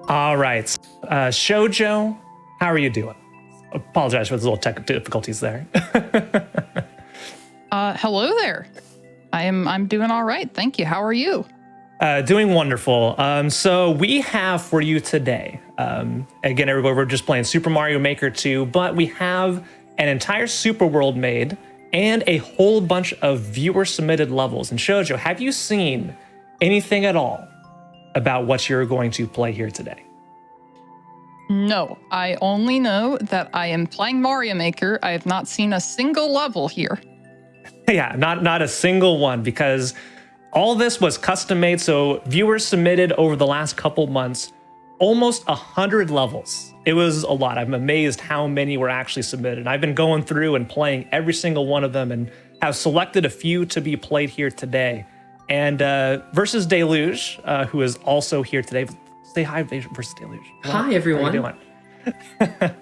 All right. Shoujo, how are you doing? Apologize for the little tech difficulties there. Hello there. I'm doing all right. Thank you. How are you? Doing wonderful. So we have for you today, again, everybody, we're just playing Super Mario Maker 2, but we have an entire super world made and a whole bunch of viewer submitted levels. And Shoujo, have you seen anything at all about what you're going to play here today? No, I only know that I am playing Mario Maker. I have not seen a single level here. Yeah, not a single one, because all this was custom made. So viewers submitted over the last couple months, almost 100 levels. It was a lot. I'm amazed how many were actually submitted. And I've been going through and playing every single one of them and have selected a few to be played here today. And Versus Deluge, who is also here today. Say hi, Versus Deluge. Hi, everyone. How are you doing?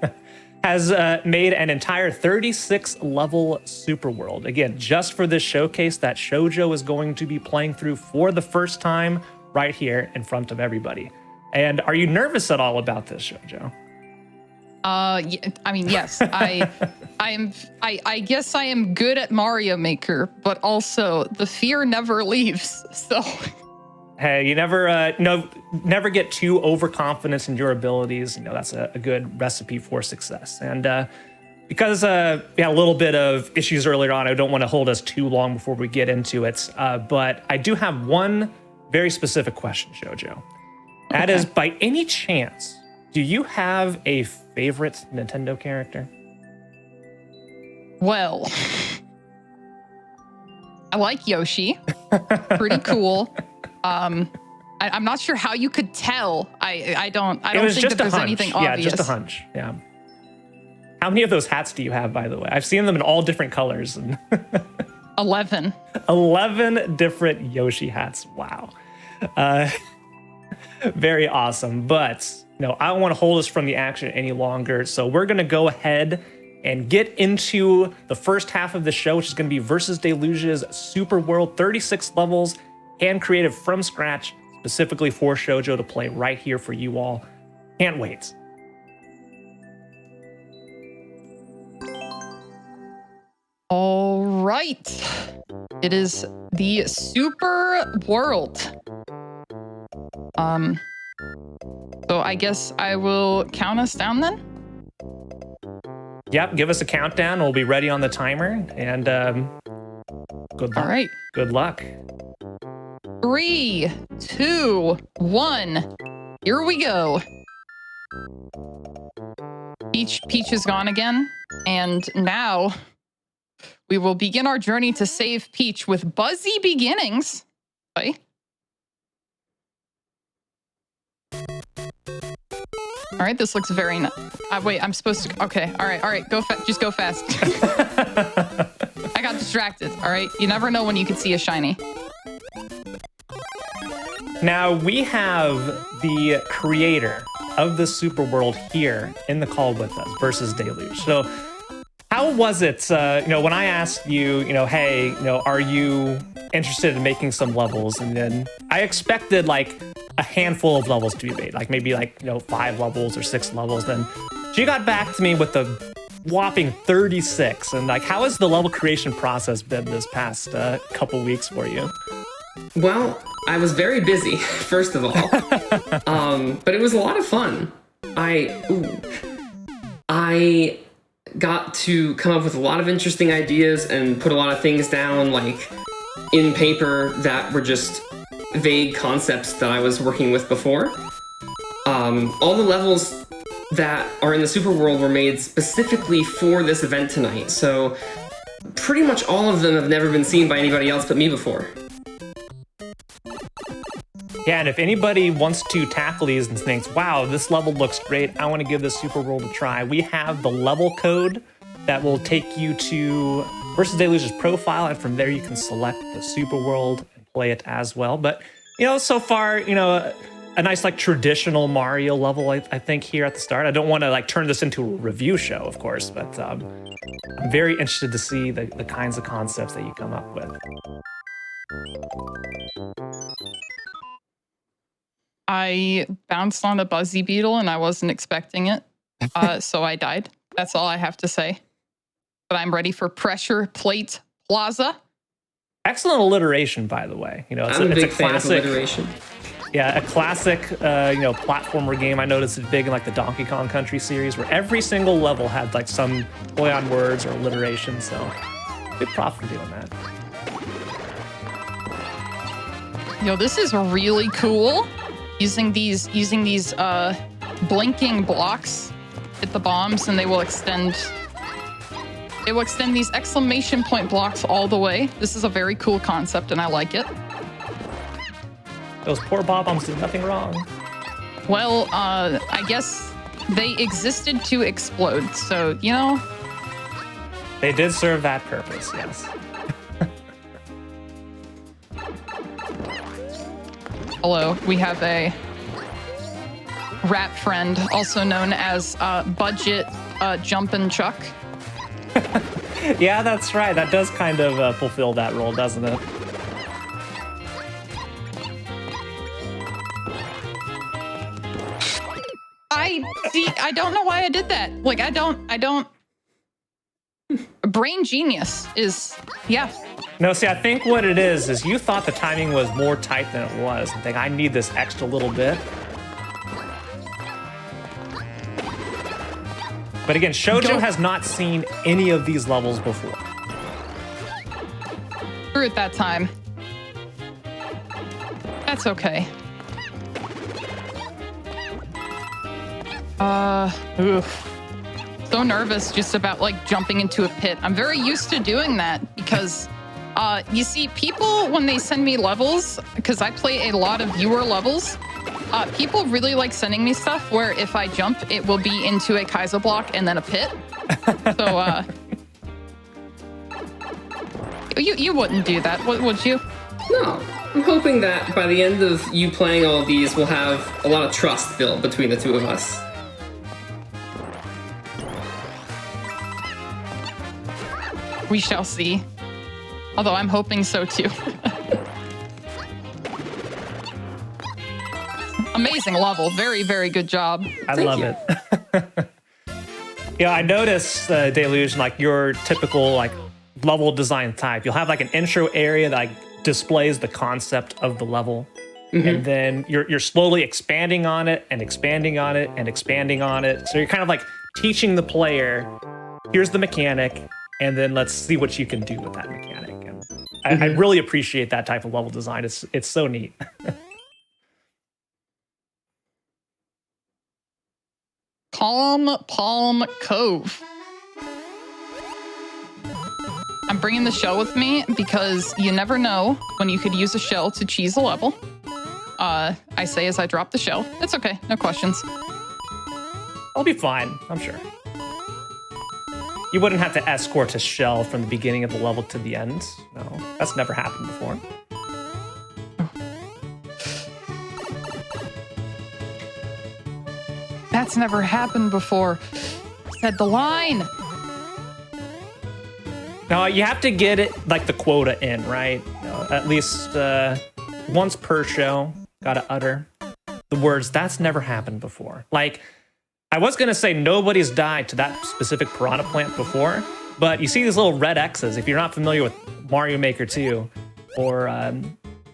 Has made an entire 36 level super world. Again, just for this showcase that Shoujo is going to be playing through for the first time right here in front of everybody. And are you nervous at all about this, Shoujo? I mean, yes, I guess I am good at Mario Maker, but also the fear never leaves. So, hey, you never get too overconfident in your abilities. You know, that's a good recipe for success. And because a little bit of issues earlier on, I don't want to hold us too long before we get into it. But I do have one very specific question, Shoujo. That is, by any chance, do you have a favorite Nintendo character? Well, I like Yoshi. Pretty cool. I'm not sure how you could tell. I don't think that there's anything obvious. Yeah, just a hunch. Yeah. How many of those hats do you have, by the way? I've seen them in all different colors. 11. 11 different Yoshi hats. Wow. Very awesome. But no, I don't want to hold us from the action any longer. So we're going to go ahead and get into the first half of the show, which is going to be Versus Deluge's Super World, 36 levels, hand created from scratch, specifically for Shoujo to play right here for you all. Can't wait. All right. It is the Super World. So I guess I will count us down then? Yep, give us a countdown. We'll be ready on the timer. And good luck. All right. Good luck. 3, 2, 1. Here we go. Peach is gone again. And now we will begin our journey to save Peach with buzzy beginnings. Okay. All right, this looks very nice. Wait, I'm supposed to. Okay, all right, go fast. Just go fast. I got distracted. All right, you never know when you could see a shiny. Now we have the creator of the super world here in the call with us, Versus Deluge. So how was it, when I asked you, hey, are you interested in making some levels? And then I expected like a handful of levels to be made, like maybe 5 levels or 6 levels. Then she got back to me with a whopping 36. And how has the level creation process been this past couple weeks for you? Well, I was very busy, first of all, but it was a lot of fun. I got to come up with a lot of interesting ideas and put a lot of things down, in paper that were just vague concepts that I was working with before. All the levels that are in the super world were made specifically for this event tonight, so pretty much all of them have never been seen by anybody else but me before. Yeah, and if anybody wants to tackle these and thinks, wow, this level looks great, I want to give this super world a try, we have the level code that will take you to Versus Deluge's profile, and from there you can select the super world and play it as well. But, so far, a nice traditional Mario level, I think, here at the start. I don't want to turn this into a review show, of course, but I'm very interested to see the kinds of concepts that you come up with. I bounced on a buzzy beetle and I wasn't expecting it. So I died. That's all I have to say. But I'm ready for Pressure Plate Plaza. Excellent alliteration, by the way. You know, I'm a it's big a fan of classic. alliteration. Yeah, a classic, platformer game. I noticed it big in like the Donkey Kong Country series, where every single level had like some play on words or alliteration. So, good prop for doing that. Yo, this is really cool. Using these blinking blocks, hit the bombs, and they will extend. It will extend these exclamation point blocks all the way. This is a very cool concept, and I like it. Those poor bob-ombs did nothing wrong. Well, I guess they existed to explode, so, you know. They did serve that purpose, yes. Hello, we have a rat friend, also known as Budget Jumpin' Chuck. Yeah, that's right. That does kind of fulfill that role, doesn't it? I don't know why I did that. Like, I don't. Brain genius is, yeah. No, see, I think what it is you thought the timing was more tight than it was. And think, I need this extra little bit. But again, Shoujo has not seen any of these levels before. Through at that time. That's okay. Oof. So nervous just about like jumping into a pit. I'm very used to doing that because you see, people, when they send me levels, because I play a lot of viewer levels, people really like sending me stuff where if I jump, it will be into a Kaiser block and then a pit. So, you wouldn't do that, would you? No. I'm hoping that by the end of you playing all of these, we'll have a lot of trust built between the two of us. We shall see. Although I'm hoping so too. Amazing level. Very, very good job. I love it. Yeah, I noticed, Deluge, like your typical like level design type. You'll have like an intro area that like displays the concept of the level. Mm-hmm. And then you're slowly expanding on it and expanding on it and expanding on it. So you're kind of like teaching the player, here's the mechanic, and then let's see what you can do with that mechanic. And I really appreciate that type of level design. It's so neat. Palm Cove. I'm bringing the shell with me because you never know when you could use a shell to cheese a level. I say as I drop the shell. It's okay, no questions. I'll be fine, I'm sure. You wouldn't have to escort a shell from the beginning of the level to the end. No, that's never happened before. That's never happened before, said the line. No, you have to get it like the quota in, right? You know, at least once per show, gotta utter the words, that's never happened before. Like, I was gonna say nobody's died to that specific piranha plant before, but you see these little red X's. If you're not familiar with Mario Maker 2 or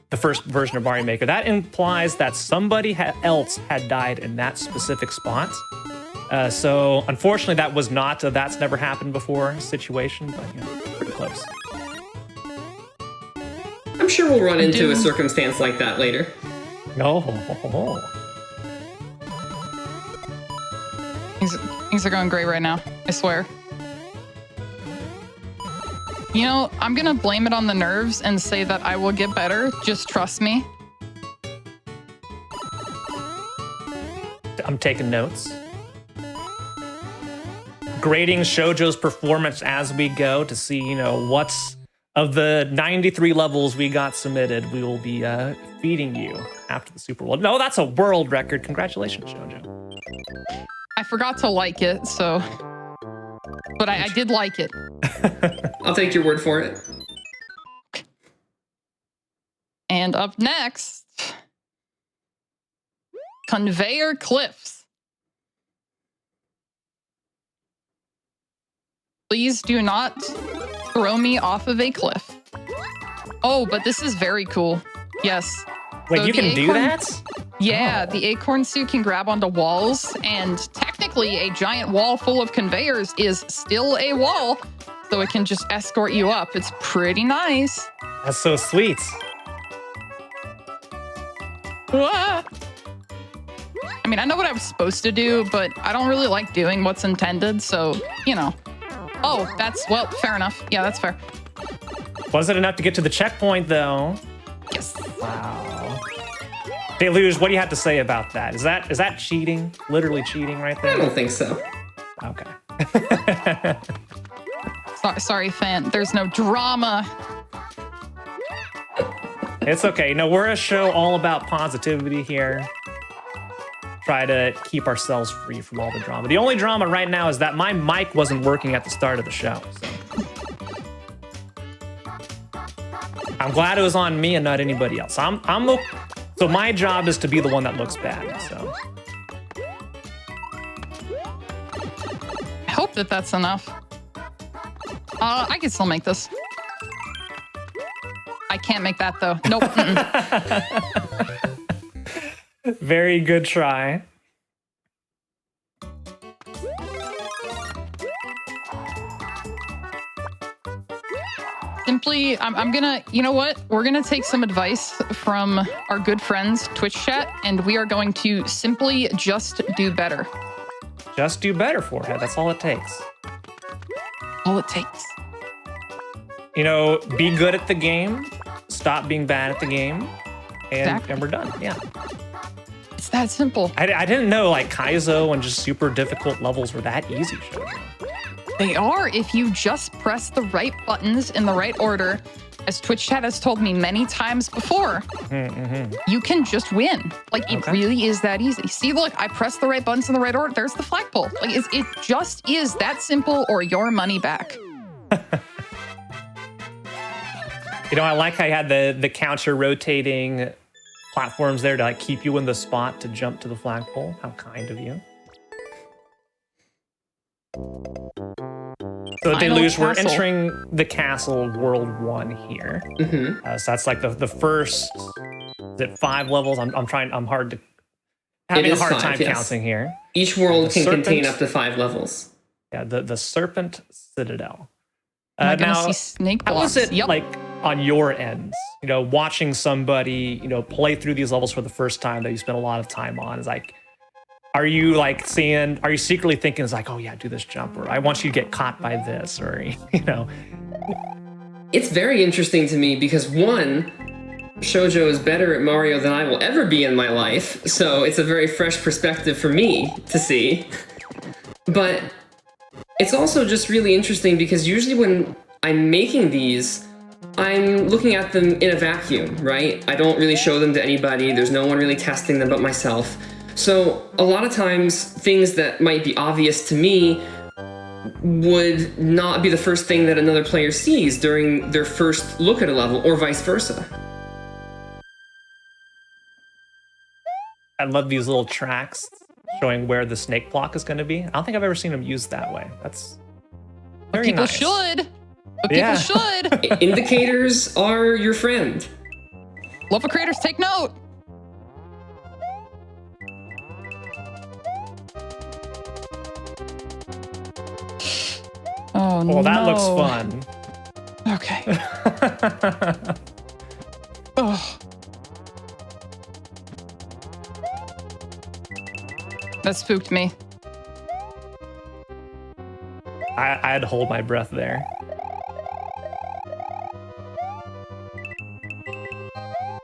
the first version of Mario Maker, that implies that somebody else had died in that specific spot. So unfortunately, that was not a that's never happened before situation, but you know, pretty close. I'm sure we'll run into a circumstance like that later. No. Things are going great right now, I swear. You know, I'm gonna blame it on the nerves and say that I will get better. Just trust me. I'm taking notes. Grading Shoujo's performance as we go to see, you know, what's of the 93 levels we got submitted, we will be feeding you after the Super World. No, that's a world record. Congratulations, Shoujo. I forgot to like it, so... But I did like it. I'll take your word for it. And up next... conveyor cliffs. Please do not throw me off of a cliff. Oh, but this is very cool. Yes. Wait, So you the can do acorn- that? Yeah, Oh. the acorn suit can grab onto walls, and technically a giant wall full of conveyors is still a wall, so it can just escort you up. It's pretty nice. That's so sweet. Wah! I mean, I know what I was supposed to do, but I don't really like doing what's intended, so, you know. Oh, well, fair enough. Yeah, that's fair. Wasn't enough to get to the checkpoint, though. Yes. Wow. Deluge, what do you have to say about that? Is that cheating? Literally cheating right I there? don't think so. Okay. Sorry, fan. There's no drama. It's okay. You know, we're a show all about positivity here. Try to keep ourselves free from all the drama. The only drama right now is that my mic wasn't working at the start of the show. So. I'm glad it was on me and not anybody else. So my job is to be the one that looks bad. So I hope that's enough. I can still make this. I can't make that though. Nope. very good try. Simply, I'm gonna, you know what? We're gonna take some advice from our good friends, Twitch chat, and we are going to simply just do better. Just do better, Forehead. That's all it takes. All it takes. You know, be good at the game. Stop being bad at the game. Exactly. And we're done. Yeah. It's that simple. I didn't know like Kaizo and just super difficult levels were that easy, Shoujo. They are if you just press the right buttons in the right order. As Twitch chat has told me many times before, you can just win. Like, it really is that easy. See, look, I pressed the right buttons in the right order. There's the flagpole. Like, it just is that simple, or your money back. You know, I like how you had the counter rotating platforms there to like keep you in the spot to jump to the flagpole. How kind of you. So Deluge, we're entering the castle world 1 here. So that's like the first, is it 5 levels? I'm having a hard time counting here. Each world can Serpent. contain up to 5 levels. Yeah, the Serpent Citadel. Am I gonna Now, see snake how blocks? was it Yep. like on your ends? You know, watching somebody, you know, play through these levels for the first time that you spent a lot of time on is like, are you secretly thinking it's like, oh yeah, do this jump, or I want you to get caught by this, or, you know? It's very interesting to me because one, Shoujo is better at Mario than I will ever be in my life, so it's a very fresh perspective for me to see. But it's also just really interesting because usually when I'm making these, I'm looking at them in a vacuum, right? I don't really show them to anybody. There's no one really testing them but myself. So a lot of times things that might be obvious to me would not be the first thing that another player sees during their first look at a level, or vice versa. I love these little tracks showing where the snake block is going to be. I don't think I've ever seen them used that way. That's very People nice. should. But Yeah. people should. Indicators are your friend. Level creators, take note. Oh, no. Well, that looks fun. Okay. Oh. That spooked me. I had to hold my breath there.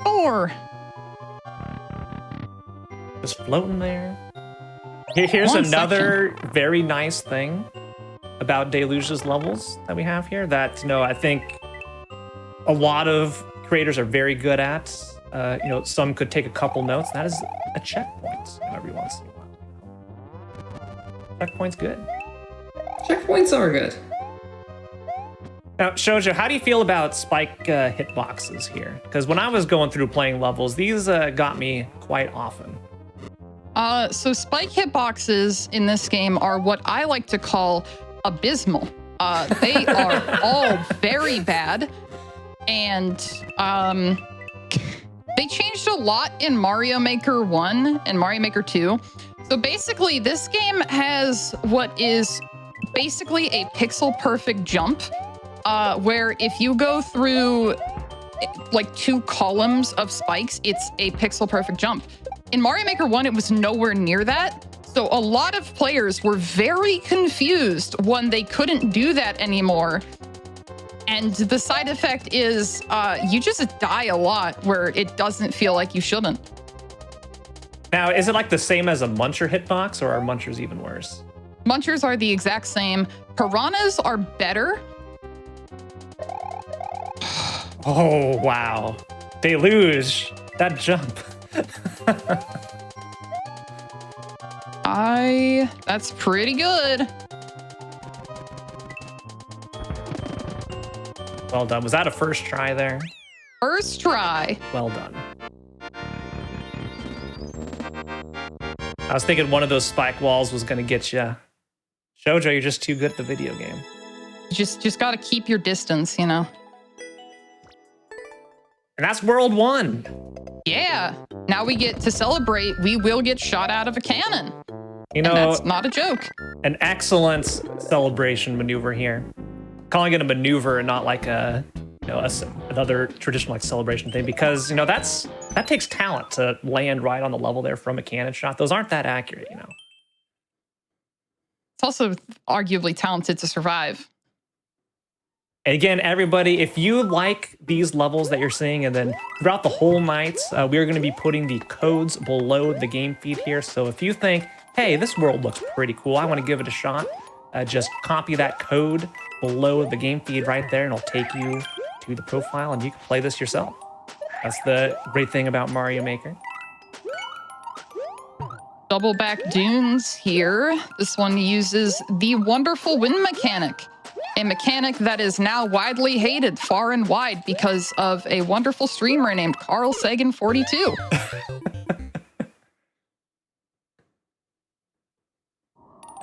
Four. Just floating there. Here's One another very nice thing about Deluge's levels that we have here that, you know, I think a lot of creators are very good at. You know, some could take a couple notes. That is a checkpoint, you know, every once in a while. Checkpoint's good. Checkpoints are good. Now, Shoujo, how do you feel about spike hitboxes here? Because when I was going through playing levels, these got me quite often. So spike hitboxes in this game are what I like to call abysmal. They are all very bad. And they changed a lot in Mario Maker 1 and Mario Maker 2. So basically, this game has what is basically a pixel perfect jump, where if you go through like 2 columns of spikes, it's a pixel perfect jump. In Mario Maker 1, it was nowhere near that. So a lot of players were very confused when they couldn't do that anymore. And the side effect is you just die a lot where it doesn't feel like you shouldn't. Now, is it like the same as a Muncher hitbox, or are Munchers even worse? Munchers are the exact same. Piranhas are better. Oh, wow. Deluge, that jump. That's pretty good. Well done. Was that a first try there? First try. Well done. I was thinking one of those spike walls was going to get you. Shoujo, you're just too good at the video game. Just got to keep your distance, you know. And that's World 1. Yeah. Now we get to celebrate. We will get shot out of a cannon. You know, and that's not a joke. An excellent celebration maneuver here. Calling it a maneuver and not like a, another traditional like celebration thing, because that takes talent to land right on the level there from a cannon shot. Those aren't that accurate, It's also arguably talented to survive. And again, everybody, if you like these levels that you're seeing, and then throughout the whole night, we're going to be putting the codes below the game feed here. So if you think, hey, this world looks pretty cool, I want to give it a shot, just copy that code below the game feed right there, and it'll take you to the profile, and you can play this yourself. That's the great thing about Mario Maker. Double back dunes here. This one uses the wonderful wind mechanic. A mechanic that is now widely hated far and wide because of a wonderful streamer named Carl Sagan42.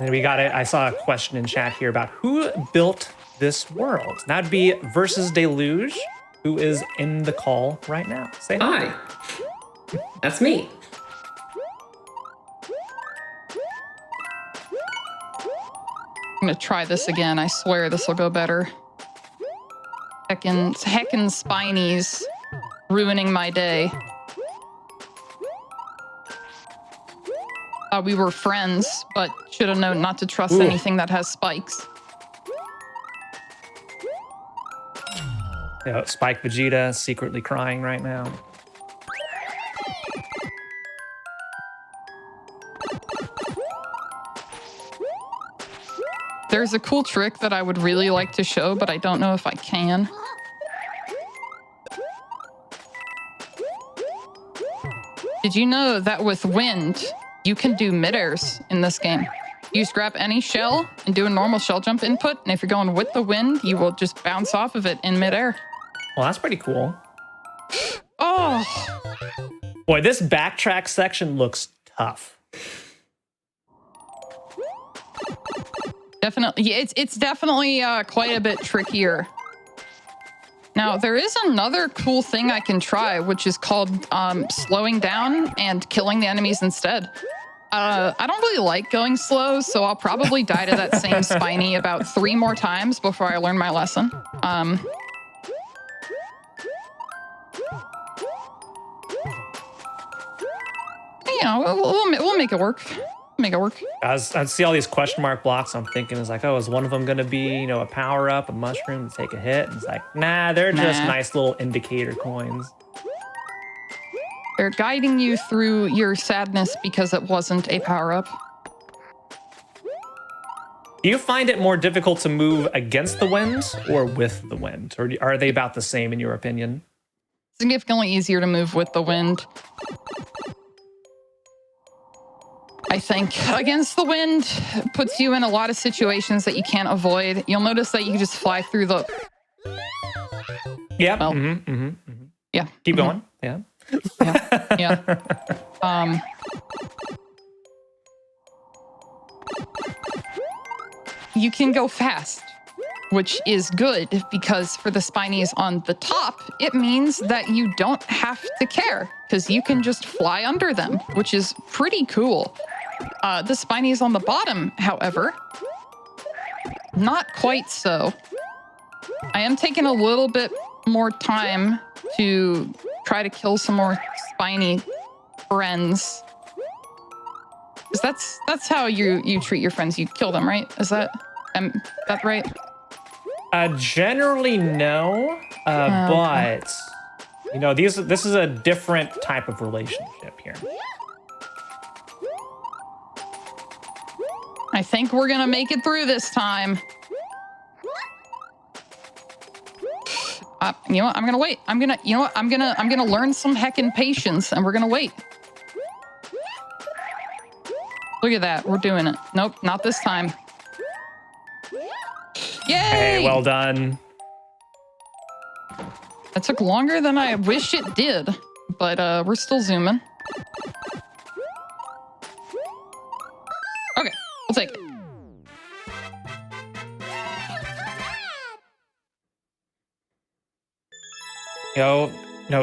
And we got it. I saw a question in chat here about who built this world. That'd be Versus Deluge, who is in the call right now. Say hi. Hi. That's me. I'm gonna try this again. I swear this will go better. Heckin' Spinies ruining my day. We were friends, but should have known not to trust anything that has spikes. Spike Vegeta secretly crying right now. There's a cool trick that I would really like to show, but I don't know if I can. Did you know that with wind, you can do mid-airs in this game? You just grab any shell and do a normal shell jump input, and if you're going with the wind, you will just bounce off of it in mid-air. Well, that's pretty cool. Oh! Boy, this backtrack section looks tough. Definitely, it's definitely quite a bit trickier. Now, there is another cool thing I can try, which is called slowing down and killing the enemies instead. I don't really like going slow, so I'll probably die to that same Spiny about 3 more times before I learn my lesson. We'll make it work. Make it work. I see all these question mark blocks. I'm thinking, is one of them going to be, a power up, a mushroom to take a hit? And it's like, nah, they're just nice little indicator coins. They're guiding you through your sadness because it wasn't a power up. Do you find it more difficult to move against the wind or with the wind? Or are they about the same in your opinion? Significantly easier to move with the wind. I think against the wind puts you in a lot of situations that you can't avoid. You'll notice that you can just fly through the... Yeah. Well, Yeah. Keep going. Yeah. Yeah. you can go fast, which is good because for the spinies on the top, it means that you don't have to care because you can just fly under them, which is pretty cool. The spinies on the bottom, however, not quite so. I am taking a little bit more time to try to kill some more spiny friends. 'Cause that's how you treat your friends. You kill them, right? Is that right? Generally, no. But you know, this is a different type of relationship here. I think we're gonna make it through this time. You know what? I'm gonna wait. I'm gonna learn some heckin' patience, and we're gonna wait. Look at that. We're doing it. Nope, not this time. Yay! Hey, well done. That took longer than I wish it did, but we're still zooming. Okay, we'll take it.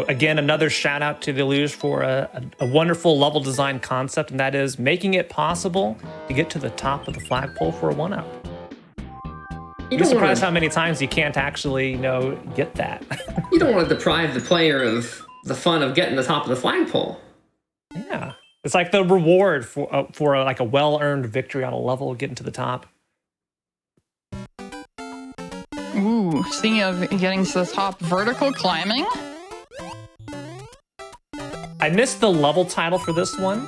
Again, another shout out to the Deluge for a wonderful level design concept, and that is making it possible to get to the top of the flagpole for a 1-up. You'd be surprised how many times you can't actually, get that. You don't want to deprive the player of the fun of getting the top of the flagpole. Yeah, it's like the reward for like a well-earned victory on a level, getting to the top. Ooh, speaking of getting to the top, vertical climbing. I missed the level title for this one.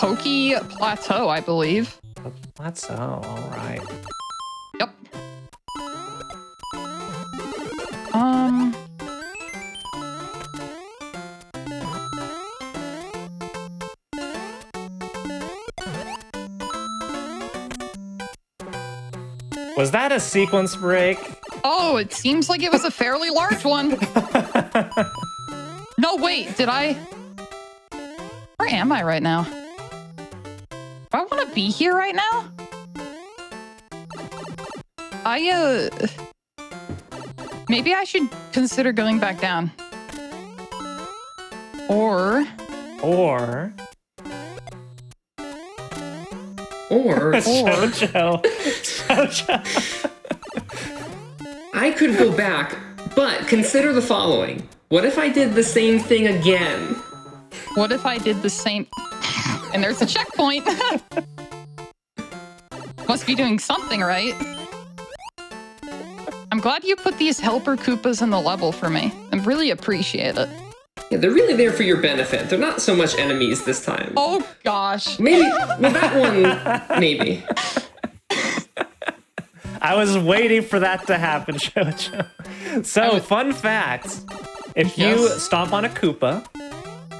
Pokey Plateau, I believe. Plateau, all right. Yep. Was that a sequence break? Oh, it seems like it was a fairly large one. No, wait, did I? Where am I right now? Do I want to be here right now? Maybe I should consider going back down. Or... Jojo. I could go back, but consider the following. What if I did the same thing again? What if I did the same... And there's a checkpoint. Must be doing something right. I'm glad you put these helper Koopas in the level for me. I really appreciate it. Yeah, they're really there for your benefit. They're not so much enemies this time. Oh, gosh. Maybe, well, that one, maybe. I was waiting for that to happen, Jojo. So, fun fact. If you stomp on a Koopa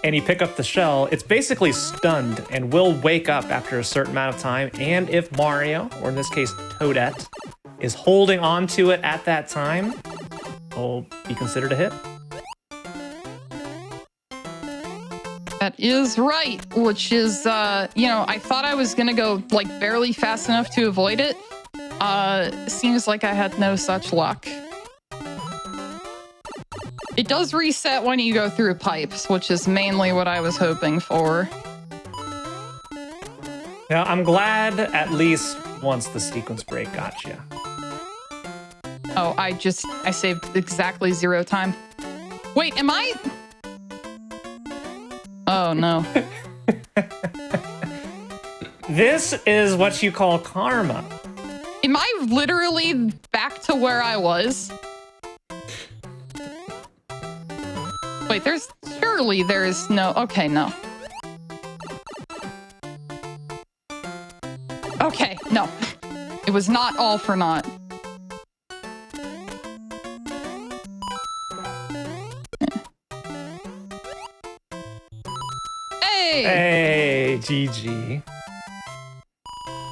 and you pick up the shell, it's basically stunned and will wake up after a certain amount of time. And if Mario, or in this case Toadette, is holding on to it at that time, it'll be considered a hit. That is right, which is, I thought I was gonna go, barely fast enough to avoid it. Seems like I had no such luck. It does reset when you go through pipes, which is mainly what I was hoping for. Now, I'm glad at least once the sequence break got you. Oh, I saved exactly 0 time. Wait, am I? Oh, no. This is what you call karma. Am I literally back to where I was? Wait, surely there's no, okay, no. Okay, no. It was not all for naught. Hey, GG.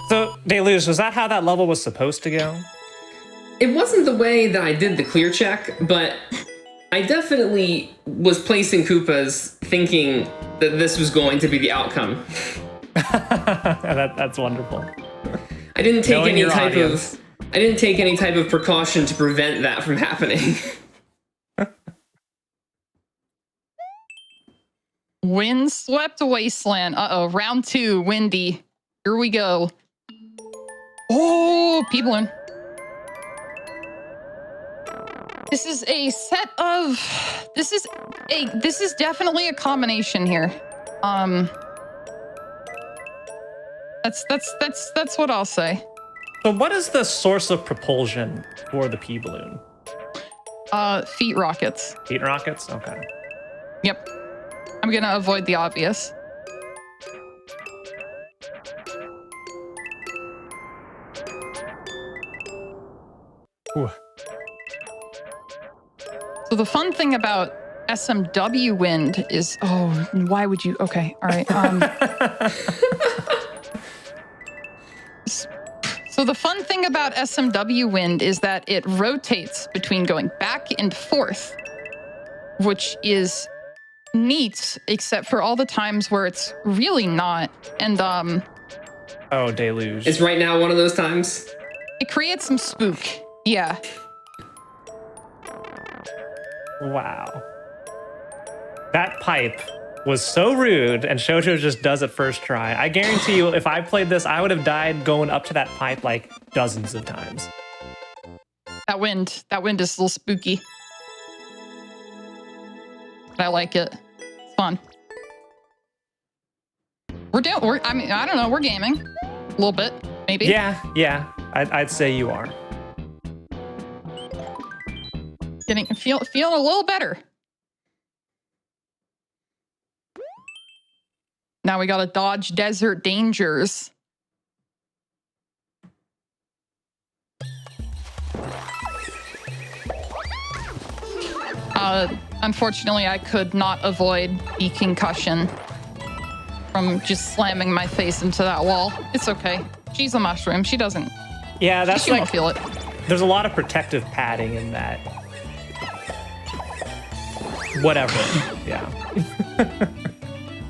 So, Deluge, was that how that level was supposed to go? It wasn't the way that I did the clear check, but I definitely was placing Koopas thinking that this was going to be the outcome. That's wonderful. I didn't take Knowing any your type audience. of I didn't take any type of precaution to prevent that from happening. Windswept wasteland. Uh-oh, round 2, windy. Here we go. Oh, P-balloon. This is a set of... This is definitely a combination here. That's what I'll say. So what is the source of propulsion for the P-balloon? Feet rockets. Heat rockets? Okay. Yep. I'm gonna avoid the obvious. Ooh. So the fun thing about SMW wind is, oh, why would you? Okay, all right. So the fun thing about SMW wind is that it rotates between going back and forth, which is neat, except for all the times where it's really not. And Oh, deluge. Is right now one of those times? it creates some spook. Yeah. Wow. That pipe was so rude, and Shoujo just does it first try. I guarantee you, if I played this, I would have died going up to that pipe like dozens of times. That wind is a little spooky. But I like it. It's fun. I mean, I don't know, we're gaming. A little bit, maybe. Yeah, I'd say you are. Feeling a little better. Now we gotta dodge desert dangers. Unfortunately, I could not avoid the concussion from just slamming my face into that wall. It's okay. She's a mushroom. She doesn't. Yeah, that's she like, won't feel it. there's a lot of protective padding in that. Whatever. Yeah.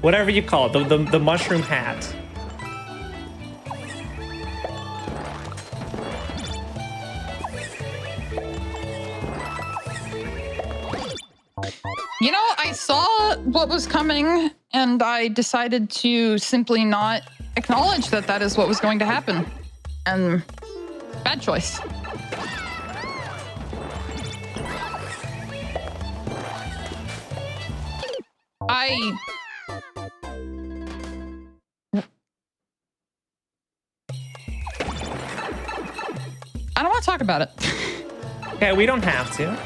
Whatever you call it, the mushroom hat. You know, I saw what was coming and I decided to simply not acknowledge that that is what was going to happen. And bad choice. I don't want to talk about it. Okay, we don't have to.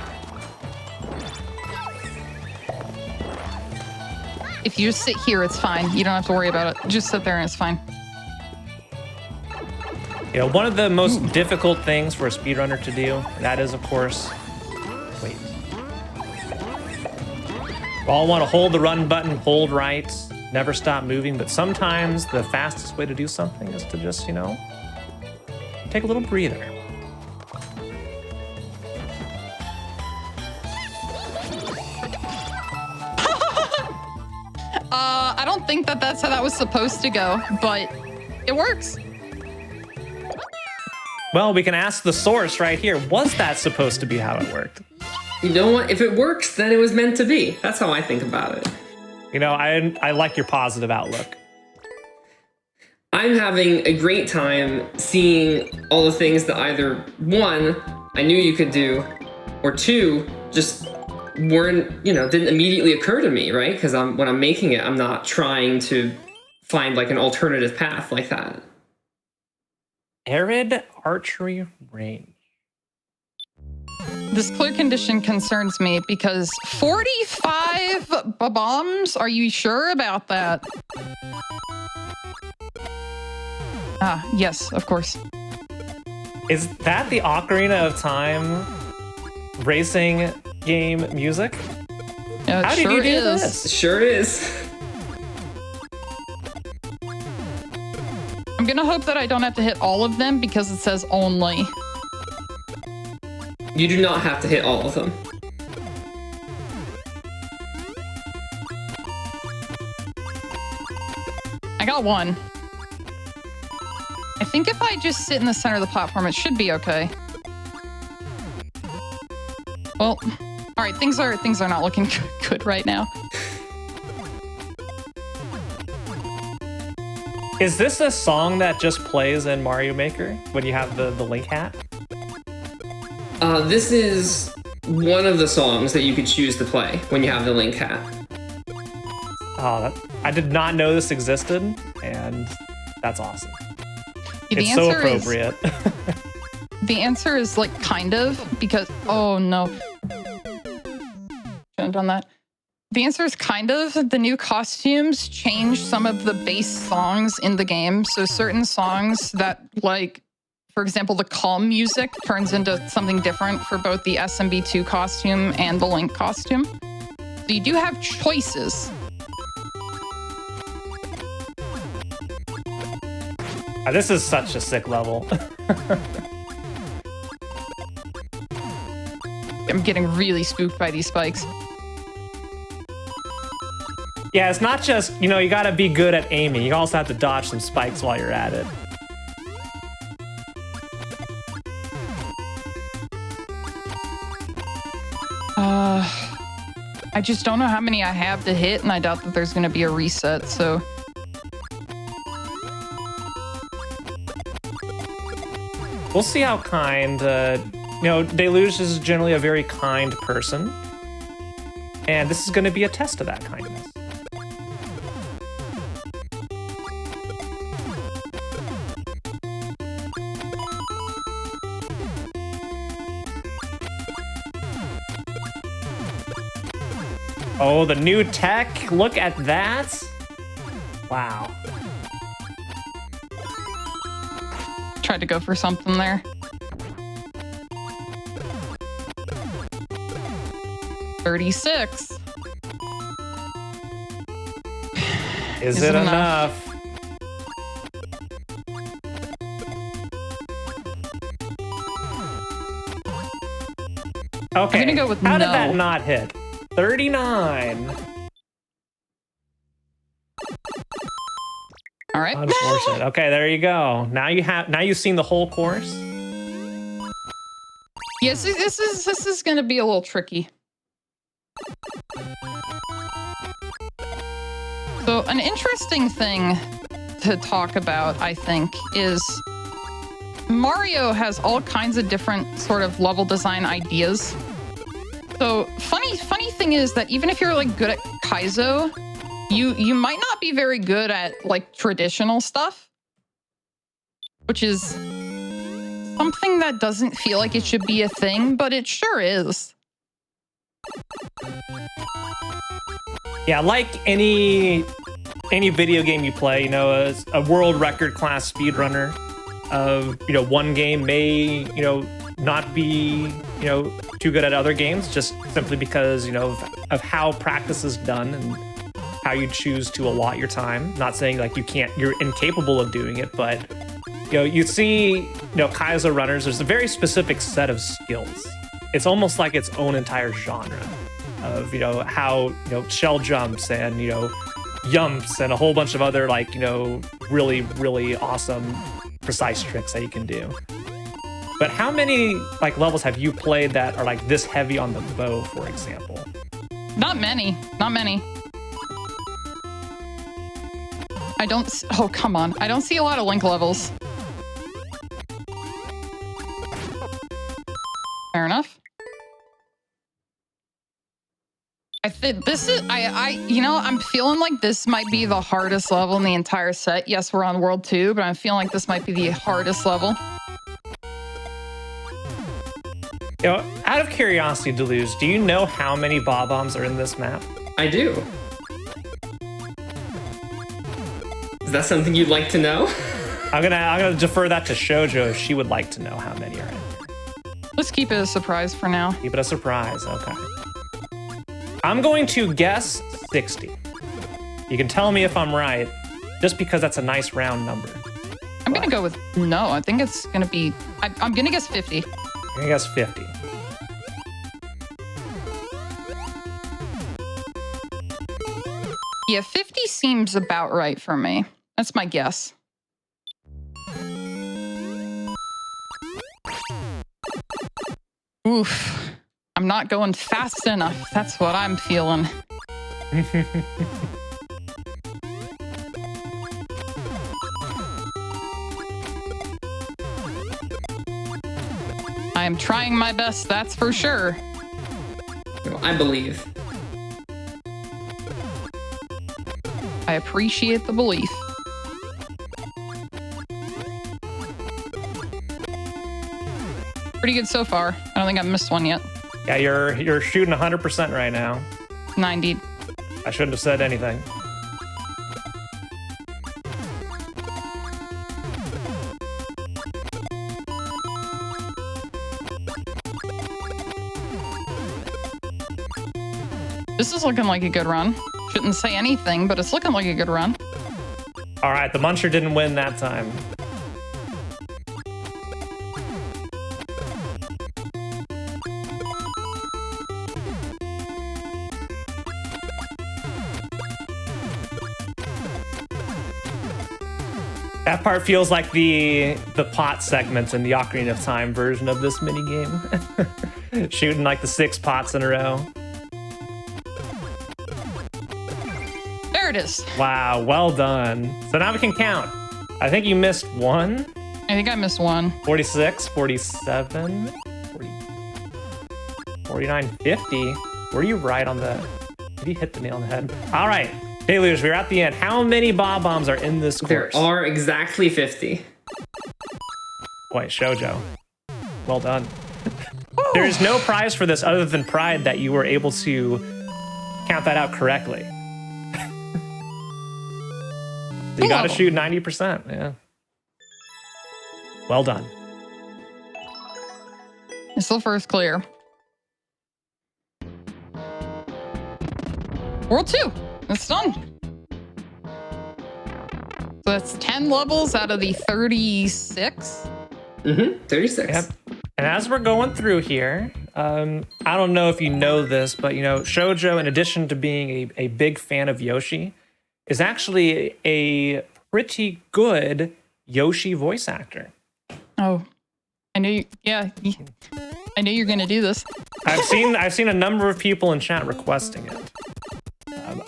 If you just sit here, it's fine. You don't have to worry about it. Just sit there and it's fine. You know, one of the most difficult things for a speedrunner to do, that is, of course, wait. We all want to hold the run button, hold right, never stop moving, but sometimes the fastest way to do something is to just, you know, take a little breather. I don't think that that's how that was supposed to go, but it works. Well, we can ask the source right here. Was that supposed to be how it worked? You know what? If it works, then it was meant to be. That's how I think about it. You know, I like your positive outlook. I'm having a great time seeing all the things that either, one, I knew you could do, or two, just weren't, you know, didn't immediately occur to me, right? Because when I'm making it, I'm not trying to find like an alternative path like that. Arid archery range. This clear condition concerns me because 45 bombs? Are you sure about that? Ah, yes, of course. Is that the Ocarina of Time racing game music? It How did sure you do is. this? It sure is. I'm gonna hope that I don't have to hit all of them because it says only. You do not have to hit all of them. I got one. I think if I just sit in the center of the platform, it should be okay. Well, all right, things are not looking good right now. Is this a song that just plays in Mario Maker when you have the Link hat? This is one of the songs that you could choose to play when you have the Link hat. Oh, I did not know this existed, and that's awesome. The It's so answer appropriate. The answer is like kind of, because oh no. Shouldn't have done that. The answer is kind of. The new costumes change some of the base songs in the game. So certain songs that, like, for example, the calm music turns into something different for both the SMB2 costume and the Link costume. So you do have choices. This is such a sick level. I'm getting really spooked by these spikes. Yeah, it's not just, you know, you gotta be good at aiming. You also have to dodge some spikes while you're at it. I just don't know how many I have to hit, and I doubt that there's gonna be a reset, so... We'll see how kind, you know, Deluge is generally a very kind person. And this is gonna be a test of that kindness. Oh, the new tech. Look at that. Wow. Tried to go for something there. $36. Is it enough? Okay. I'm gonna go with How did no. that not hit? 39. All right. Unfortunate. Okay, there you go. Now you've seen the whole course. Yes, this is gonna be a little tricky. So an interesting thing to talk about, I think, is Mario has all kinds of different sort of level design ideas. So funny thing is that even if you're like good at Kaizo, you might not be very good at like traditional stuff, which is something that doesn't feel like it should be a thing, but it sure is. Yeah, like any video game you play, you know, a world record class speedrunner of, you know, one game may, you know, not be, you know, too good at other games, just simply because, you know, of how practice is done and how you choose to allot your time. Not saying like you're incapable of doing it, but, you know, you see, you know, Kaizo runners, there's a very specific set of skills. It's almost like its own entire genre of, you know, how, you know, shell jumps and, you know, yumps and a whole bunch of other, like, you know, really, really awesome, precise tricks that you can do. But how many, like, levels have you played that are, like, this heavy on the bow, for example? Not many. Not many. Oh, come on. I don't see a lot of Link levels. Fair enough. I think this is, you know, I'm feeling like this might be the hardest level in the entire set. Yes, we're on World 2, but I'm feeling like this might be the hardest level. You know, out of curiosity, Deluge, do you know how many bob-ombs are in this map? I do. Is that something you'd like to know? I'm gonna defer that to Shoujo if she would like to know how many are in here. Let's keep it a surprise for now. Keep it a surprise, okay. I'm going to guess 60. You can tell me if I'm right, just because that's a nice round number. I'm gonna go with no. I think it's gonna be, I'm gonna guess 50. I'm gonna guess 50. Yeah, 50 seems about right for me. That's my guess. Oof. I'm not going fast enough. That's what I'm feeling. I am trying my best, that's for sure. I believe. I appreciate the belief. Pretty good so far. I don't think I've missed one yet. Yeah, you're shooting 100% right now. 90. I shouldn't have said anything. This is looking like a good run. Shouldn't say anything, but it's looking like a good run. All right, the Muncher didn't win that time. That part feels like the pot segments in the Ocarina of Time version of this minigame. Shooting like the 6 pots in a row. There it is. Wow, well done. So now we can count. I think you missed 1. I think I missed 1. 46, 47, 40, 49, 50. Were you right on the... Did you hit the nail on the head? All right, Deluge, we're at the end. How many bob-bombs are in this course? There are exactly 50. Boy, Shoujo. Well done. There is no prize for this other than pride that you were able to count that out correctly. You got to shoot 90%. Yeah. Well done. It's the first clear. World 2. It's done. So that's 10 levels out of the 36. 36. Yep. And as we're going through here, I don't know if you know this, but Shoujo, in addition to being a big fan of Yoshi, is actually a pretty good Yoshi voice actor. Oh, I knew you. Yeah, I knew you're gonna do this. I've seen a number of people in chat requesting it.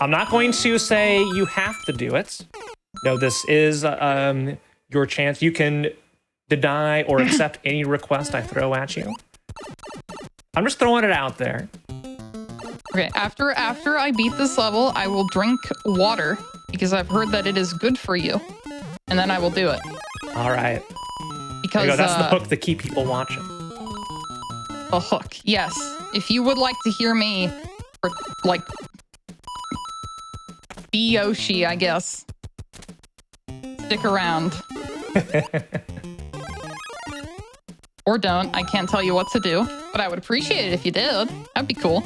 I'm not going to say you have to do it. No, this is your chance. You can deny or accept any request I throw at you. I'm just throwing it out there. Okay, after I beat this level, I will drink water because I've heard that it is good for you, and then I will do it. All right. Because there you go. That's the hook to keep people watching. A hook, yes. If you would like to hear me, like, be Yoshi, I guess. Stick around. Or don't. I can't tell you what to do, but I would appreciate it if you did. That'd be cool.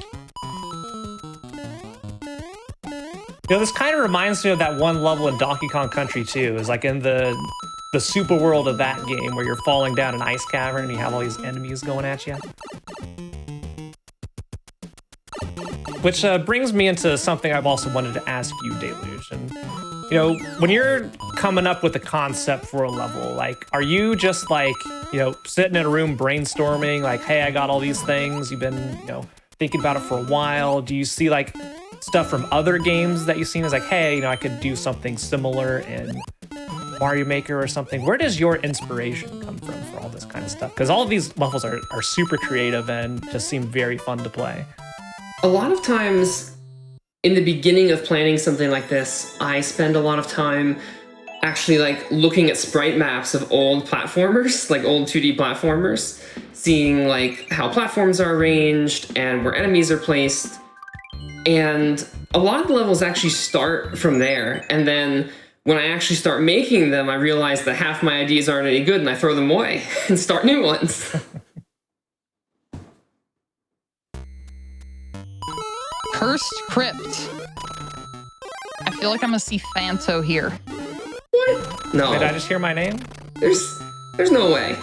This kind of reminds me of that one level in Donkey Kong Country 2. It's like in the super world of that game where you're falling down an ice cavern and you have all these enemies going at you. Which brings me into something I've also wanted to ask you, Deluge. And, when you're coming up with a concept for a level, like, are you just like, sitting in a room brainstorming, like, hey, I got all these things. You've been, thinking about it for a while. Do you see like stuff from other games that you've seen as like, hey, I could do something similar in Mario Maker or something? Where does your inspiration come from for all this kind of stuff? Because all of these levels are super creative and just seem very fun to play. A lot of times in the beginning of planning something like this, I spend a lot of time actually like looking at sprite maps of old platformers, like old 2D platformers, seeing like how platforms are arranged and where enemies are placed. And a lot of the levels actually start from there. And then when I actually start making them, I realize that half my ideas aren't any good and I throw them away and start new ones. Cursed Crypt. I feel like I'm gonna see Phanto here. What? No. Did I just hear my name? There's no way.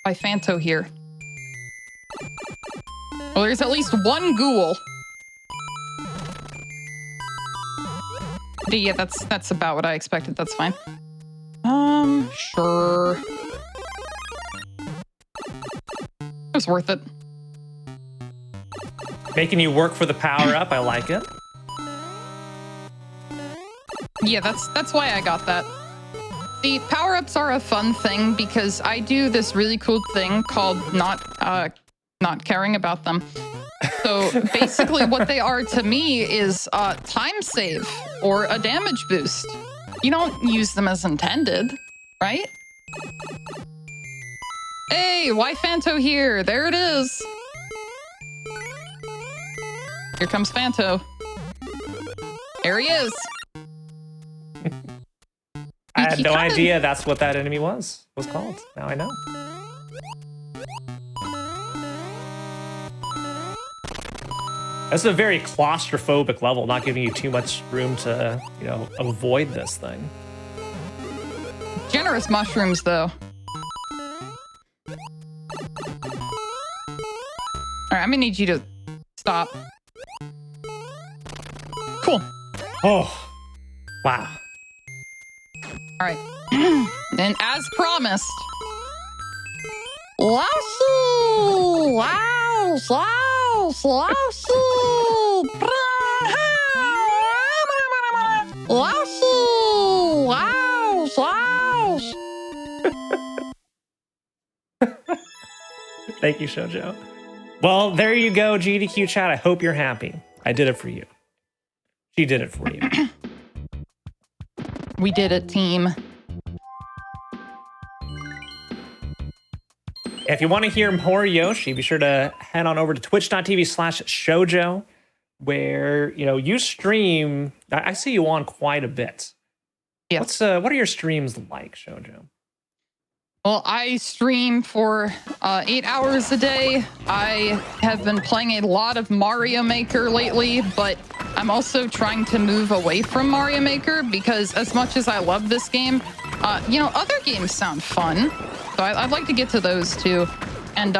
By Phanto here. Well, there's at least one ghoul. Yeah, that's about what I expected. That's fine. Sure. was worth it. Making you work for the power-up, I like it. Yeah, that's why I got that. The power-ups are a fun thing because I do this really cool thing called not caring about them. So basically what they are to me is time save or a damage boost. You don't use them as intended, right? Hey, why Fanto here? There it is. Here comes Fanto. There he is. I had no idea that's what that enemy was called. Now I know. This is a very claustrophobic level, not giving you too much room to, you know, avoid this thing. Generous mushrooms, though. All right, I'm gonna need you to stop. Cool. Oh, wow. All right. And as promised. Lasso! Lasso! Lasso! Lasso! Lasso! Thank you, Shoujo. Well, there you go, GDQ chat. I hope you're happy. I did it for you. She did it for you. We did it, team. If you want to hear more Yoshi, be sure to head on over to twitch.tv/Shoujo, where, you know, you stream. I see you on quite a bit. Yeah. What are your streams like, Shoujo? Well, I stream for 8 hours a day. I have been playing a lot of Mario Maker lately, but I'm also trying to move away from Mario Maker because as much as I love this game, you know, other games sound fun. So I'd like to get to those too. And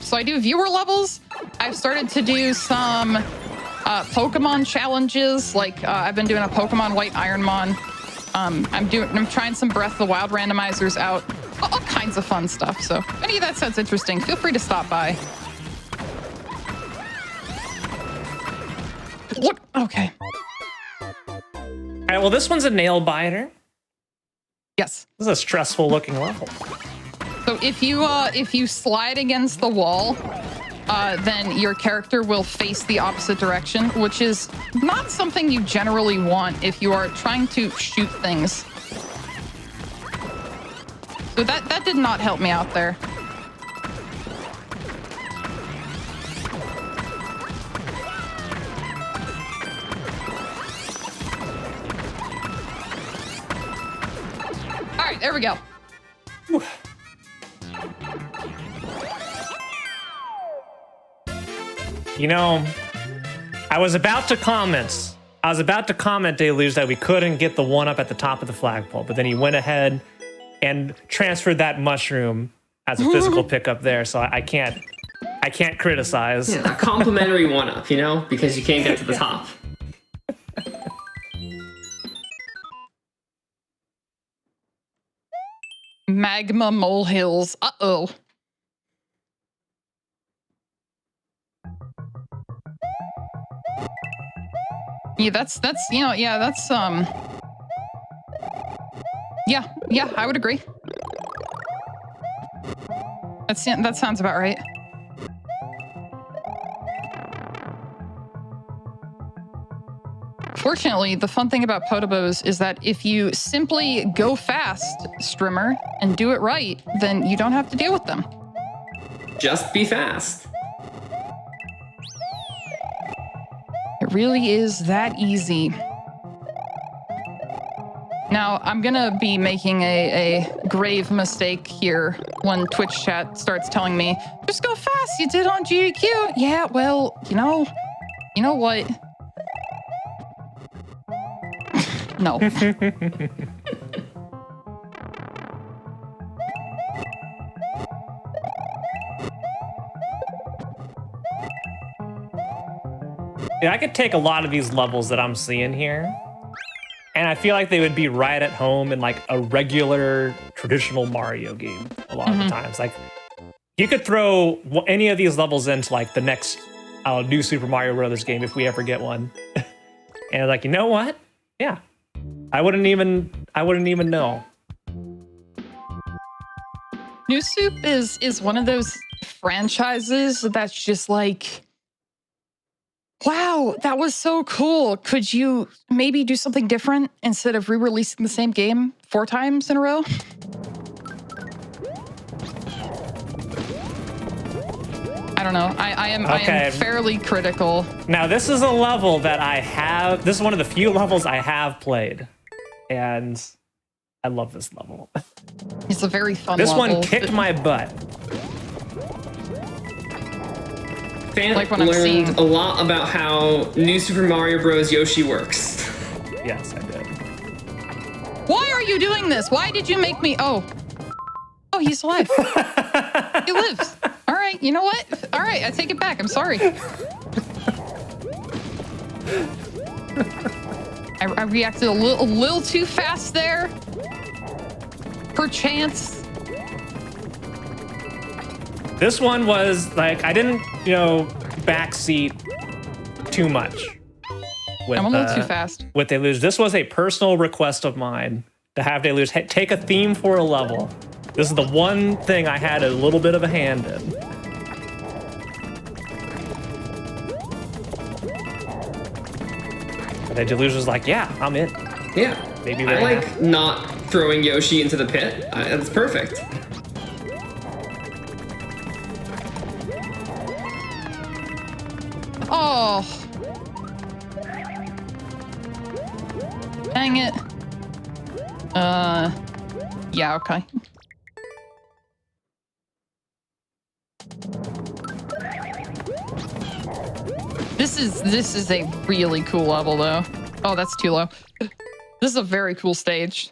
so I do viewer levels. I've started to do some Pokemon challenges. Like I've been doing a Pokemon White Ironmon. I'm trying some Breath of the Wild randomizers out. All kinds of fun stuff. So if any of that sounds interesting, feel free to stop by. What? Okay. All right, well, this one's a nail biter. Yes. This is a stressful looking level. So if you slide against the wall, then your character will face the opposite direction, which is not something you generally want if you are trying to shoot things. So that did not help me out there. All right, there we go. Whew. You know, I was about to comment, Deluge, that we couldn't get the one up at the top of the flagpole, but then he went ahead and transferred that mushroom as a physical pickup there, so I can't criticize. Yeah, a complimentary one-up, you know, because you can't get to the top. Magma molehills. Uh-oh. Yeah, that's you know, yeah, that's yeah, I would agree. That sounds about right. Fortunately, the fun thing about Potobos is that if you simply go fast, Strimmer, and do it right, then you don't have to deal with them. Just be fast. It really is that easy. Now, I'm gonna be making a grave mistake here when Twitch chat starts telling me, just go fast, you did on GDQ. Yeah, well, you know what? No. Yeah, I could take a lot of these levels that I'm seeing here, and I feel like they would be right at home in like a regular traditional Mario game a lot of the times. Like, You could throw any of these levels into like the next new Super Mario Brothers game if we ever get one. And like, you know what? Yeah, I wouldn't even know. New Soup is one of those franchises that's just like, wow, that was so cool. Could you maybe do something different instead of re-releasing the same game 4 times in a row? I don't know. I am fairly critical. Now, this is a level that I have. This is one of the few levels I have played. And I love this level. It's a very fun this level. One kicked my butt. Fan like what I'm learned seeing. a lot about how New Super Mario Bros. Yoshi works. Yes, I did. Why are you doing this? Why did you make me? Oh, he's alive. He lives. All right, you know what? All right, I take it back. I'm sorry. I reacted a little too fast there. Perchance. This one was like, I didn't, backseat too much. With, I'm a little too fast. With Deluge. This was a personal request of mine to have Deluge take a theme for a level. This is the one thing I had a little bit of a hand in. And Deluge was like, yeah, I'm in. Yeah. Maybe I like not throwing Yoshi into the pit. That's perfect. Oh. Dang it. Yeah, okay. This is a really cool level though. Oh, that's too low. This is a very cool stage.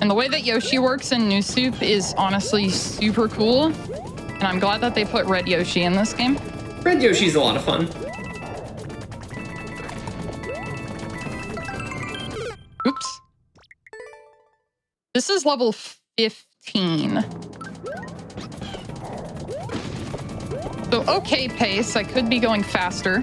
And the way that Yoshi works in New Soup is honestly super cool. And I'm glad that they put Red Yoshi in this game. Red Yoshi's a lot of fun. Oops. This is level 15. So okay pace. I could be going faster.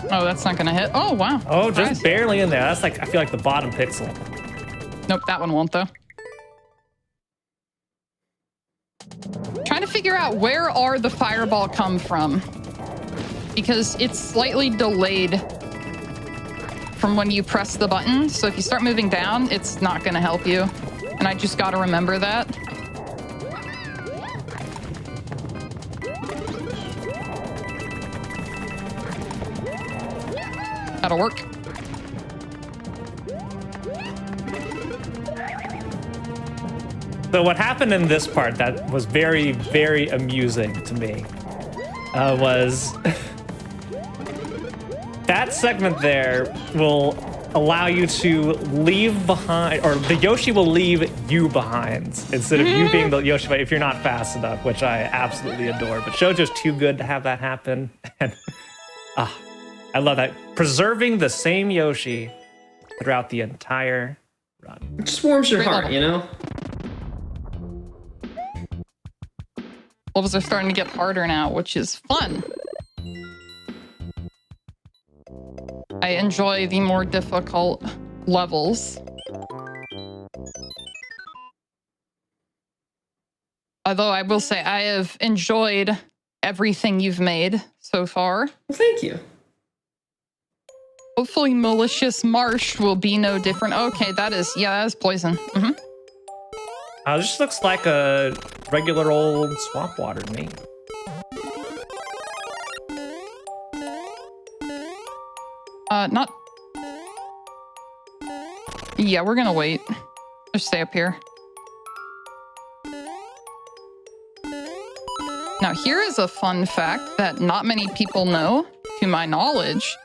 Oh, that's not gonna hit. Oh, wow. Oh, Surprise. just barely in there. That's like, I feel like the bottom pixel. Nope, that one won't though. Trying to figure out where are the fireball come from, because it's slightly delayed from when you press the button. So if you start moving down, it's not going to help you. And I just got to remember that. That'll work. So what happened in this part that was very, very amusing to me was that segment there will allow you to leave behind, or the Yoshi will leave you behind instead of you being the Yoshi if you're not fast enough, which I absolutely adore. But Shoujo's too good to have that happen. And I love that. Preserving the same Yoshi throughout the entire run. It just warms your Great heart, level. you know? Levels are starting to get harder now, which is fun. I enjoy the more difficult levels. Although I will say I have enjoyed everything you've made so far. Well, thank you. Hopefully Malicious Marsh will be no different. Okay, that is poison. Mm-hmm. This just looks like a regular old swamp water to me. Not... Yeah, we're gonna wait. Just stay up here. Now, here is a fun fact that not many people know, to my knowledge,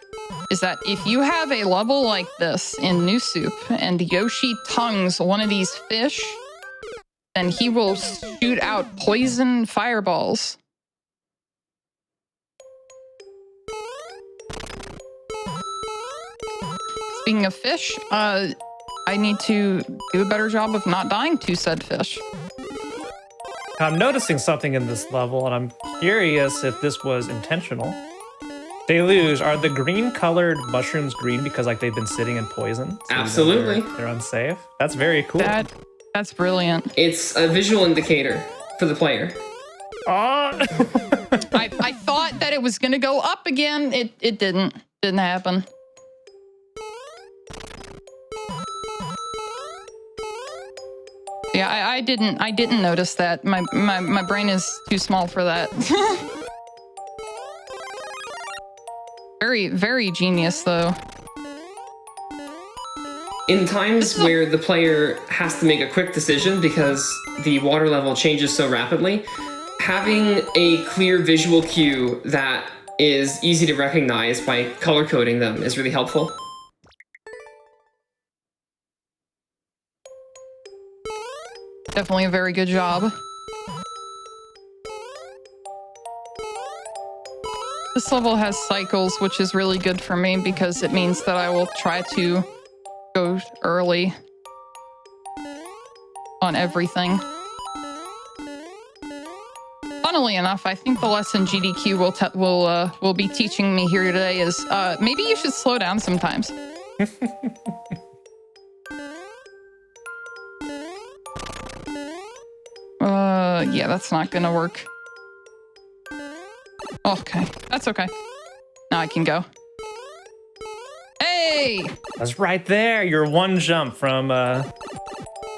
is that if you have a level like this in New Soup and Yoshi tongues one of these fish, then he will shoot out poison fireballs. Speaking of fish, I need to do a better job of not dying to said fish. I'm noticing something in this level, and I'm curious if this was intentional. Deluge, are the green-colored mushrooms green because like they've been sitting in poison? So Absolutely. They're unsafe. That's very cool. That's brilliant. It's a visual indicator for the player. Oh. I thought that it was gonna go up again. It didn't. Didn't happen. Yeah, I didn't notice that. My brain is too small for that. Very, very genius though. In times where the player has to make a quick decision because the water level changes so rapidly, having a clear visual cue that is easy to recognize by color coding them is really helpful. Definitely a very good job. This level has cycles, which is really good for me because it means that I will try to go early on everything. Funnily enough, I think the lesson GDQ will be teaching me here today is maybe you should slow down sometimes. Yeah, that's not gonna work. Okay, that's okay. Now I can go. Hey! That's right there. You're one jump from, I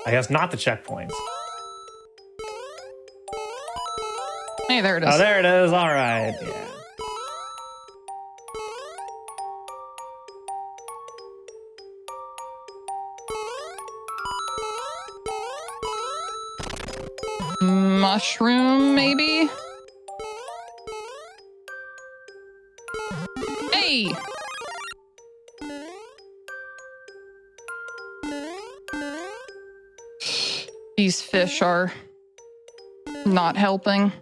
guess not the checkpoints. Hey, there it is. Oh, there it is. All right. Yeah. Mushroom, maybe? Hey! These fish are not helping.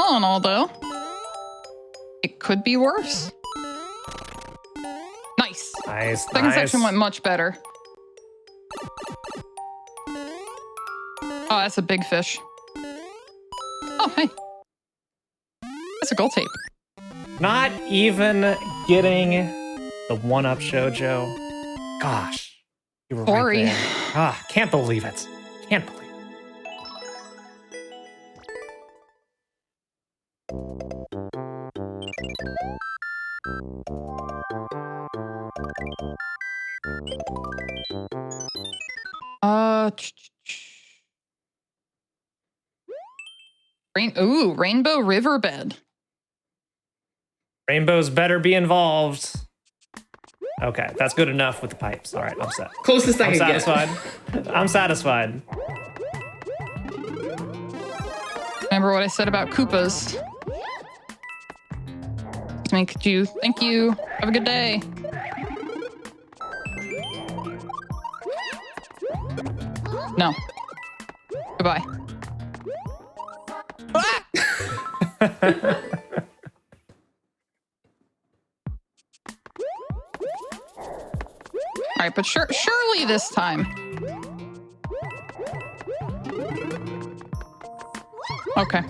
All in all, though, it could be worse. Nice. Nice. Second section went much better. Oh, that's a big fish. Oh, hey. That's a gold tape. Not even getting the one-up shoujo. Gosh. You were Sorry. right there. Ah, can't believe it. Can't believe it. Rainbow Riverbed. Rainbows better be involved. Okay, that's good enough with the pipes. All right, I'm set. Closest I I'm can get. satisfied. I'm satisfied. Remember what I said about Koopas? Thank you. Thank you. Have a good day. No. Goodbye. Ah! All right, but surely this time. Okay.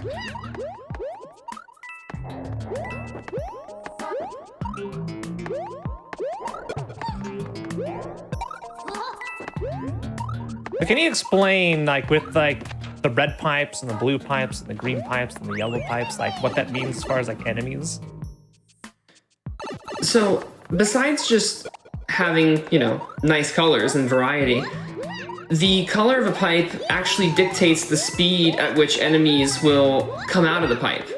But can you explain, like, with like the red pipes and the blue pipes and the green pipes and the yellow pipes, like what that means as far as like enemies? So, besides just having, nice colors and variety, the color of a pipe actually dictates the speed at which enemies will come out of the pipe.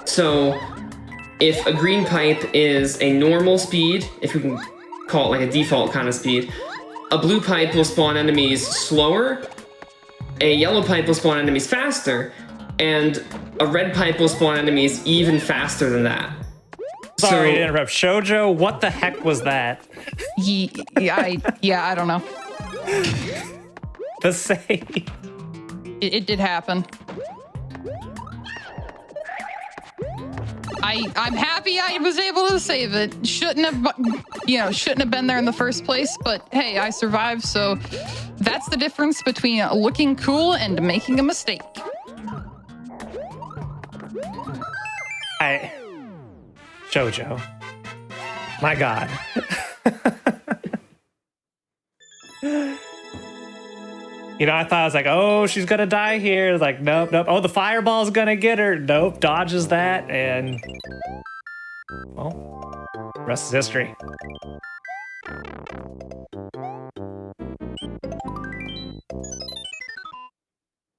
So, if a green pipe is a normal speed, if we can call it like a default kind of speed, a blue pipe will spawn enemies slower, a yellow pipe will spawn enemies faster, and a red pipe will spawn enemies even faster than that. Sorry to interrupt. Shoujo, what the heck was that? I don't know. The same. It did happen. I'm happy I was able to save it. Shouldn't have been there in the first place, but hey, I survived, so that's the difference between looking cool and making a mistake. Jojo. My God. You know, I thought I was like, oh, she's gonna die here. Like, nope, nope. Oh, the fireball's gonna get her. Nope, dodges that, and well, rest is history.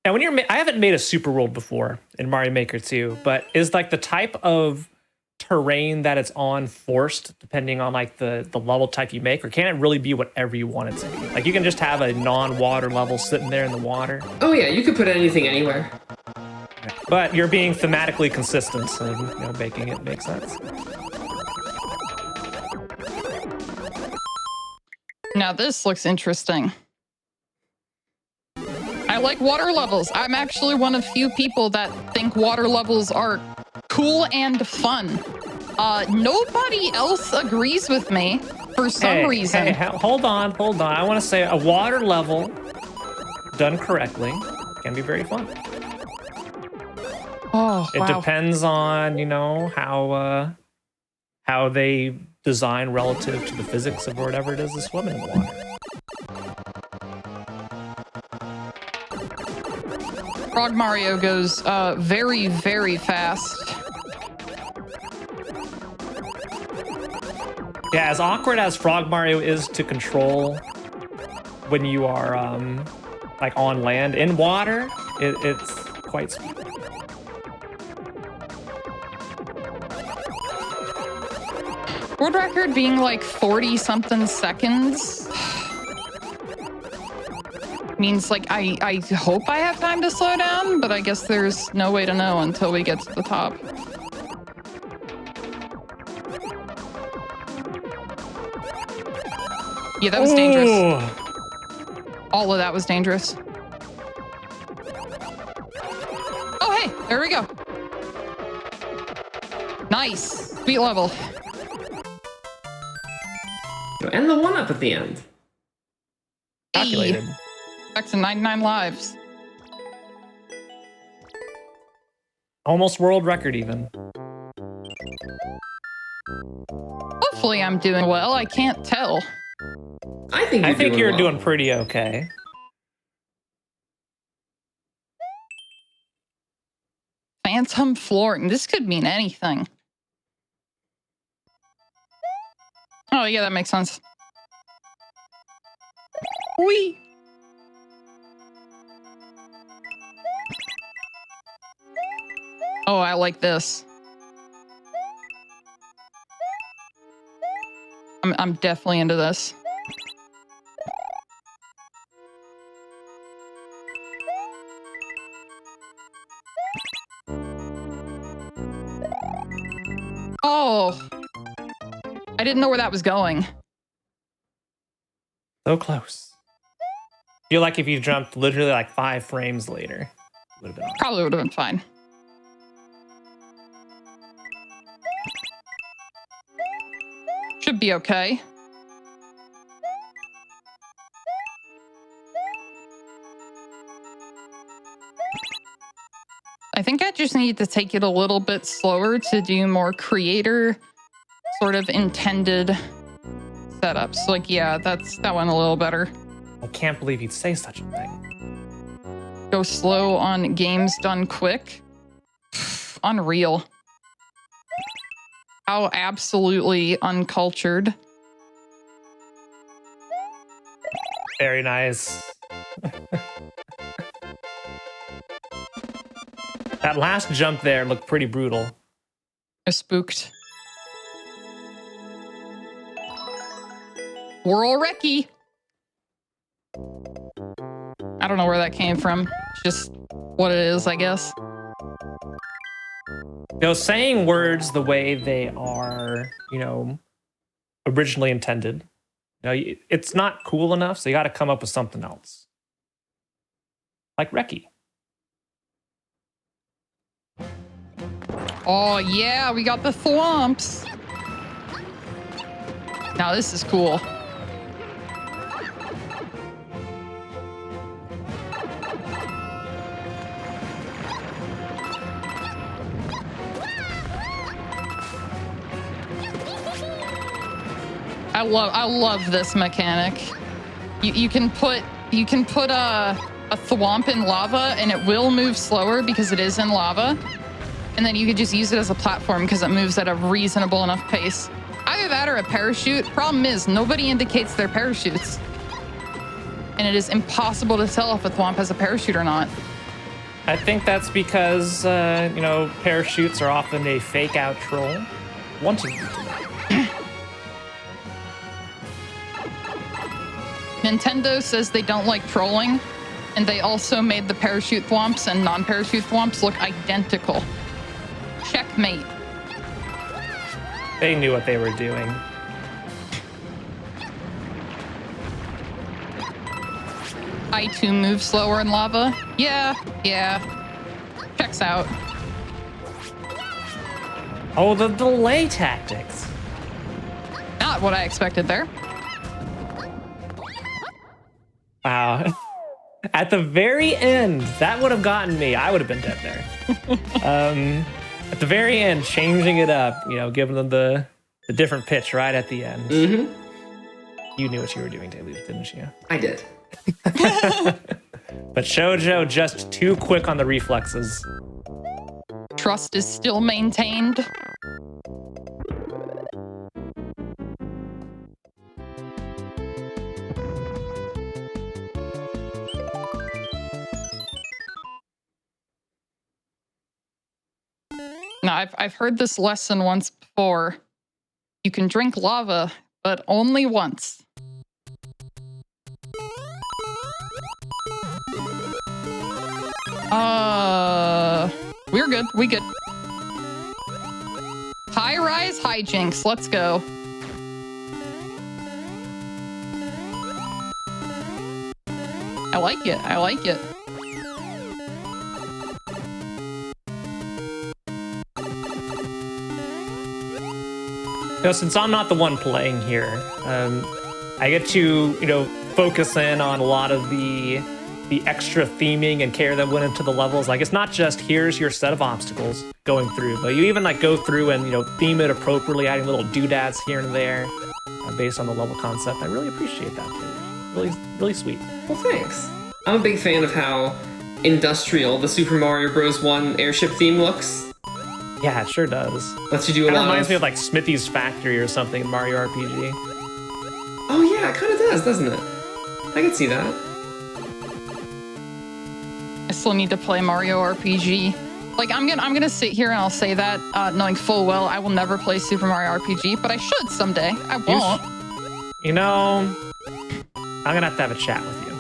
Now, when you're, I haven't made a super world before in Mario Maker 2, but is like the type of terrain that it's on forced depending on like the level type you make, or can it really be whatever you want it to be? Like you can just have a non-water level sitting there in the water. Oh yeah, you could put anything anywhere. But you're being thematically consistent, so you know, making it make sense. Now this looks interesting. I like water levels. I'm actually one of few people that think water levels are cool and fun. Nobody else agrees with me for some reason. Hey, hold on. I want to say a water level done correctly can be very fun. Oh, it depends on, you know, how they design relative to the physics of whatever it is that's swimming in the water. Frog Mario goes very, very fast. Yeah, as awkward as Frog Mario is to control when you are like on land, in water, it's quite speedy. World record being like 40 something seconds means like I hope I have time to slow down, but I guess there's no way to know until we get to the top. Yeah, that was dangerous. All of that was dangerous. Oh, hey, there we go. Nice. Sweet level. And the 1-up at the end. Calculated. Hey. Back to 99 lives. Almost world record even. Hopefully I'm doing well. I can't tell. I think you're well. doing pretty okay. Phantom flooring. This could mean anything. Oh, yeah, that makes sense. Whee! Oh, I like this. I'm definitely into this. Oh, I didn't know where that was going. So close. Feel like if you jumped literally like 5 frames later, would have been awesome. Probably would have been fine. Should be okay. I think I just need to take it a little bit slower to do more creator sort of intended setups. Like, yeah, that went a little better. I can't believe you'd say such a thing. Go slow on games done quick. Unreal. How absolutely uncultured. Very nice. That last jump there looked pretty brutal. I spooked. Whirl Wrecky. I don't know where that came from. It's just what it is, I guess. You know, saying words the way they are, you know, originally intended, you know, it's not cool enough, so you got to come up with something else. Like Reki. Oh, yeah, we got the thwomps. Now this is cool. I love this mechanic. You can put a thwomp in lava and it will move slower because it is in lava. And then you could just use it as a platform because it moves at a reasonable enough pace. Either that or a parachute. Problem is, nobody indicates their parachutes. And it is impossible to tell if a thwomp has a parachute or not. I think that's because, you know, parachutes are often a fake out troll wanting you to know. Nintendo says they don't like trolling, and they also made the parachute thwomps and non-parachute thwomps look identical. Checkmate. They knew what they were doing. I too move slower in lava. Yeah. Checks out. Oh, the delay tactics. Not what I expected there. Wow. At the very end, that would have gotten me. I would have been dead there. At the very end, changing it up, you know, giving them the different pitch right at the end. Mm-hmm. You knew what you were doing, Deluge, didn't you? I did. But Shoujo just too quick on the reflexes. Trust is still maintained. Now, I've heard this lesson once before. You can drink lava, but only once. We're good. We good. High-rise hijinks. Let's go. I like it. I like it. You know, since I'm not the one playing here, I get to, you know, focus in on a lot of the extra theming and care that went into the levels. Like, it's not just here's your set of obstacles going through, but you even like go through and, you know, theme it appropriately, adding little doodads here and there based on the level concept. I really appreciate that too. Really, really sweet. Well, thanks. I'm a big fan of how industrial the Super Mario Bros. 1 airship theme looks. Yeah, it sure does. Lets you do a lot. It reminds me of like Smithy's Factory or something in Mario RPG. Oh yeah, it kind of does, doesn't it? I can see that. I still need to play Mario RPG. Like, I'm gonna sit here and I'll say that, knowing full well I will never play Super Mario RPG, but I should someday. I won't. You know, I'm gonna have to have a chat with you.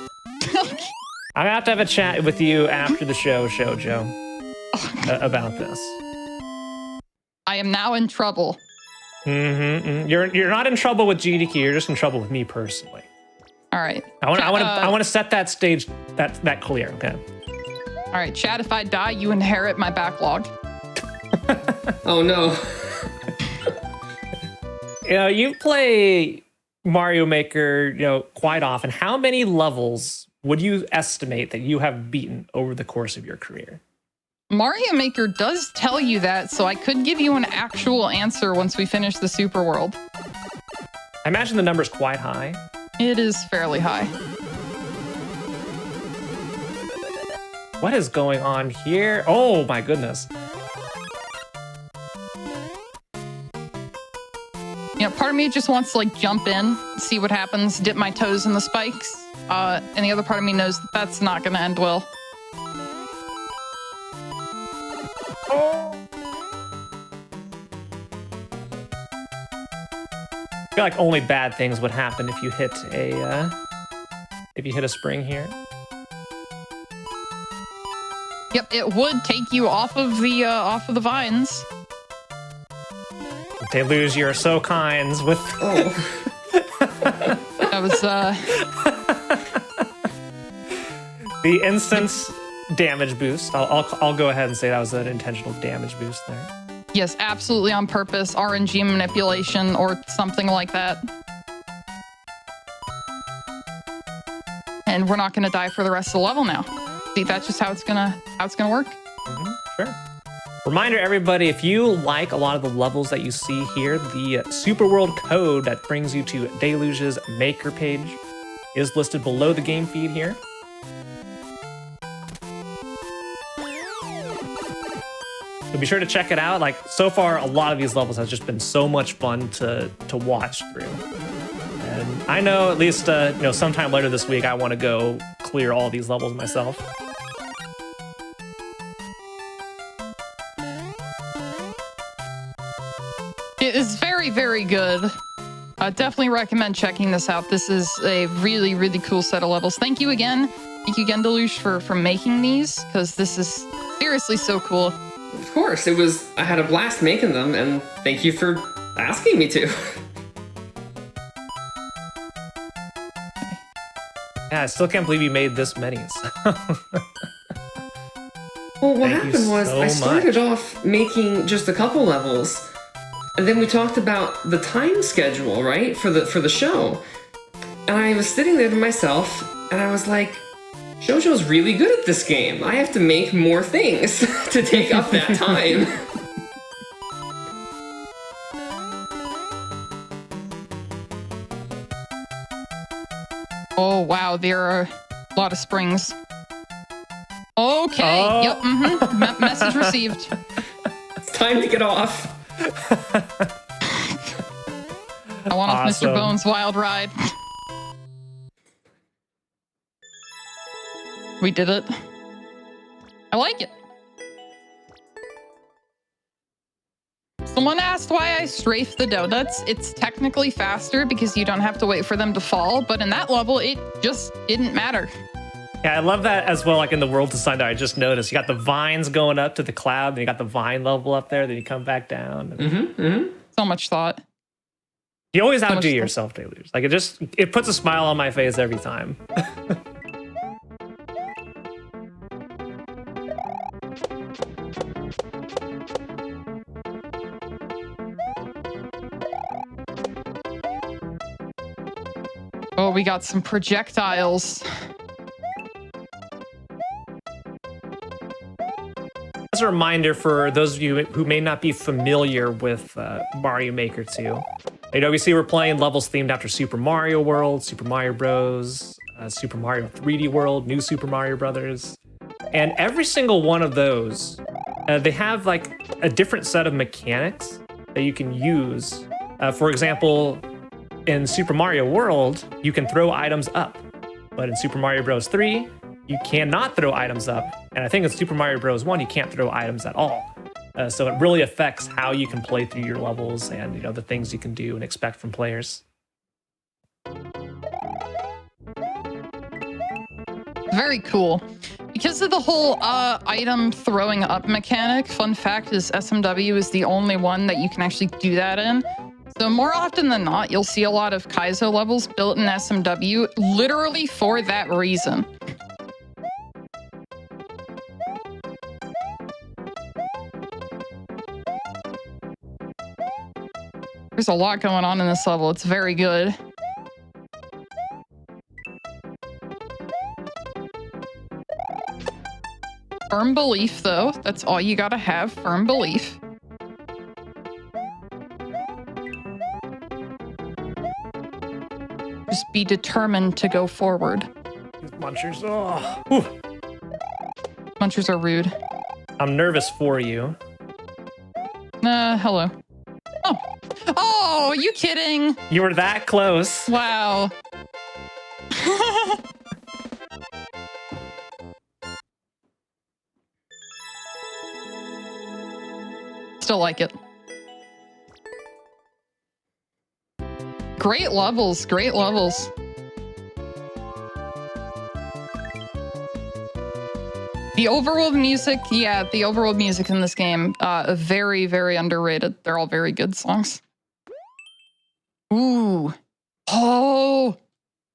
I'm gonna have to have a chat with you after the show, Shoujo, about this. I am now in trouble. You're not in trouble with GDQ. You're just in trouble with me personally. All right. I want to set that stage that clear. Okay. All right, Chad. If I die, you inherit my backlog. Oh no. You know, you play Mario Maker, you know, quite often. How many levels would you estimate that you have beaten over the course of your career? Mario Maker does tell you that, so I could give you an actual answer once we finish the Super World. I imagine the number's quite high. It is fairly high. What is going on here? Oh my goodness. You know, part of me just wants to like jump in, see what happens, dip my toes in the spikes. And the other part of me knows that that's not going to end well. I feel like only bad things would happen if you hit a spring here. Yep, it would take you off of the vines. Deluge, you're so kind with. Oh. That was the instance damage boost. I'll go ahead and say that was an intentional damage boost there. Yes, absolutely on purpose, RNG manipulation or something like that. And we're not gonna die for the rest of the level now. See, that's just how it's gonna work. Sure. Reminder, everybody, if you like a lot of the levels that you see here, the Super World code that brings you to Deluge's maker page is listed below the game feed here. So be sure to check it out. Like, so far, a lot of these levels has just been so much fun to watch through. And I know at least, sometime later this week, I want to go clear all these levels myself. It is very, very good. I definitely recommend checking this out. This is a really, really cool set of levels. Thank you again. Thank you again, Deluge, for making these, because this is seriously so cool. Of course, I had a blast making them, and thank you for asking me to. Yeah, I still can't believe you made this many. Well, what happened was I started off making just a couple levels, and then we talked about the time schedule, right, for the show. And I was sitting there to myself, and I was like, JoJo's really good at this game. I have to make more things to take up that time. Oh, wow, there are a lot of springs. Okay, Oh. Yep, message received. It's time to get off. I want off Awesome. Mr. Bones' wild ride. We did it. I like it. Someone asked why I strafe the donuts. It's technically faster because you don't have to wait for them to fall, but in that level, it just didn't matter. Yeah, I love that as well. Like in the World to Sunday, I just noticed you got the vines going up to the cloud, then you got the vine level up there, then you come back down. So much thought. You always outdo yourself, Deluge. Like it puts a smile on my face every time. Oh, we got some projectiles. As a reminder for those of you who may not be familiar with Mario Maker 2, obviously we're playing levels themed after Super Mario World, Super Mario Bros, Super Mario 3D World, New Super Mario Brothers. And every single one of those, they have like a different set of mechanics that you can use. For example, in Super Mario World, you can throw items up. But in Super Mario Bros. 3, you cannot throw items up. And I think in Super Mario Bros. 1, you can't throw items at all. So it really affects how you can play through your levels and the things you can do and expect from players. Very cool. Because of the whole item throwing up mechanic, fun fact is SMW is the only one that you can actually do that in. So more often than not, you'll see a lot of Kaizo levels built in SMW literally for that reason. There's a lot going on in this level. It's very good. Firm belief, though. That's all you gotta have, firm belief. Just be determined to go forward. These munchers, oh. Whew. Munchers are rude. I'm nervous for you. Hello. Oh. Oh, are you kidding? You were that close. Wow. Still like it. Great levels, great levels. The overworld music, yeah, the overworld music in this game, very, very underrated. They're all very good songs. Ooh. Oh. All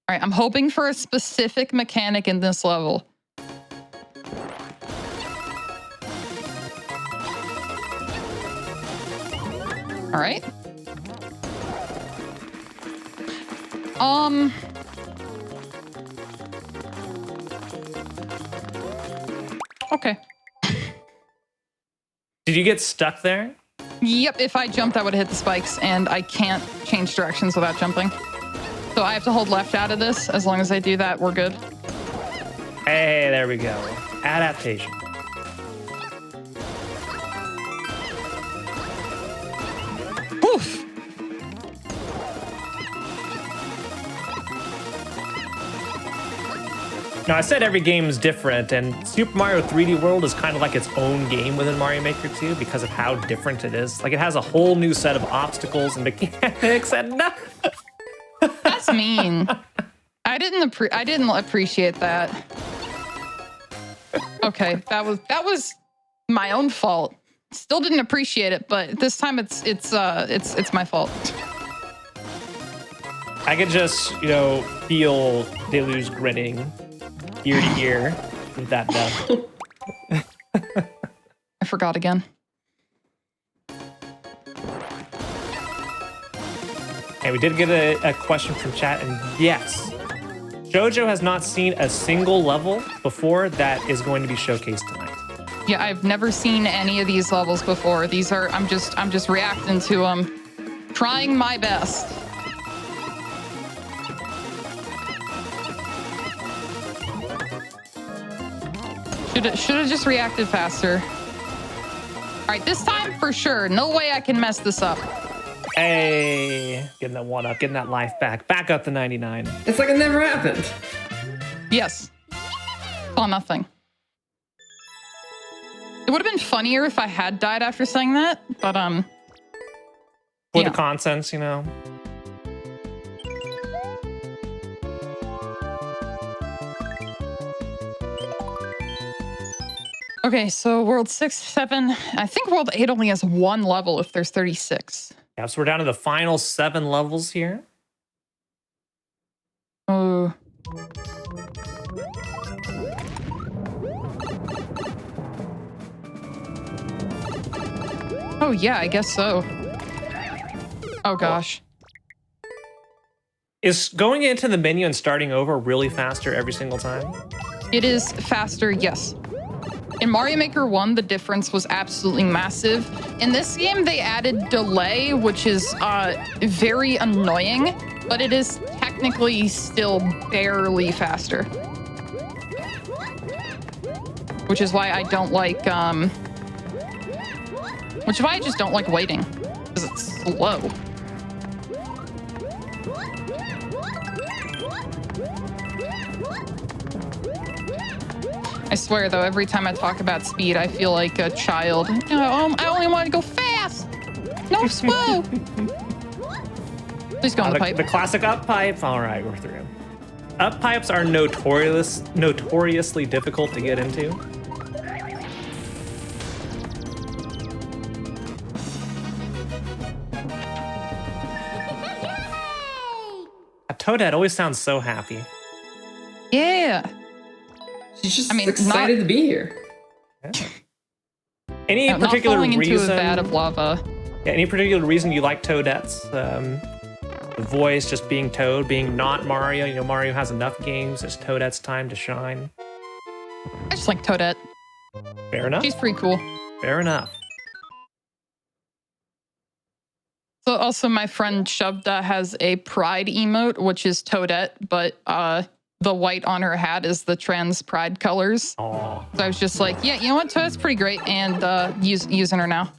right, I'm hoping for a specific mechanic in this level. All right. Okay. Did you get stuck there? Yep, if I jumped, I would have hit the spikes, and I can't change directions without jumping. So I have to hold left out of this. As long as I do that, we're good. Hey, there we go. Adaptation. Oof. Now, I said every game is different, and Super Mario 3D World is kind of like its own game within Mario Maker 2 because of how different it is. Like, it has a whole new set of obstacles and mechanics, and no. That's mean. I didn't appreciate that. Okay, that was my own fault. Still didn't appreciate it, but this time it's my fault. I could just, feel Deluge grinning ear to ear with that done. I forgot again. And we did get a question from chat, and yes, JoJo has not seen a single level before that is going to be showcased tonight. Yeah, I've never seen any of these levels before. These are I'm just reacting to them, trying my best. Should have just reacted faster. All right, this time for sure. No way I can mess this up. Hey, getting that one up, getting that life back up to 99. It's like it never happened. Yes. Saw nothing. It would have been funnier if I had died after saying that, but For the consensus, Okay, so World 6, 7. I think World 8 only has one level if there's 36. Yeah, so we're down to the final 7 levels here. Oh. Oh, yeah, I guess so. Oh, gosh. Is going into the menu and starting over really faster every single time? It is faster, yes. In Mario Maker 1, the difference was absolutely massive. In this game, they added delay, which is very annoying, but it is technically still barely faster. Which is why I don't like, which is why I just don't like waiting, because it's slow. I swear, though, every time I talk about speed, I feel like a child. I only want to go fast. No, slow. Please go on the pipe. The classic up pipe. All right, we're through. Up pipes are notoriously difficult to get into. A Toadette always sounds so happy. Yeah. She's just excited to be here. Yeah. Any particular not falling reason? Into a vat of lava. Yeah, any particular reason you like Toadettes? The voice, just being Toad, being not Mario. Mario has enough games. It's Toadette's time to shine. I just like Toadette. Fair enough. She's pretty cool. Fair enough. So also, my friend Shabda has a pride emote, which is Toadette, but the white on her hat is the trans pride colors. Aww. So I was just like, yeah, you know what? Toadette's pretty great, and using her now.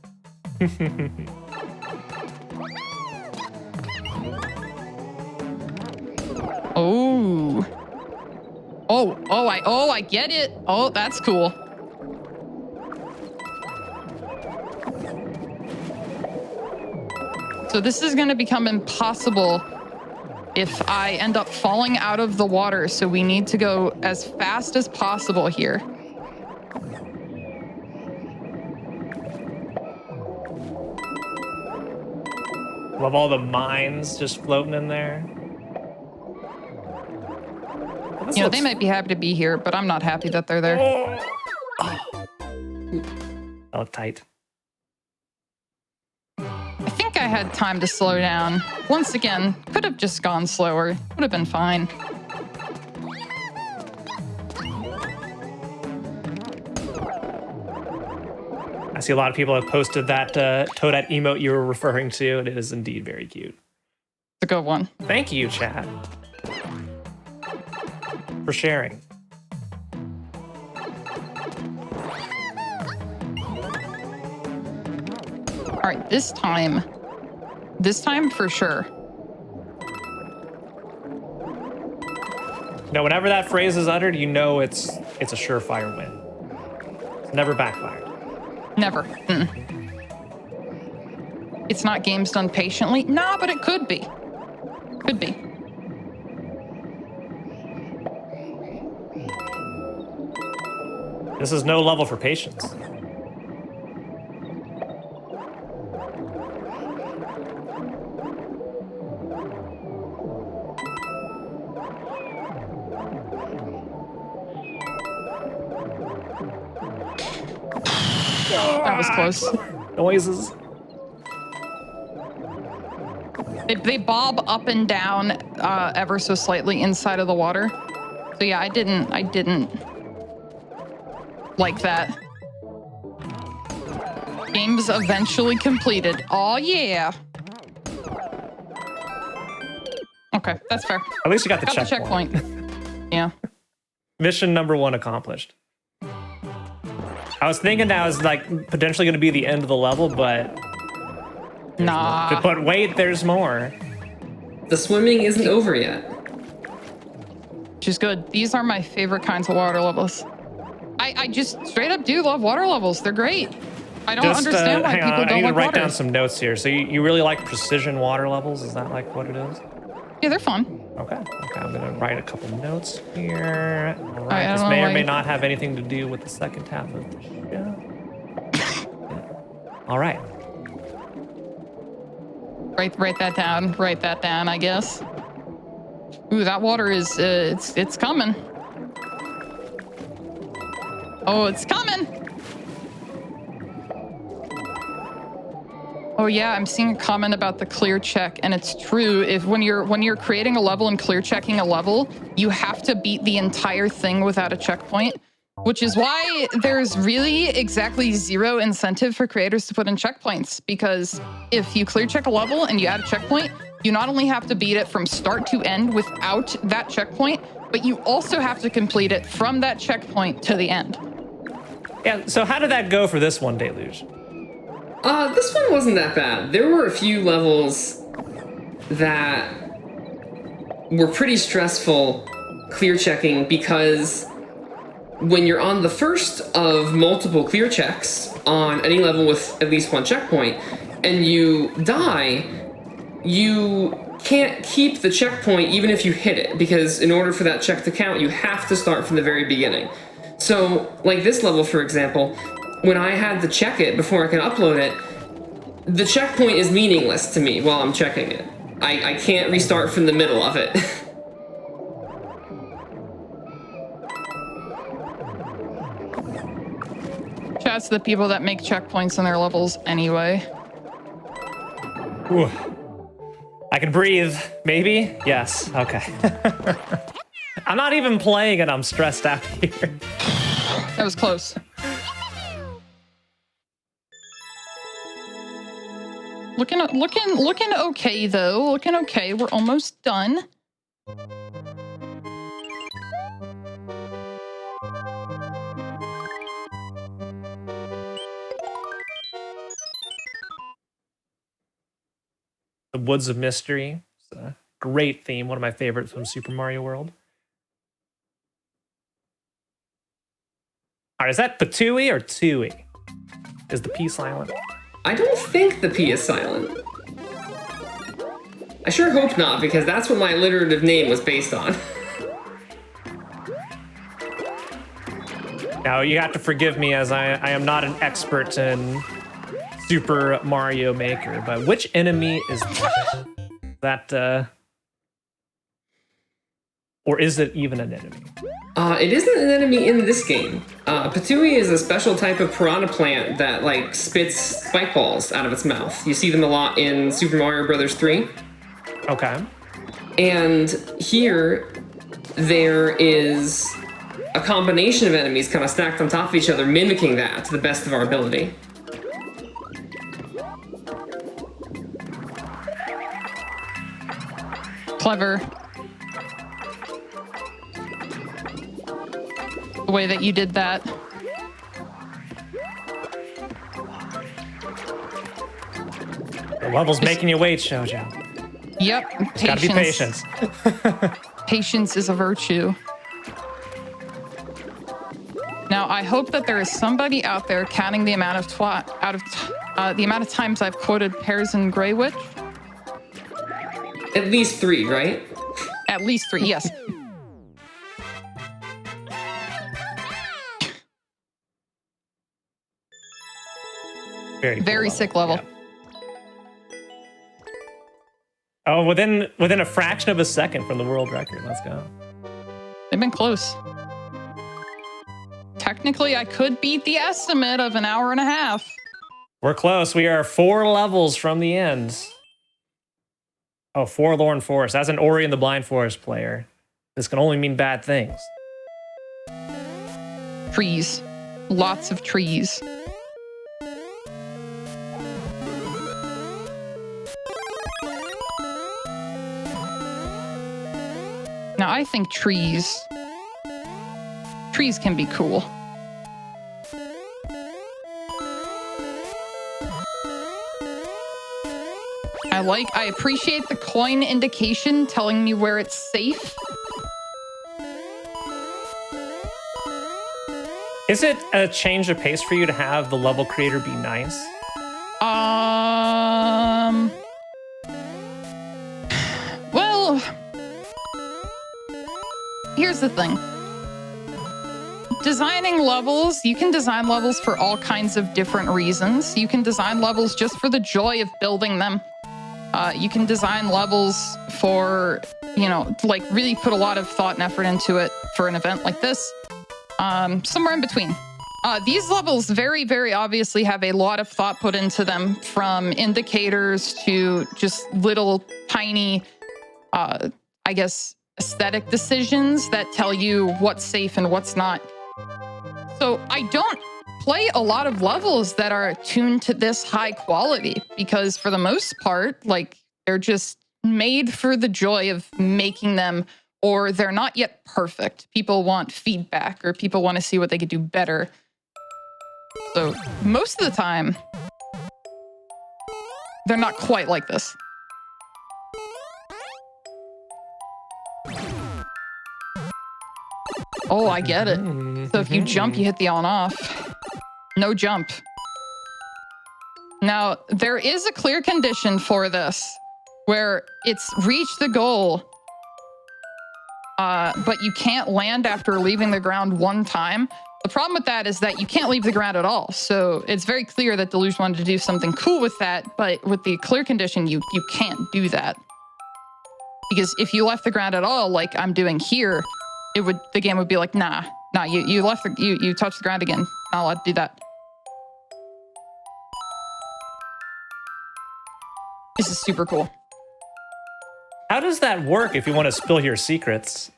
I get it. Oh, that's cool. So this is going to become impossible if I end up falling out of the water. So we need to go as fast as possible here. Love all the mines just floating in there. They might be happy to be here, but I'm not happy that they're there. Oh, tight. I think I had time to slow down. Once again, could have just gone slower. Would have been fine. I see a lot of people have posted that Toadette emote you were referring to, and it is indeed very cute. It's a good one. Thank you, chat, for sharing. All right, this time for sure. You know, whenever that phrase is uttered, you know it's a surefire win. It's never backfired. Never. It's not games done patiently. Nah, but it could be. Could be. This is no level for patience. That was close. Noises. They bob up and down ever so slightly inside of the water. So yeah, I didn't like that. Game's eventually completed. Oh yeah. Okay, that's fair. At least you got the Got checkpoint. the checkpoint. Yeah. Mission number 1 accomplished. I was thinking that was like potentially going to be the end of the level, but Nah. but wait, there's more. The swimming isn't over yet. Which is good. These are my favorite kinds of water levels. I just straight up do love water levels. They're great. I don't understand why hang people on, I don't need like to write water. down some notes here. So you really like precision water levels? Is that like what it is? Yeah, they're fun. Okay, I'm gonna write a couple notes here. All right, I this don't may know or why may you- not have anything to do with the second half of the show. All right. Write that down. Write that down, I guess. Ooh, that water is it's coming. Oh, it's coming. Oh yeah, I'm seeing a comment about the clear check, and it's true. If when you're creating a level and clear checking a level, you have to beat the entire thing without a checkpoint, which is why there's really exactly zero incentive for creators to put in checkpoints, because if you clear check a level and you add a checkpoint, you not only have to beat it from start to end without that checkpoint, but you also have to complete it from that checkpoint to the end. Yeah. So how did that go for this one, Deluge? This one wasn't that bad. There were a few levels that were pretty stressful clear checking, because when you're on the first of multiple clear checks on any level with at least one checkpoint and you die, you can't keep the checkpoint even if you hit it, because in order for that check to count, you have to start from the very beginning. So, like this level, for example, when I had to check it before I can upload it, the checkpoint is meaningless to me while I'm checking it. I can't restart from the middle of it. Shouts to the people that make checkpoints in their levels anyway. Ooh. I can breathe, maybe? Yes, okay. I'm not even playing and I'm stressed out here. That was close. Looking okay though. Looking okay. We're almost done. The Woods of Mystery. It's a great theme, one of my favorites from Super Mario World. All right, is that Patooey or Tooey? Is the P silent? I don't think the P is silent. I sure hope not, because that's what my alliterative name was based on. Now, you have to forgive me as I am not an expert in Super Mario Maker, but which enemy is that? Or is it even an enemy? It isn't an enemy in this game. Patui is a special type of piranha plant that like spits spike balls out of its mouth. You see them a lot in Super Mario Bros. 3. Okay. And here, there is a combination of enemies kind of stacked on top of each other, mimicking that to the best of our ability. Clever. The way that you did that. The level's making you wait, Shoujo. Yep. Patience. Gotta be patient. Patience is a virtue. Now, I hope that there is somebody out there counting the amount of the amount of times I've quoted Pears and Grey Witch. At least 3, right? At least 3, yes. Very Very cool sick level. Yeah. Oh, within a fraction of a second from the world record. Let's go. They've been close. Technically, I could beat the estimate of an hour and a half. We're close. We are 4 levels from the end. Oh, Forlorn Forest. As an Ori and the Blind Forest player, this can only mean bad things. Trees. Lots of trees. Now, I think trees can be cool. I appreciate the coin indication telling me where it's safe. Is it a change of pace for you to have the level creator be nice? Well, here's the thing. Designing levels, you can design levels for all kinds of different reasons. You can design levels just for the joy of building them. You can design levels for, like really put a lot of thought and effort into it for an event like this. Somewhere in between. These levels very, very obviously have a lot of thought put into them, from indicators to just little tiny, I guess, aesthetic decisions that tell you what's safe and what's not. So I don't play a lot of levels that are tuned to this high quality because for the most part, like they're just made for the joy of making them, or they're not yet perfect. People want feedback or people want to see what they could do better. So most of the time, they're not quite like this. Oh, I get it. So if you jump, you hit the on off. No jump. Now, there is a clear condition for this where it's reach the goal, but you can't land after leaving the ground one time. The problem with that is that you can't leave the ground at all. So it's very clear that Deluge wanted to do something cool with that, but with the clear condition, you can't do that. Because if you left the ground at all, like I'm doing here, the game would be like, nah, you touched the ground again. Not allowed to do that. This is super cool. How does that work if you want to spill your secrets?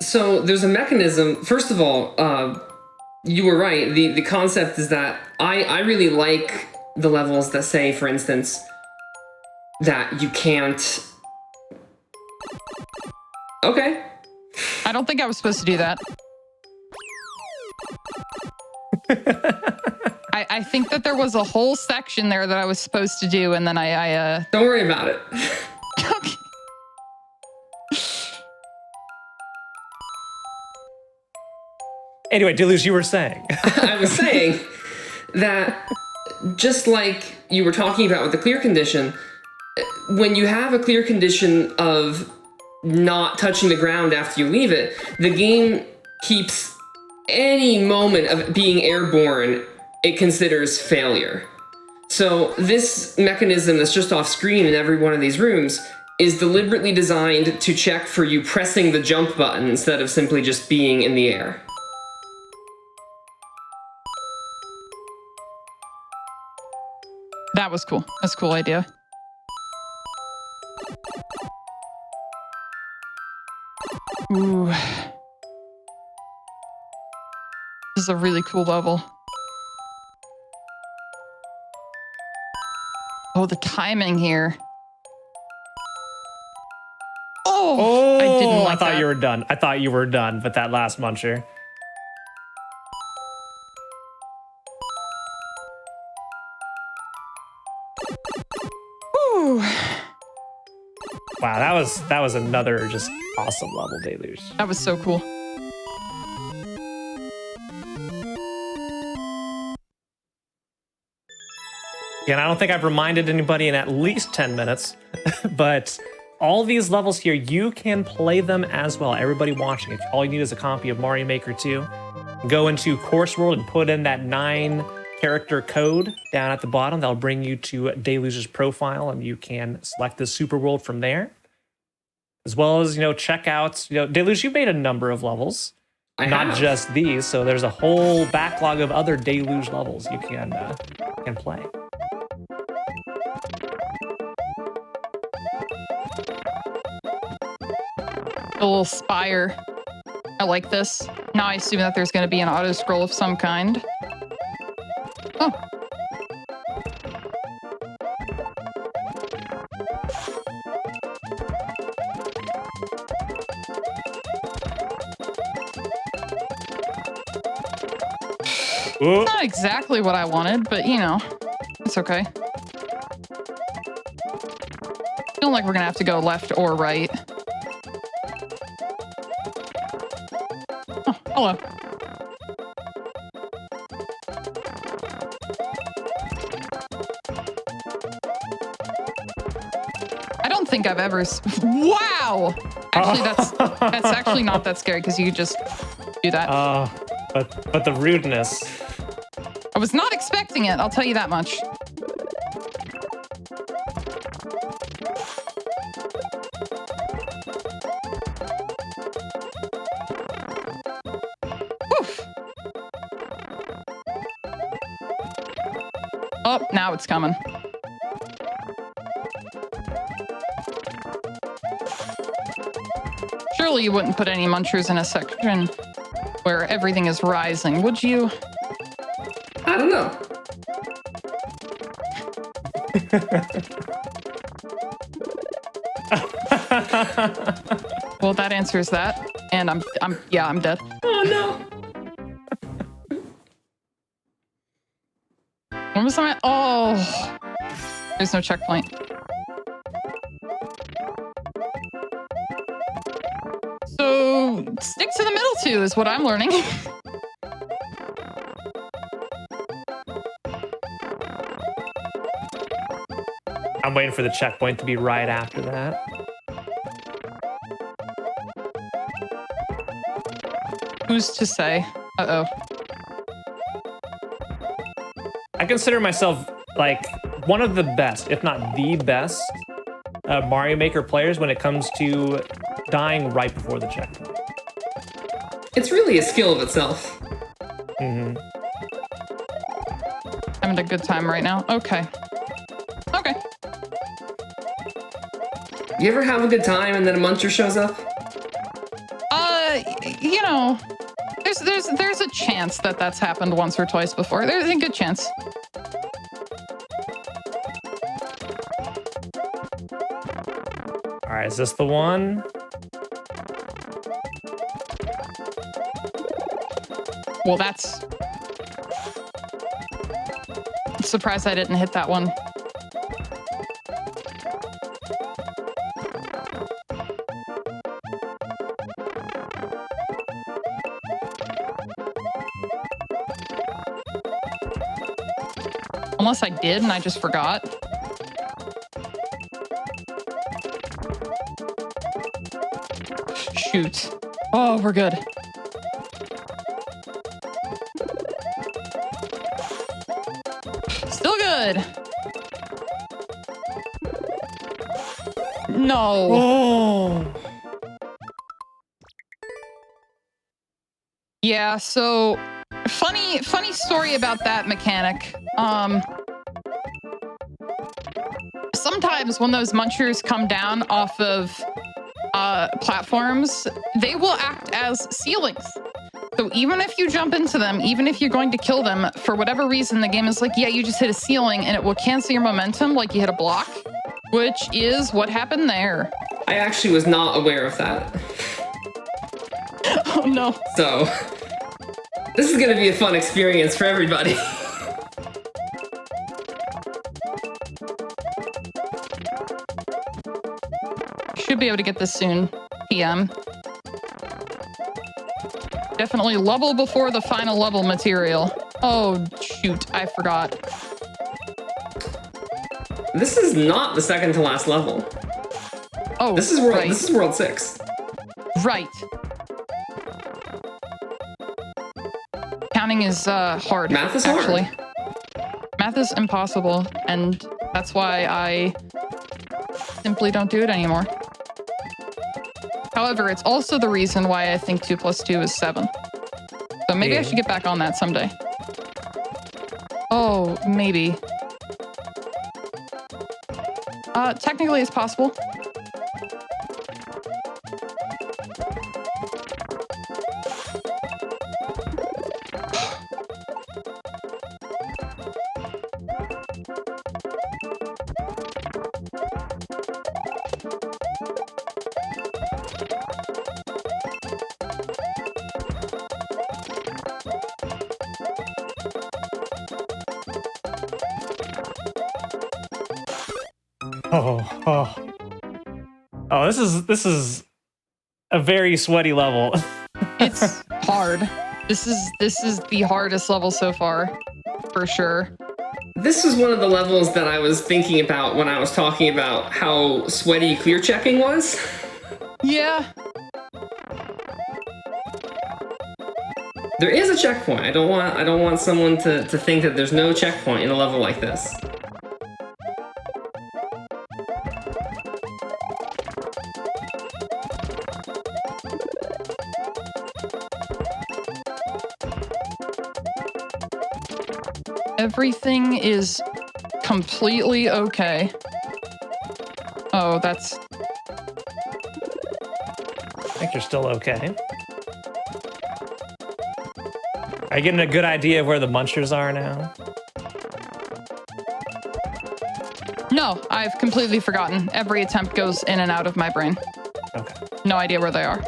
So there's a mechanism. First of all, you were right. The concept is that I really like the levels that say, for instance, that you can't... Okay. I don't think I was supposed to do that. I think that there was a whole section there that I was supposed to do, and then I Don't worry about it. Okay. Anyway, Deluge, you were saying. I was saying that just like you were talking about with the clear condition, when you have a clear condition of not touching the ground after you leave it, the game keeps any moment of being airborne, it considers failure. So this mechanism that's just off screen in every one of these rooms is deliberately designed to check for you pressing the jump button instead of simply just being in the air. That was cool. That's a cool idea. Ooh. This is a really cool level. Oh, the timing here. Oh, I didn't like I thought that. you were done. I thought you were done, but that last muncher. Ooh. Wow, that was another just awesome level, Deluge. That was so cool. Again, I don't think I've reminded anybody in at least 10 minutes, but all these levels here, you can play them as well. Everybody watching, if all you need is a copy of Mario Maker 2, go into Course World and put in that 9-character code down at the bottom. That'll bring you to Deluge's profile, and you can select the Super World from there. As well as, check out, Deluge, you made a number of levels. I Not have. just these, so there's a whole backlog of other Deluge levels you can play. A little spire. I like this. Now I assume that there's going to be an auto scroll of some kind. Oh. Ooh. Not exactly what I wanted, but it's okay. I feel like we're gonna have to go left or right. Oh, hello. I don't think I've ever. Wow. Actually, that's actually not that scary because you just do that. But the rudeness. I was not expecting it. I'll tell you that much. Woof. Oh, now it's coming. Surely you wouldn't put any munchers in a section where everything is rising, would you? I don't know. Well, that answers that. And I'm dead. Oh no. When was I? Oh, there's no checkpoint. So stick to the middle two is what I'm learning. I'm waiting for the checkpoint to be right after that. Who's to say? Uh-oh. I consider myself like one of the best, if not the best, Mario Maker players when it comes to dying right before the checkpoint. It's really a skill of itself. Mm-hmm. Having a good time right now. Okay. Okay. You ever have a good time and then a muncher shows up? There's a chance that that's happened once or twice before. There's a good chance. All right, is this the one? Well, that's... I'm surprised I didn't hit that one. Unless I did and I just forgot. Shoot. Oh, we're good. Still good. No. Oh. Yeah, so funny story about that mechanic. Sometimes when those munchers come down off of platforms, they will act as ceilings. So even if you jump into them, even if you're going to kill them, for whatever reason, the game is like, yeah, you just hit a ceiling and it will cancel your momentum like you hit a block, which is what happened there. I actually was not aware of that. Oh no. So, this is gonna be a fun experience for everybody. Should be able to get this soon, PM. Definitely level before the final level material. Oh, shoot, I forgot. This is not the second to last level. Oh, This is world. right. This is world 6. Right. Counting is hard. Math is actually. hard. Math is impossible, and that's why I simply don't do it anymore. However, it's also the reason why I think 2 + 2 is 7. So maybe I should get back on that someday. Oh, maybe. Technically it's possible. Oh, this is a very sweaty level. It's hard. This is the hardest level so far, for sure. This was one of the levels that I was thinking about when I was talking about how sweaty clear checking was. Yeah. There is a checkpoint. I don't want someone to think that there's no checkpoint in a level like this. Everything is completely okay. Oh, that's... I think you're still okay. Are you getting a good idea of where the munchers are now? No, I've completely forgotten. Every attempt goes in and out of my brain. Okay. No idea where they are.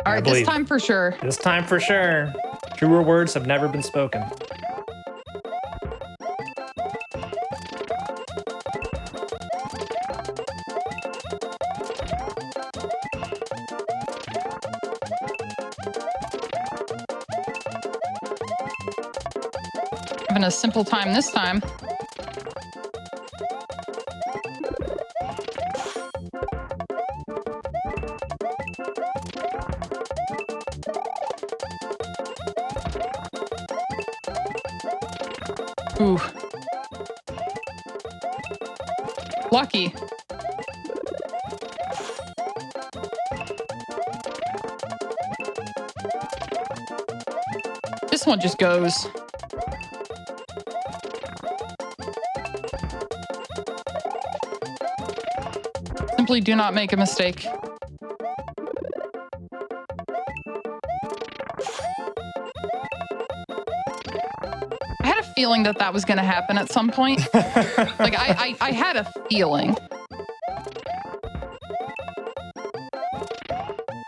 All right, this time for sure. This time for sure. Truer words have never been spoken. Having a simple time this time. Ooh. Lucky. This one just goes. Simply do not make a mistake. Feeling that was going to happen at some point. Like I had a feeling.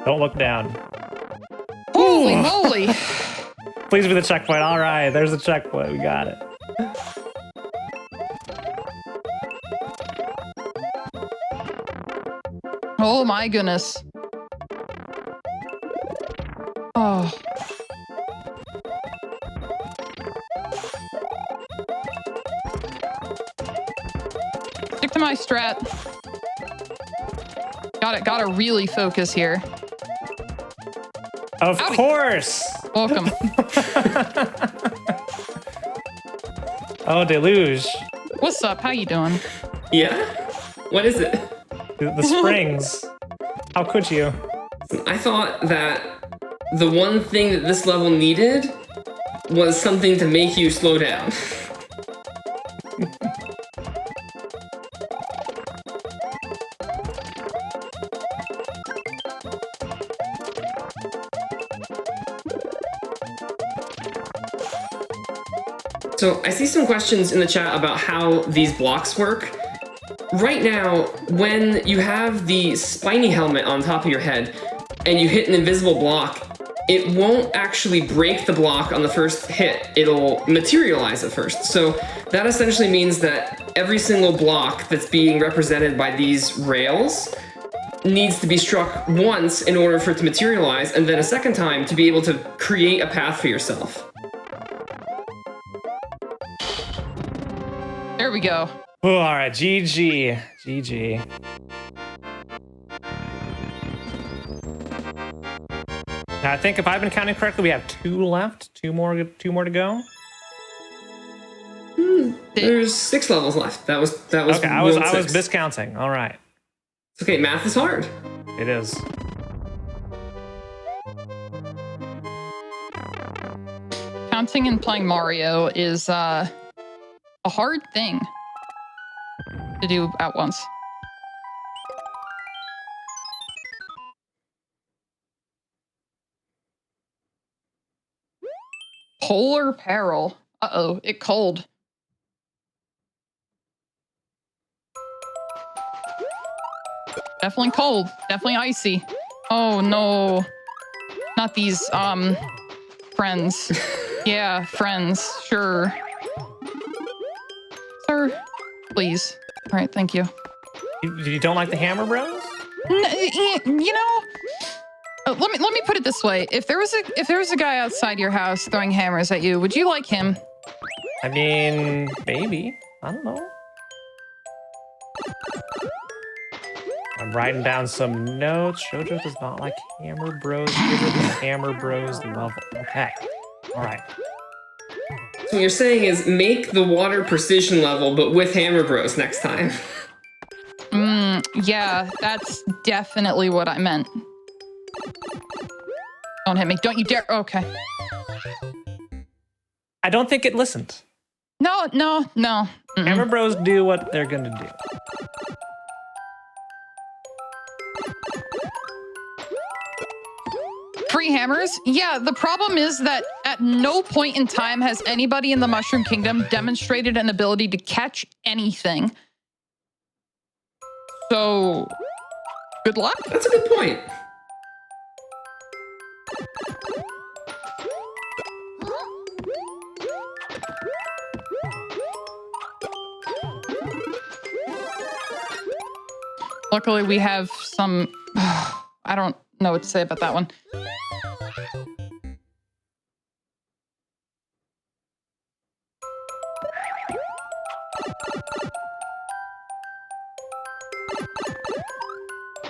Don't look down. Holy moly. Please be the checkpoint. All right, there's the checkpoint. We got it. Oh my goodness. Oh. Stick to my strat. Gotta really focus here. Of course. Welcome. Oh, Deluge. What's up? How you doing? Yeah? What is it? The springs. How could you? I thought that the one thing that this level needed was something to make you slow down. So I see some questions in the chat about how these blocks work. Right now, when you have the spiny helmet on top of your head and you hit an invisible block, it won't actually break the block on the first hit. It'll materialize at first. So that essentially means that every single block that's being represented by these rails needs to be struck once in order for it to materialize, and then a second time to be able to create a path for yourself. There we go. Oh, all right, GG. GG. Now, I think if I've been counting correctly, we have 2 left. Two more to go. There's 6 levels left. That was Okay, I was world 6. miscounting. All right, It's okay, math is hard. it is. Counting and playing Mario is a hard thing to do at once. Polar peril. Uh-oh, it cold. Definitely cold. Definitely icy. Oh no. Not these, friends. Yeah, friends. Sure. Sir, please. All right, thank you. You don't like the Hammer Bros? You know, let me put it this way: if there was a guy outside your house throwing hammers at you, would you like him? I mean, maybe. I don't know. I'm writing down some notes. Shoujo does not like Hammer Bros. Give her the Hammer Bros level. Okay. All right. So what you're saying is make the water precision level, but with Hammer Bros next time. Yeah, that's definitely what I meant. Don't hit me. Don't you dare. Okay. I don't think it listened. No. Mm-mm. Hammer Bros do what they're gonna do. Free hammers? Yeah, the problem is that at no point in time has anybody in the Mushroom Kingdom demonstrated an ability to catch anything. So, good luck. That's a good point. Luckily, we have some... I don't know what to say about that one.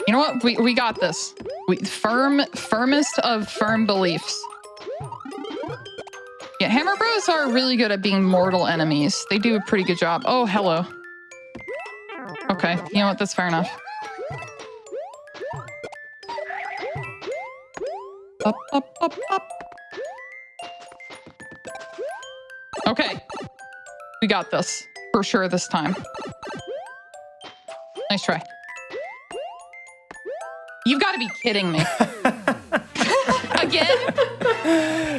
You know what? We got this. Firmest of firm beliefs. Yeah, Hammer Bros are really good at being mortal enemies. They do a pretty good job. Oh, hello. Okay, you know what? That's fair enough. Up. Okay. We got this. For sure this time. Nice try. You've got to be kidding me. Again?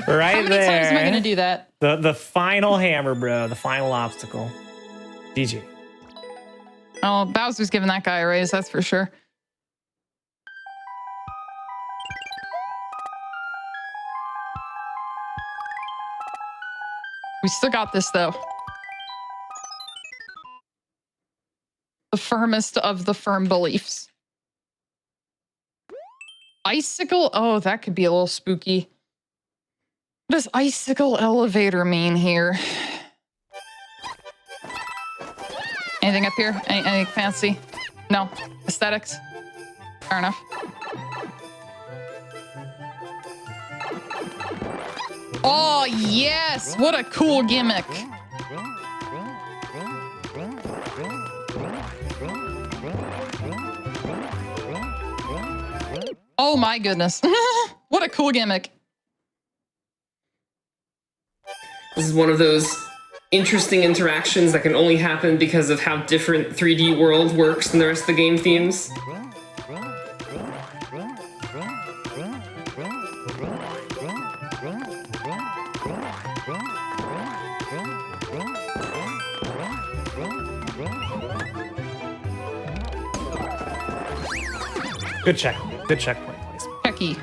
Right How many there. times am I going to do that? The final Hammer Bro, the final obstacle. GG. Oh, Bowser's giving that guy a raise, that's for sure. We still got this, though. The firmest of the firm beliefs. Icicle? Oh, that could be a little spooky. What does icicle elevator mean here? Anything up here? Anything fancy? No. Aesthetics? Fair enough. Oh, yes. What a cool gimmick. Oh my goodness. What a cool gimmick. This is one of those interesting interactions that can only happen because of how different 3D World works than the rest of the game themes. Good check. Good checkpoint placement. Checky.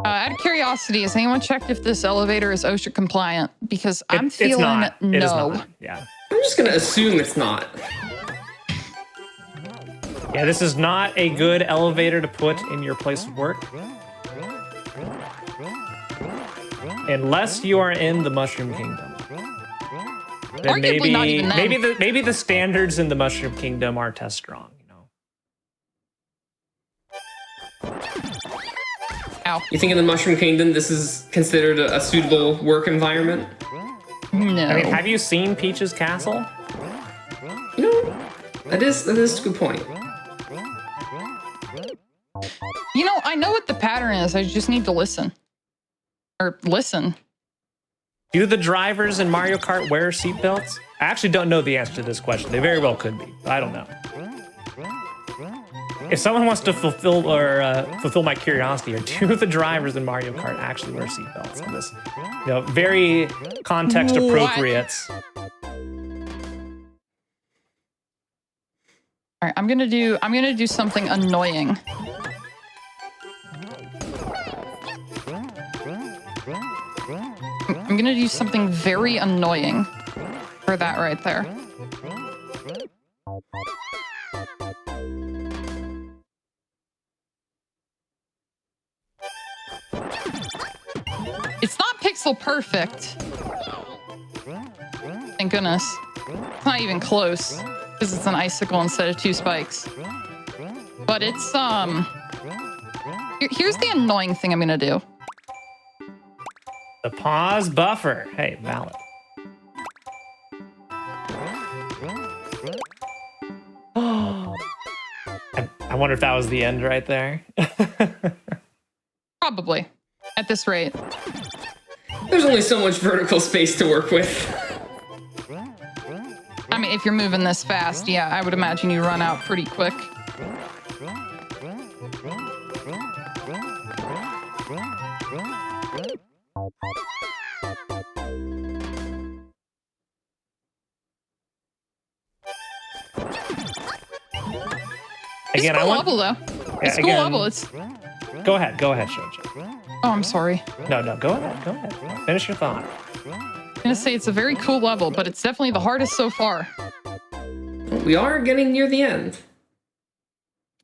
Out of curiosity, has anyone checked if this elevator is OSHA compliant? Because I'm feeling it's not. no. It is not. Yeah. I'm just gonna assume it's not. Yeah, this is not a good elevator to put in your place of work. Unless you are in the Mushroom Kingdom. Then Arguably not even then. maybe the standards in the Mushroom Kingdom aren't as strong, you know. Ow. You think in the Mushroom Kingdom this is considered a suitable work environment? No. I mean, have you seen Peach's Castle? You know, that is a good point. You know, I know what the pattern is. I just need to listen. Or listen. Do the drivers in Mario Kart wear seatbelts? I actually don't know the answer to this question. They very well could be, but I don't know. If someone wants to fulfill my curiosity, or do the drivers in Mario Kart actually wear seatbelts in this? You know, very context appropriate. All right, I'm gonna do something annoying. I'm gonna do something very annoying for that right there. It's not pixel perfect. Thank goodness. It's not even close because it's an icicle instead of 2 spikes. But it's here's the annoying thing I'm gonna do. The pause buffer. Hey, valid. I wonder if that was the end right there. Probably. At this rate. There's only so much vertical space to work with. I mean, if you're moving this fast, yeah, I would imagine you run out pretty quick. Again, it's cool level though. It's cool level. It's. Go ahead, Shojo. Oh, I'm sorry. No, go ahead. Finish your thought. I'm gonna say it's a very cool level, but it's definitely the hardest so far. We are getting near the end.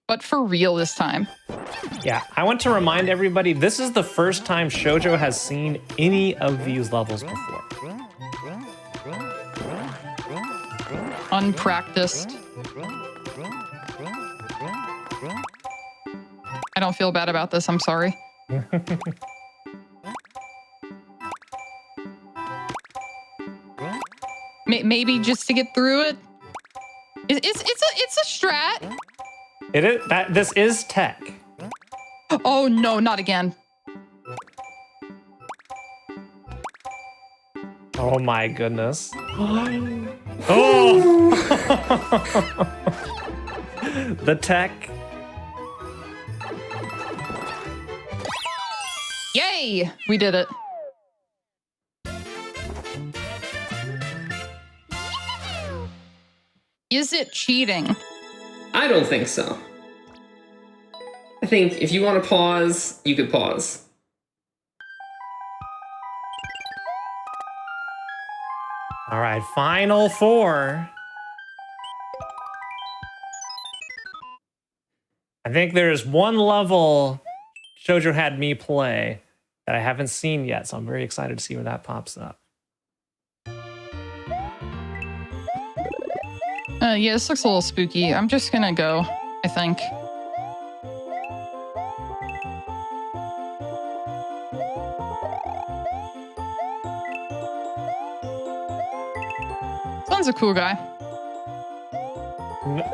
But for real this time. Yeah, I want to remind everybody, this is the first time Shojo has seen any of these levels before. Unpracticed. I don't feel bad about this, I'm sorry. Maybe just to get through it. It's a strat. It is that this is tech. Oh no, not again. Oh my goodness. Oh! The tech. Yay! We did it. Is it cheating? I don't think so. I think if you want to pause, you could pause. All right, final 4. I think there's one level Shojo had me play that I haven't seen yet, so I'm very excited to see where that pops up. Yeah, this looks a little spooky. I'm just gonna go, I think. Son's a cool guy.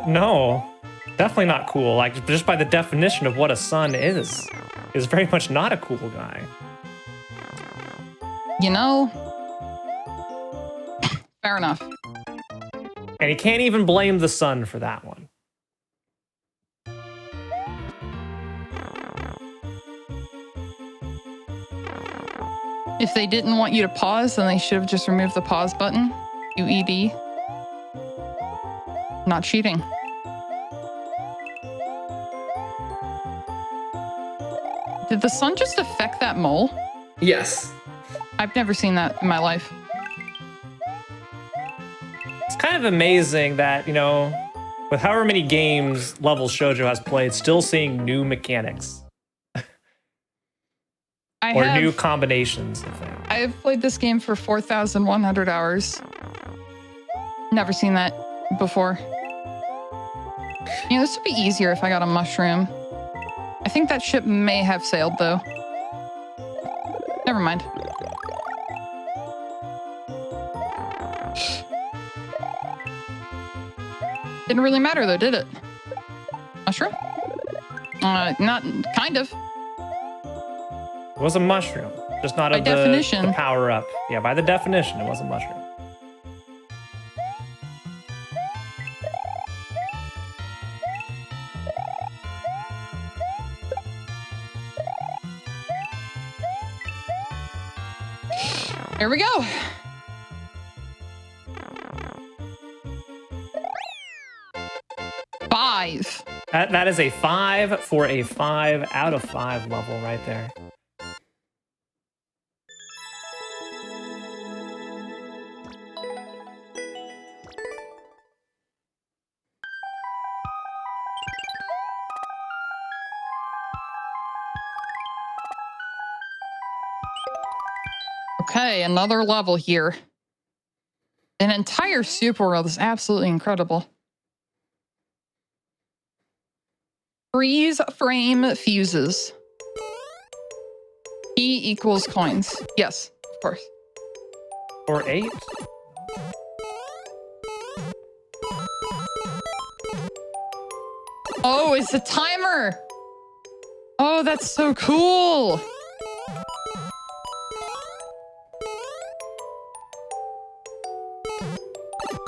No, definitely not cool. Like, just by the definition of what a son is very much not a cool guy. You know, fair enough. And you can't even blame the son for that one. If they didn't want you to pause, then they should have just removed the pause button. UED. Not cheating. Did the sun just affect that mole? Yes. I've never seen that in my life. It's kind of amazing that, you know, with however many games levels Shoujo has played, still seeing new mechanics. New combinations of things. I have played this game for 4,100 hours. Never seen that before. You know, this would be easier if I got a mushroom. I think that ship may have sailed, though. Never mind. Didn't really matter, though, did it? Mushroom? Not kind of. It was a mushroom, just not by of definition. The power up. Yeah, by the definition, it was a mushroom. Here we go. Five. That is a 5 for a 5 out of 5 level right there. Okay, another level here. An entire super world is absolutely incredible. Freeze frame fuses. P equals coins. Yes, of course. Or 8? Oh, it's a timer. Oh, that's so cool.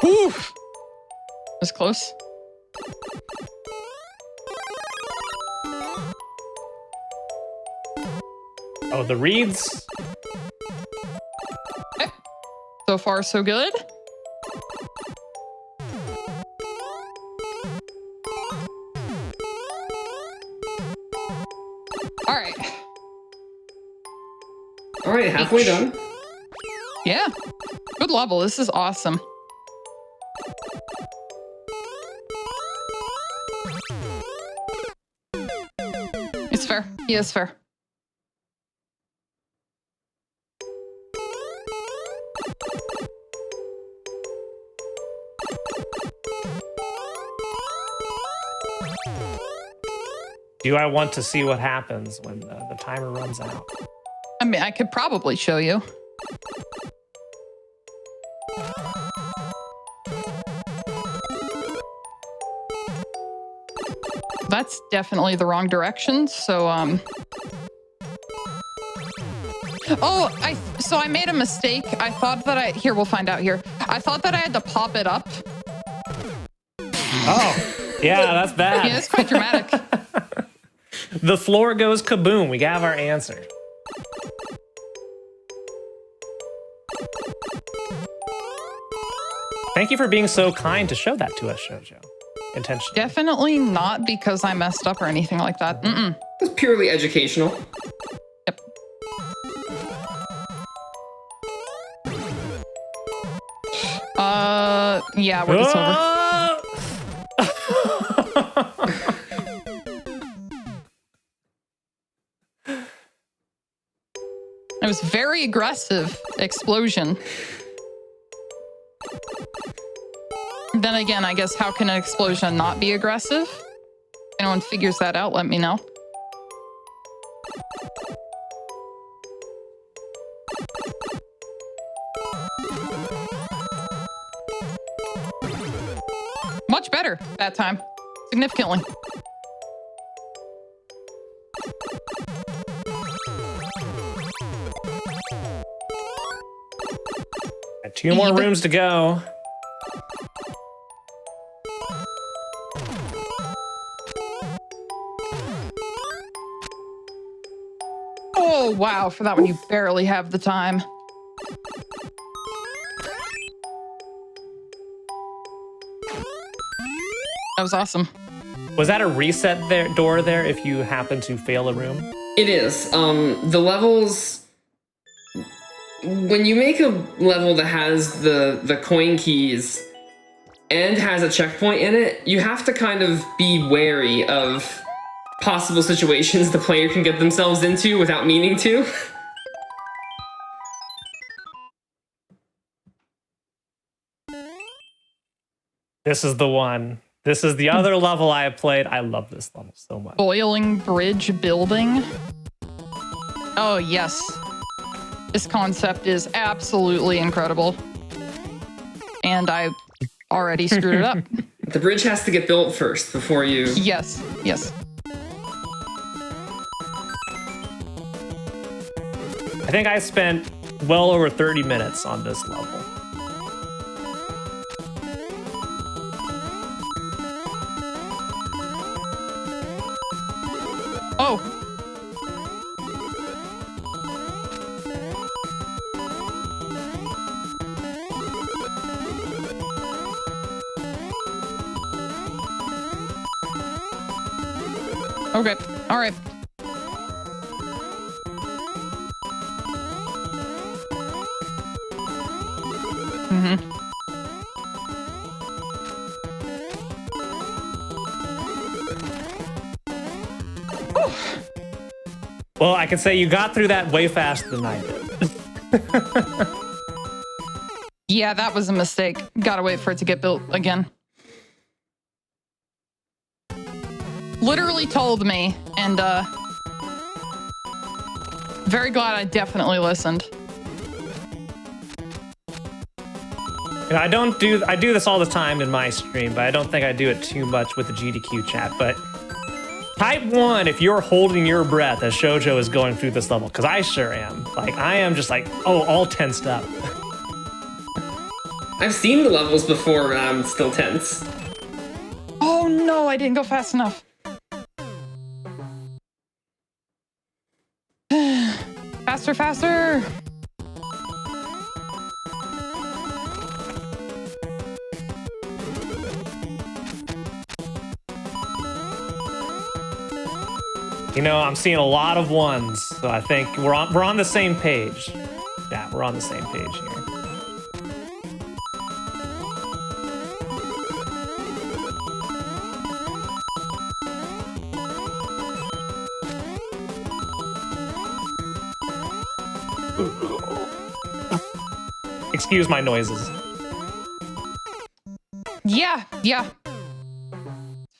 Oof. Was close. Oh, the reeds? Okay. So far, so good. All right. All right, halfway done. Yeah. Good level. This is awesome. It's fair. Yeah, it's fair. Do I want to see what happens when the timer runs out? I mean, I could probably show you. That's definitely the wrong direction, so Oh, so I made a mistake. I thought that here, we'll find out here. I thought that I had to pop it up. Oh, yeah, that's bad. Yeah, it's quite dramatic. The floor goes kaboom. We have our answer. Thank you for being so kind to show that to us, Shoujo. Intentionally. Definitely not because I messed up or anything like that. Mm-mm. It's purely educational. Yep. Yeah, we're just over. It was very aggressive explosion. then again, I guess how can an explosion not be aggressive? If anyone figures that out, let me know. Much better that time, significantly. Got 2 more rooms to go. Oh, wow. For that one, you barely have the time. That was awesome. Was that a reset door there if you happen to fail a room? It is. The levels... When you make a level that has the coin keys and has a checkpoint in it, you have to kind of be wary of possible situations the player can get themselves into without meaning to. This is the one. This is the other level I have played. I love this level so much. Boiling bridge building. Oh, yes. This concept is absolutely incredible. And I already screwed it up. The bridge has to get built first before you... Yes, yes. I think I spent well over 30 minutes on this level. Oh. Okay, all right. Mm-hmm. Well, I can say you got through that way faster than I did. Yeah, that was a mistake. Gotta wait for it to get built again. Literally told me, and very glad I definitely listened. You know, I do this all the time in my stream, but I don't think I do it too much with the GDQ chat. But type 1 if you're holding your breath as Shoujo is going through this level, because I sure am. Like, I am just like, oh, all tensed up. I've seen the levels before, and I'm still tense. Oh no, I didn't go fast enough. Faster, faster. You know, I'm seeing a lot of ones, so I think we're on the same page. Yeah, we're on the same page here. Excuse my noises. Yeah, yeah.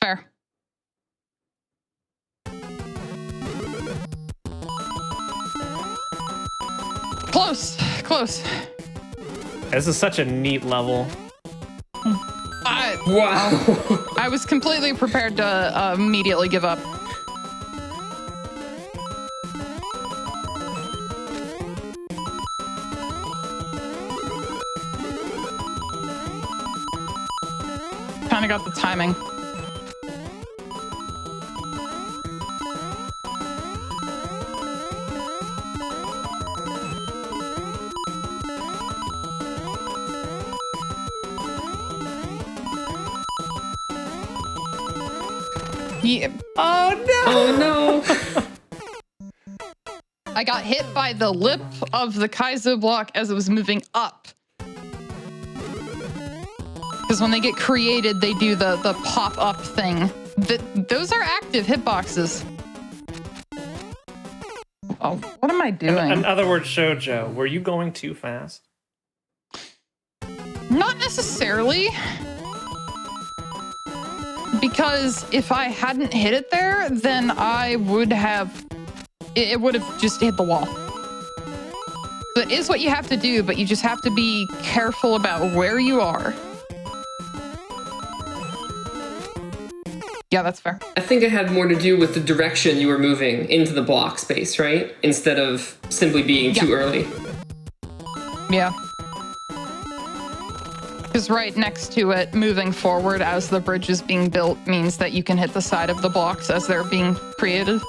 Fair. Close, close. This is such a neat level. Wow. I was completely prepared to immediately give up. Kind of got the timing. Yeah. Oh no! I got hit by the lip of the Kaizo block as it was moving up. Because when they get created, they do the pop-up thing. Those are active hitboxes. Oh, what am I doing? In other words, Shoujo, were you going too fast? Not necessarily. Because if I hadn't hit it there, then I would have... It would have just hit the wall. So it is what you have to do, but you just have to be careful about where you are. Yeah, that's fair. I think it had more to do with the direction you were moving into the block space, right? Instead of simply being too early. Yeah. Because right next to it, moving forward as the bridge is being built means that you can hit the side of the blocks as they're being created.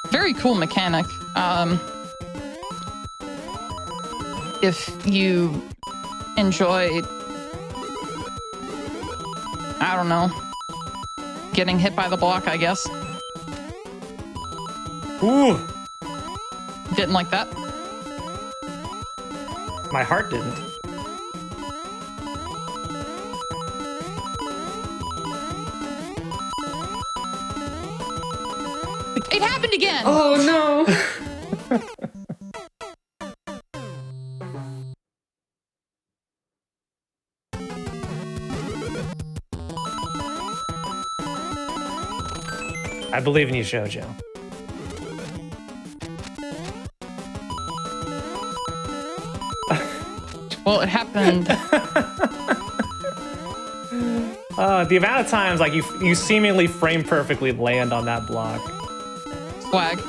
Very cool mechanic. If you enjoy, I don't know, getting hit by the block, I guess. Ooh, Didn't like that. my heart didn't. It happened again! Oh no! I believe in you, Shoujo. Well, it happened. The amount of times like you seemingly frame perfectly land on that block. Swag.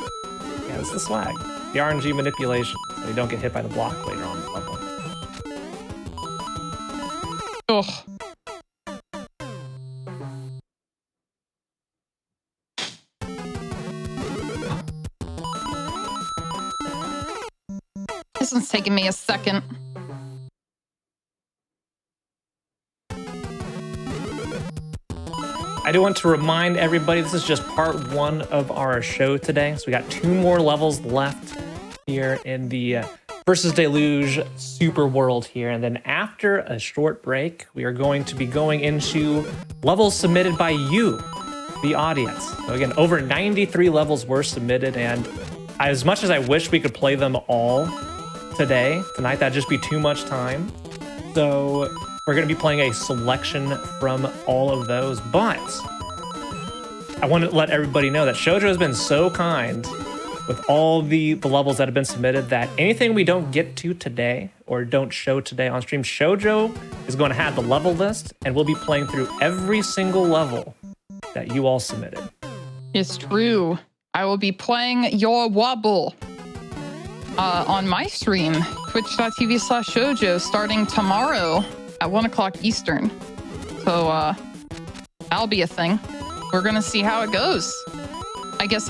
Yeah, it's the swag. The RNG manipulation, so you don't get hit by the block later on in the level. Ugh. This one's taking me a second. I do want to remind everybody this is just part one of our show today. So we got 2 more levels left here in the Versus Deluge Super World here. And then after a short break, we are going to be going into levels submitted by you, the audience. So again, over 93 levels were submitted, and as much as I wish we could play them all tonight, that'd just be too much time. So we're going to be playing a selection from all of those, but I want to let everybody know that Shoujo has been so kind with all the levels that have been submitted that anything we don't get to today or don't show today on stream, Shoujo is going to have the level list, and we'll be playing through every single level that you all submitted. It's true. I will be playing your wobble on my stream, twitch.tv/shoujo, starting tomorrow at 1 o'clock Eastern. So that'll be a thing. We're gonna see how it goes. I guess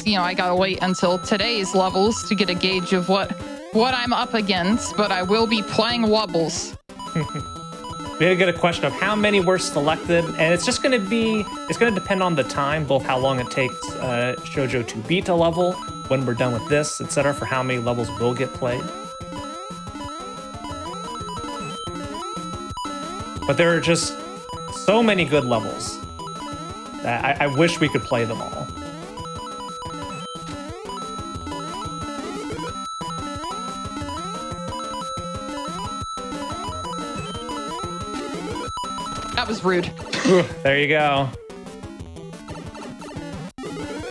you know, I gotta wait until today's levels to get a gauge of what I'm up against, but I will be playing wobbles. We had to get a question of how many were selected, and it's just going to depend on the time, both how long it takes Shoujo to beat a level, when we're done with this, etc., for how many levels will get played. But there are just so many good levels that I wish we could play them all. That was rude. There you go.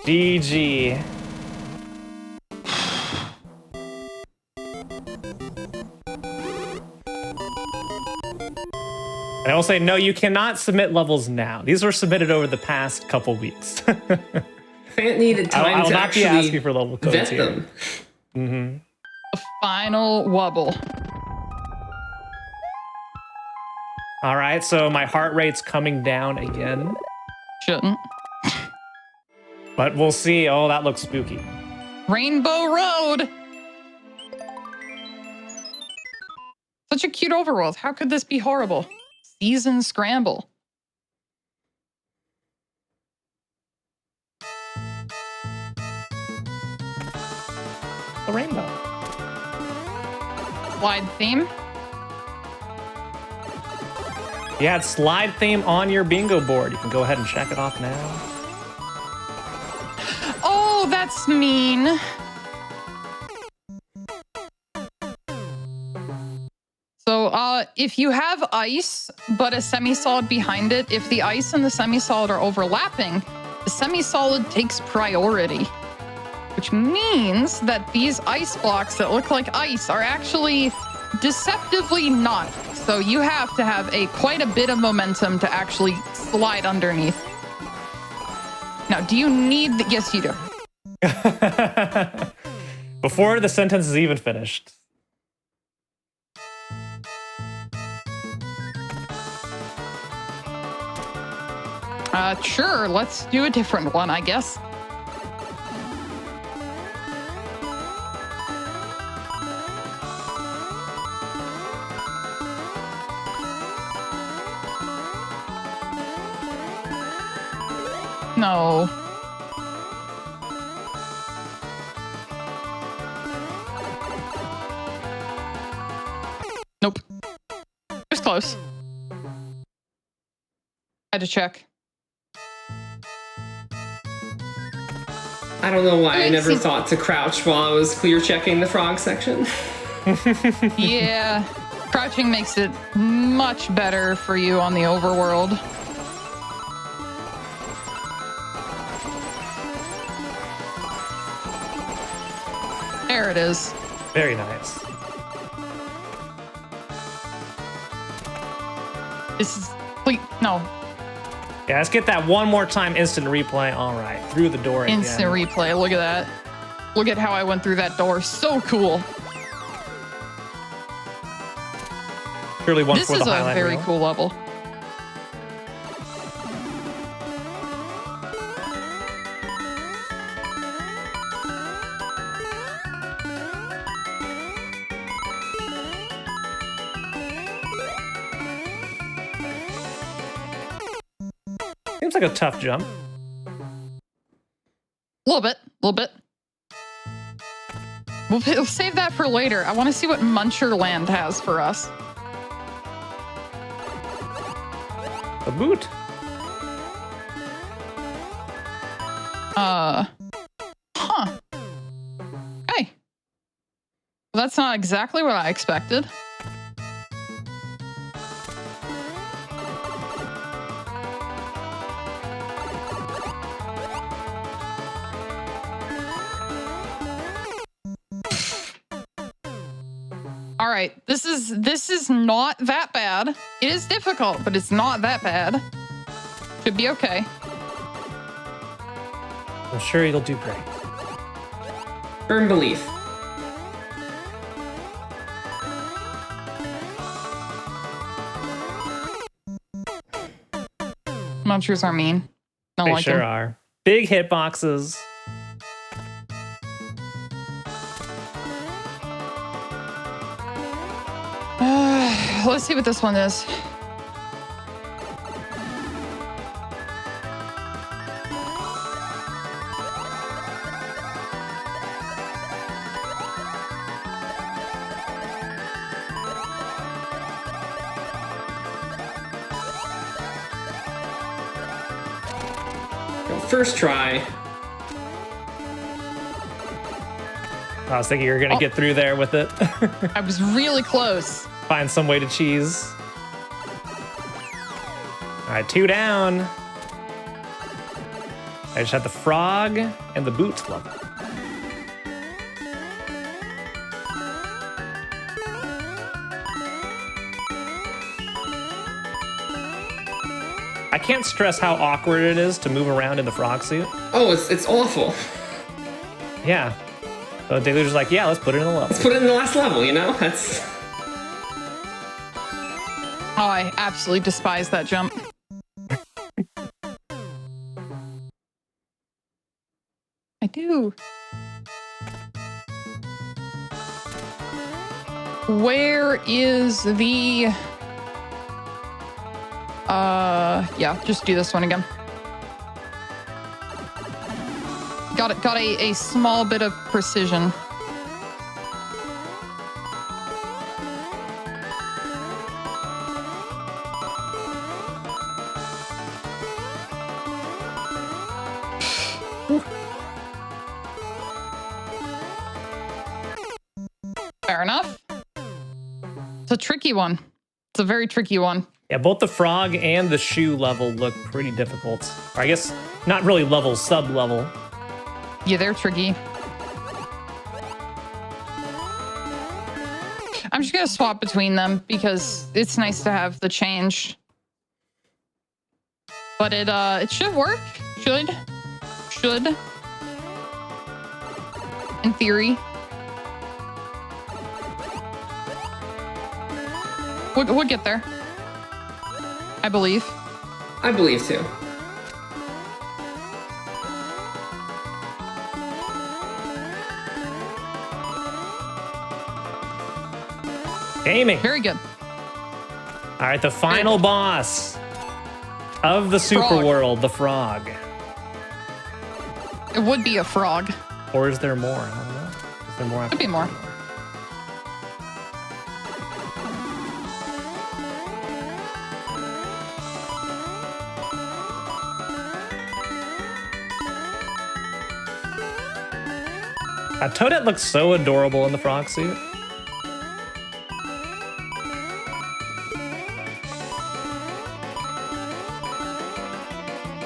GG. And I will say, no, you cannot submit levels now. These were submitted over the past couple weeks. Fan needed time I'll to not be actually asking for level codes vet here. them. Mm-hmm. The final wobble. All right, so my heart rate's coming down again, Shouldn't. but we'll see. Oh, that looks spooky. Rainbow Road. Such a cute overworld. How could this be horrible? Season Scramble. The rainbow. Slide theme. You had slide theme on your bingo board. You can go ahead and check it off now. Oh, that's mean. So If you have ice, but a semi-solid behind it, if the ice and the semi-solid are overlapping, the semi-solid takes priority, which means that these ice blocks that look like ice are actually deceptively not. So you have to have quite a bit of momentum to actually slide underneath. Now, do you need the... Yes, you do. Before the sentence is even finished. Sure, let's do a different one, I guess. No. Nope. It was close. I had to check. I don't know why I never thought to crouch while I was clear checking the frog section. Yeah, crouching makes it much better for you on the overworld. There it is. Very nice. This is... No. Yeah, let's get that one more time. Instant replay. All right, through the door again. Instant replay. Look at that. Look at how I went through that door. So cool. Surely one This for the is a highlight very reel. cool level. Seems like a tough jump. A little bit. We'll save that for later. I want to see what Muncherland has for us. A boot. Huh. Hey. Well, that's not exactly what I expected. All right, this is not that bad. It is difficult, but it's not that bad. Should be okay. I'm sure you'll do great. Firm belief. Munchers are mean. Don't They like sure them. are. Big hitboxes. Let's see what this one is. First try. I was thinking you were gonna get through there with it. I was really close. Find some way to cheese. All right, 2 down. I just had the frog and the boot level. I can't stress how awkward it is to move around in the frog suit. Oh, it's awful. Yeah. So Deluge was like, yeah, let's put it in the level. Let's put it in the last level, you know? That's... Oh, I absolutely despise that jump. I do. Where is the... yeah, just do this one again. Got a small bit of precision. Fair enough. It's a tricky one. It's a very tricky one. Yeah, both the frog and the shoe level look pretty difficult. Or I guess not really level, sub-level. Yeah, they're tricky. I'm just gonna swap between them because it's nice to have the change. But it should work. Should. In theory. We'll get there. I believe. I believe too. Gaming. Very good. All right, the final boss of the super Frog. world, the frog. It would be a frog. Or is there more? I don't know. Is there more? Could be more. Toadette looks so adorable in the frog suit.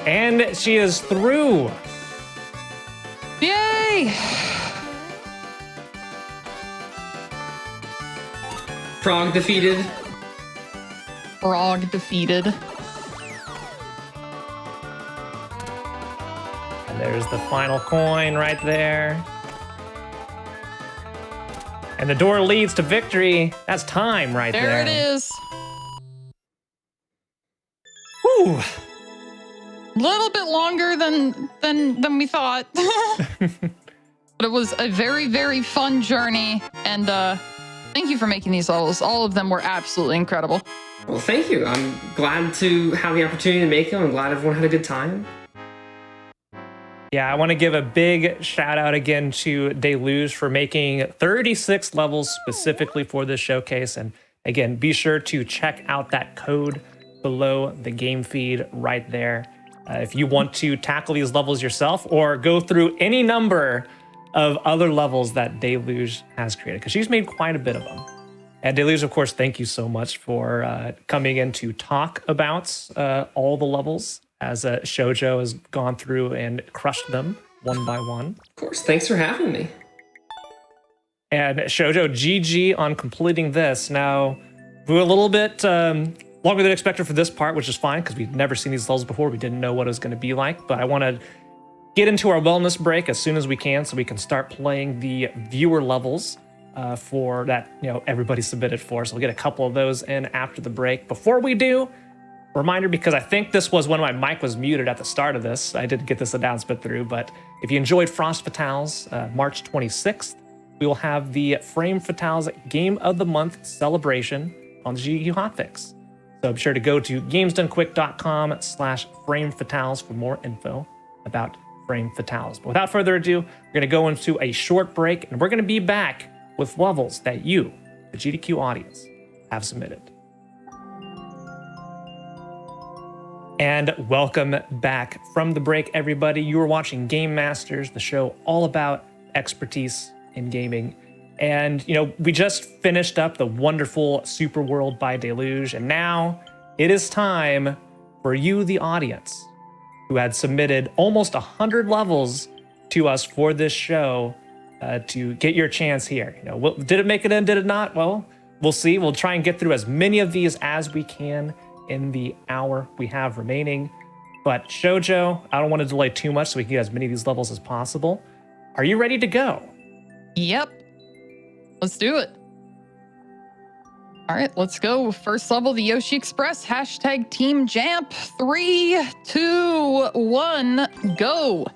And she is through. Yay! Frog defeated. Frog defeated. And there's the final coin right there. And the door leads to victory. That's time right there. There it is. Whew. Little bit longer than we thought. But it was a very, very fun journey. And thank you for making these levels. All of them were absolutely incredible. Well, thank you. I'm glad to have the opportunity to make them. I'm glad everyone had a good time. Yeah, I want to give a big shout out again to Deluge for making 36 levels specifically for this showcase. And again, be sure to check out that code below the game feed right there. If you want to tackle these levels yourself or go through any number of other levels that Deluge has created, because she's made quite a bit of them. And Deluge, of course, thank you so much for coming in to talk about all the levels as Shoujo has gone through and crushed them one by one. Of course, thanks for having me. And Shoujo, GG on completing this. Now, we were a little bit longer than expected for this part, which is fine because we've never seen these levels before. We didn't know what it was going to be like, but I want to get into our wellness break as soon as we can so we can start playing the viewer levels for that, everybody submitted for. So we'll get a couple of those in after the break. Before we do, reminder, because I think this was when my mic was muted at the start of this. I didn't get this announcement through, but if you enjoyed Frost Fatales, March 26th, we will have the Frame Fatales Game of the Month celebration on the GDQ Hotfix. So be sure to go to gamesdonequick.com/Frame Fatales for more info about Frame Fatales. But without further ado, we're going to go into a short break, and we're going to be back with levels that you, the GDQ audience, have submitted. And welcome back from the break, everybody. You are watching Game Masters, the show all about expertise in gaming. And, we just finished up the wonderful Super World by Deluge, and now it is time for you, the audience, who had submitted almost 100 levels to us for this show, to get your chance here. Did it make it in? Did it not? Well, we'll see. We'll try and get through as many of these as we can in the hour we have remaining. But Shoujo, I don't want to delay too much so we can get as many of these levels as possible. Are you ready to go? Yep. Let's do it. All right, let's go. First level, the Yoshi Express. Hashtag Team Jamp. 3, 2, 1, go.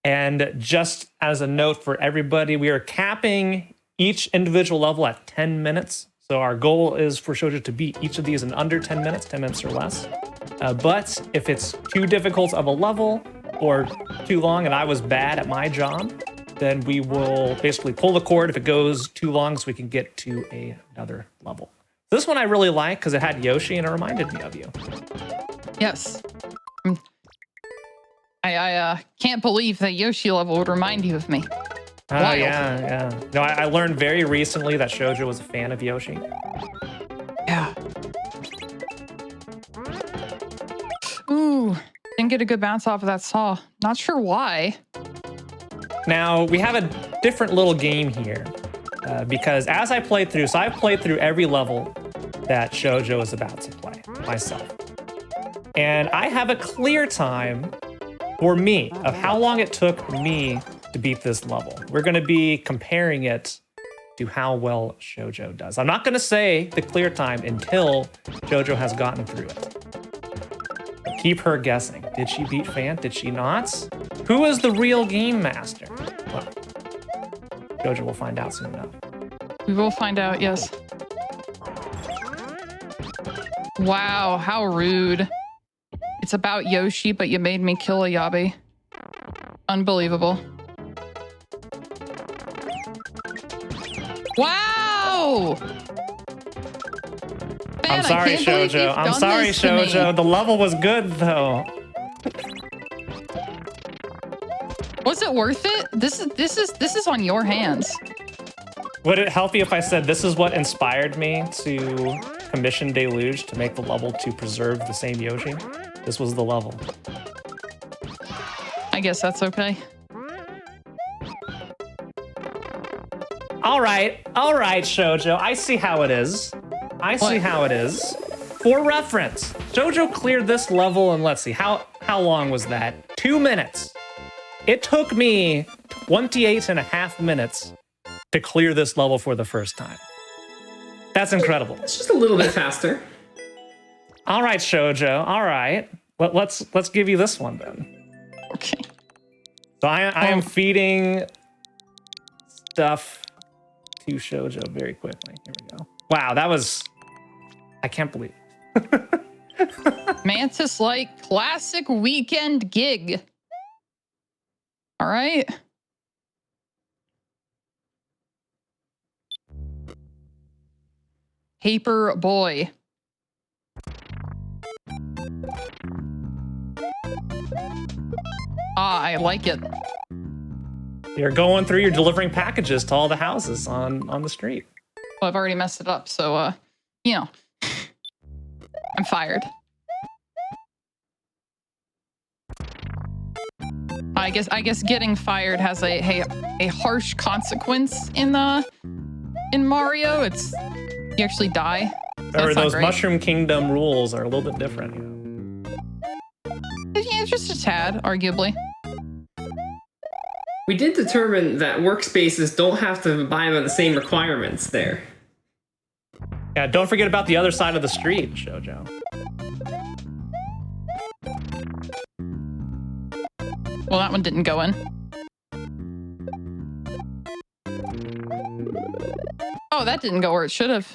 And just as a note for everybody, we are capping each individual level at 10 minutes. So our goal is for Shoujo to beat each of these in under 10 minutes, 10 minutes or less. But if it's too difficult of a level or too long and I was bad at my job, then we will basically pull the cord if it goes too long so we can get to another level. This one I really like because it had Yoshi and it reminded me of you. Yes. I can't believe that Yoshi level would remind you of me. Oh, yeah. No, I learned very recently that Shoujo was a fan of Yoshi. get a good bounce off of that saw. Not sure why. Now, we have a different little game here because as I played through, so I played through every level that Shoujo is about to play myself. And I have a clear time for me of how long it took me to beat this level. We're going to be comparing it to how well Shoujo does. I'm not going to say the clear time until Shoujo has gotten through it. But keep her guessing. Did she beat Fan? Did she not? Who is the real game master? Well, Shoujo will find out soon enough. We will find out, yes. Wow, how rude. It's about Yoshi, but you made me kill a Yabe. Unbelievable. Wow! Man, I'm sorry, Shoujo. I'm sorry, Shoujo. The level was good, though. Was it worth it? This is on your hands. Would it help you if I said this is what inspired me to commission Deluge to make the level to preserve the same Yoshi? This was the level. I guess that's okay. All right, Shoujo. I see how it is. I see how it is. For reference, Shoujo cleared this level in, let's see, how long was that? 2 minutes. It took me 28.5 minutes to clear this level for the first time. That's incredible. It's just a little bit faster. All right, Shoujo. All right. Let's give you this one then. Okay. So I am feeding stuff to Shoujo very quickly. Here we go. Wow, that was... I can't believe it. Mantis-like classic weekend gig. All right. Paper boy. Ah, I like it. You're going through, you're delivering packages to all the houses on the street. Well, I've already messed it up, so, you know, I'm fired. I guess getting fired has a harsh consequence in Mario. It's you actually die. Or those Mushroom Kingdom rules are a little bit different. Yeah, just a tad, arguably. We did determine that workspaces don't have to abide by the same requirements there. Yeah, don't forget about the other side of the street, Shoujo. Well, that one didn't go in. Oh, that didn't go where it should have.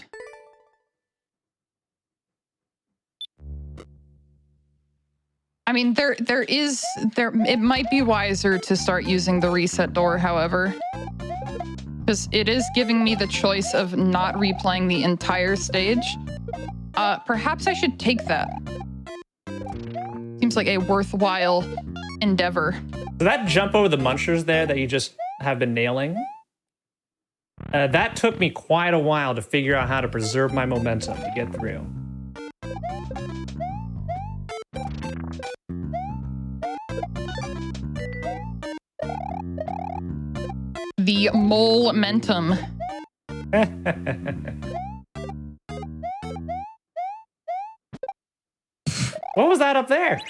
I mean, it might be wiser to start using the reset door, however, because it is giving me the choice of not replaying the entire stage. Perhaps I should take that. Seems like a worthwhile endeavor. So that jump over the munchers there that you just have been nailing, that took me quite a while to figure out how to preserve my momentum to get through. The momentum. What was that up there?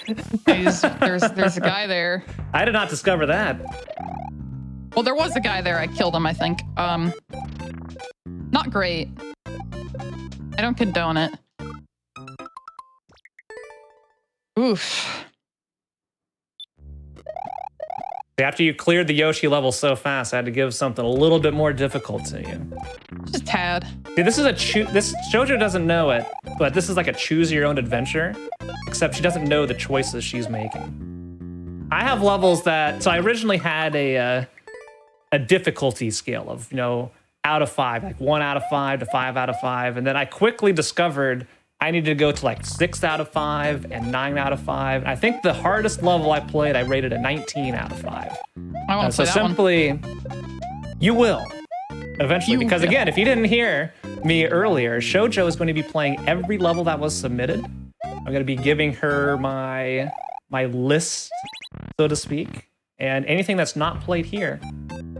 There's a guy there. I did not discover that. Well, there was a guy there. I killed him, I think. Not great. I don't condone it. Oof. After you cleared the Yoshi level so fast, I had to give something a little bit more difficult to you. Just a tad. See, this is this Shoujo doesn't know it, but this is like a choose your own adventure, except she doesn't know the choices she's making. I have levels that, so I originally had a difficulty scale of, you know, out of 5, like 1 out of 5 to 5 out of 5, and then I quickly discovered I needed to go to like 6 out of 5 and 9 out of 5. I think the hardest level I played, I rated a 19 out of 5. I won't So play that simply, you will eventually, because again, if you didn't hear me earlier, Shoujo is going to be playing every level that was submitted. I'm going to be giving her my my list, so to speak, and anything that's not played here,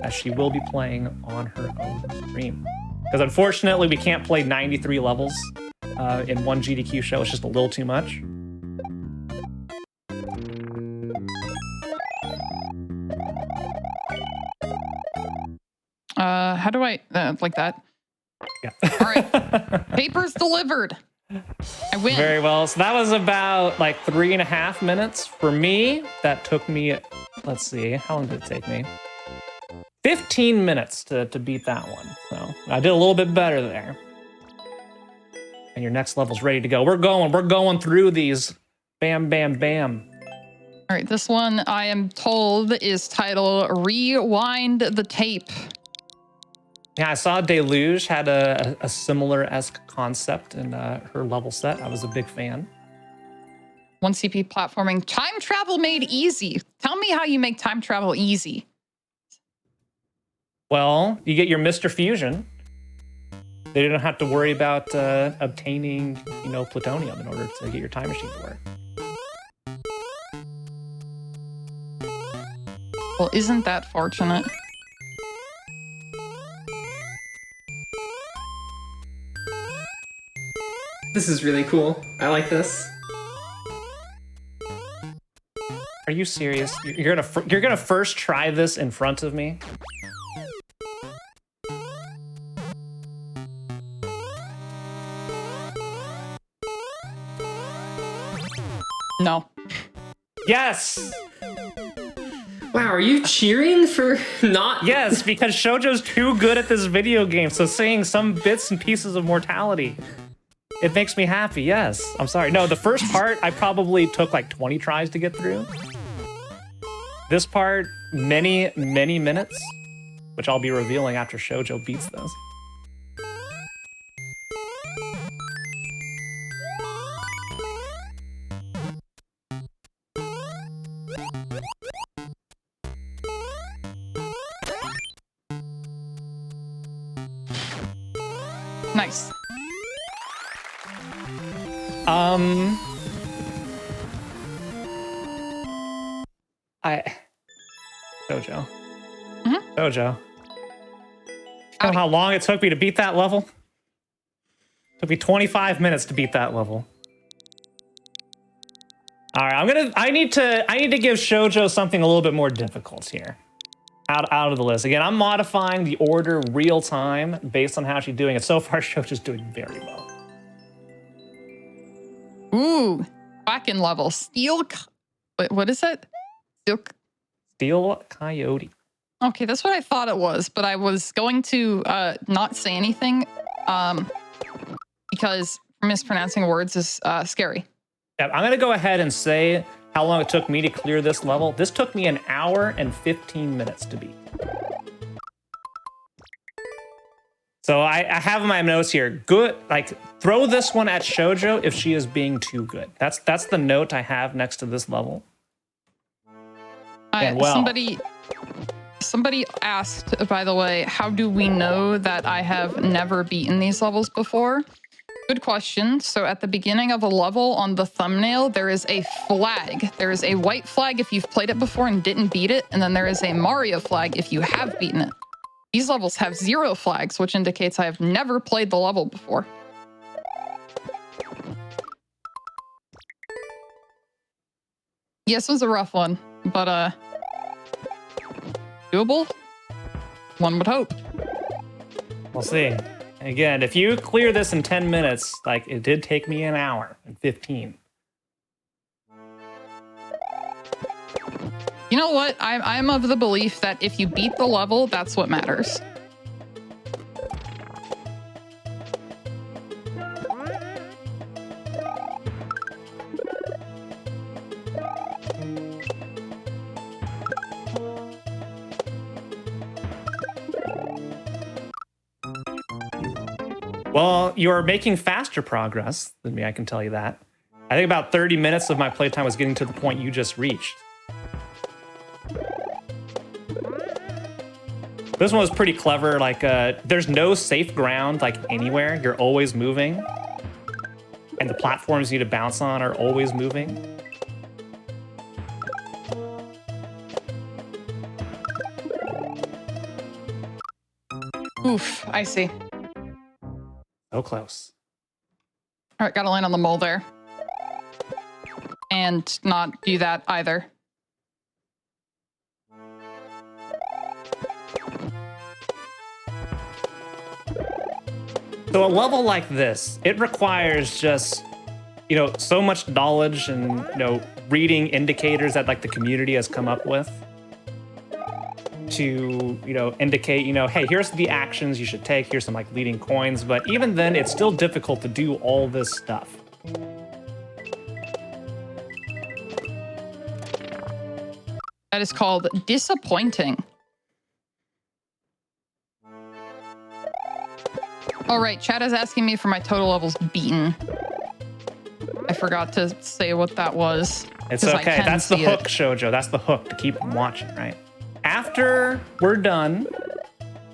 as she will be playing on her own stream. Because unfortunately, we can't play 93 levels in one GDQ show. It's just a little too much. How do I like that? Yeah. All right. Papers delivered. I win. Very well. So that was about like 3.5 minutes for me. That took me, let's see, how long did it take me? 15 minutes to beat that one. So I did a little bit better there. And your next level's ready to go. We're going through these. Bam, bam, bam. All right, this one I am told is titled Rewind the Tape. Yeah, I saw Deluge had a similar-esque concept in her level set. I was a big fan. 1CP platforming. Time travel made easy. Tell me how you make time travel easy. Well, you get your Mr. Fusion. They don't have to worry about obtaining, plutonium in order to get your time machine to work. Well, isn't that fortunate? This is really cool. I like this. Are you serious? You're gonna first try this in front of me? No. Yes! Wow, are you cheering for not? Yes, because Shoujo's too good at this video game, so seeing some bits and pieces of mortality, it makes me happy, yes. I'm sorry. No, the first part, I probably took like 20 tries to get through. This part, many, many minutes, which I'll be revealing after Shoujo beats this. Nice. Shoujo. Mm-hmm. Shoujo. You know how long it took me to beat that level? It took me 25 minutes to beat that level. All right, I need to give Shoujo something a little bit more difficult here. Out of the list. Again, I'm modifying the order real time based on how she's doing it. So far, Shoujo's doing very well. Ooh, back in level. Wait, what is it? Steel Coyote. Okay, that's what I thought it was, but I was going to not say anything because mispronouncing words is scary. Yeah, I'm going to go ahead and say how long it took me to clear this level. This took me 1 hour and 15 minutes to beat. So I have my notes here. Good, like throw this one at Shoujo if she is being too good. That's the note I have next to this level. And well, somebody asked, by the way, how do we know that I have never beaten these levels before? Good question. So at the beginning of a level on the thumbnail, there is a flag. There is a white flag if you've played it before and didn't beat it, and then there is a Mario flag if you have beaten it. These levels have 0 flags, which indicates I have never played the level before. Yes, it was a rough one, but doable? One would hope. We'll see. Again, if you clear this in 10 minutes, like it did take me 1 hour and 15. You know what? I'm of the belief that if you beat the level, that's what matters. Well, you're making faster progress than me, I can tell you that. I think about 30 minutes of my playtime was getting to the point you just reached. This one was pretty clever. Like, there's no safe ground, like, anywhere. You're always moving. And the platforms you need to bounce on are always moving. Oof, I see. So close. All right, gotta land on the mole there. And not do that either. So a level like this, it requires just, so much knowledge and, reading indicators that like the community has come up with to, indicate, hey, here's the actions you should take. Here's some like leading coins. But even then, it's still difficult to do all this stuff. That is called disappointing. All right, chat is asking me for my total levels beaten. I forgot to say what that was. It's okay. That's the hook, Shoujo. That's the hook to keep watching, right? After we're done